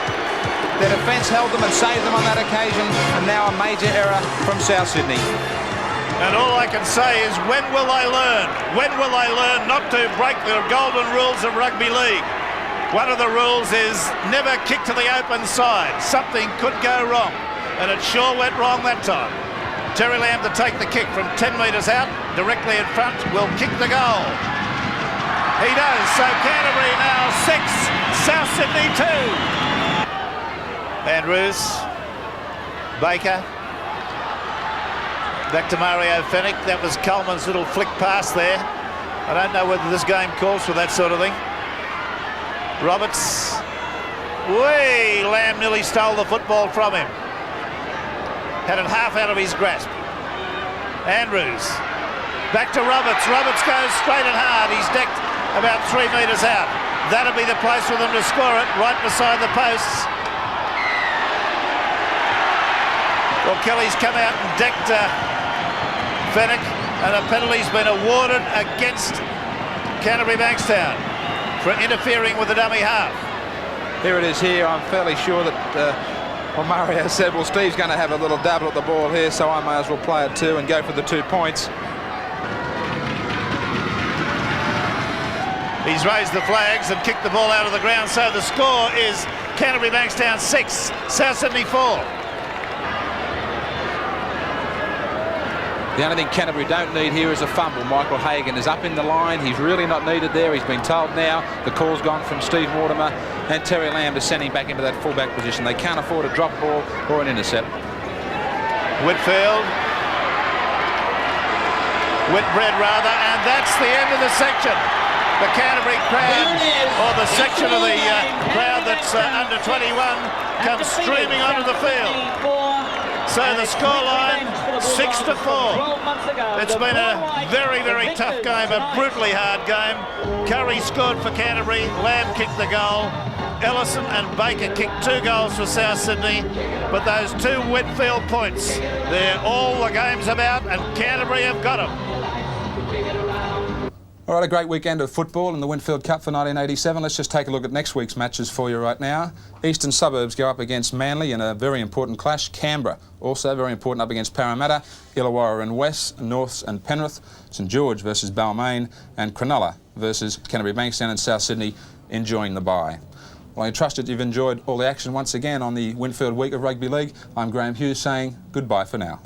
Speaker 16: their defence held them and saved them on that occasion, and now a major error from South Sydney.
Speaker 12: And all I can say is, when will they learn? When will they learn not to break the golden rules of rugby league? One of the rules is never kick to the open side. Something could go wrong, and it sure went wrong that time. Terry Lamb to take the kick from 10 metres out, directly in front, will kick the goal. He does, so Canterbury now 6, South Sydney 2. Andrews, Baker, back to Mario Fennick. That was Coleman's little flick pass there. I don't know whether this game calls for that sort of thing. Roberts, Lamb nearly stole the football from him. Had it half out of his grasp. Andrews, back to Roberts. Roberts goes straight and hard. He's decked about 3 metres out. That'll be the place for them to score it, right beside the posts. Well, Kelly's come out and decked Fennick, and a penalty's been awarded against Canterbury Bankstown for interfering with the dummy half.
Speaker 16: Here it is here. I'm fairly sure that Mario said, well, Steve's going to have a little dabble at the ball here, so I may as well play it too and go for the 2 points.
Speaker 12: He's raised the flags and kicked the ball out of the ground, so the score is Canterbury Bankstown 6, South Sydney 4.
Speaker 16: The only thing Canterbury don't need here is a fumble. Michael Hagan is up in the line. He's really not needed there. He's been told now the call's gone from Steve Mortimer, and Terry Lamb to send him back into that fullback position. They can't afford a drop ball or an intercept.
Speaker 12: Whitbread rather, and that's the end of the section. The Canterbury crowd, or the section of the crowd that's under 21, comes streaming onto the field. So the scoreline 6-4. It's been a very, very tough game, a brutally hard game. Curry scored for Canterbury, Lamb kicked the goal, Ellison and Baker kicked 2 goals for South Sydney, but those 2 Winfield points, they're all the game's about, and Canterbury have got them.
Speaker 1: All right, a great weekend of football in the Winfield Cup for 1987. Let's just take a look at next week's matches for you right now. Eastern Suburbs go up against Manly in a very important clash. Canberra, also very important, up against Parramatta. Illawarra and West, Norths and Penrith. St George versus Balmain, and Cronulla versus Canterbury Bankstown and South Sydney enjoying the bye. Well, I trust that you've enjoyed all the action once again on the Winfield week of Rugby League. I'm Graeme Hughes saying goodbye for now.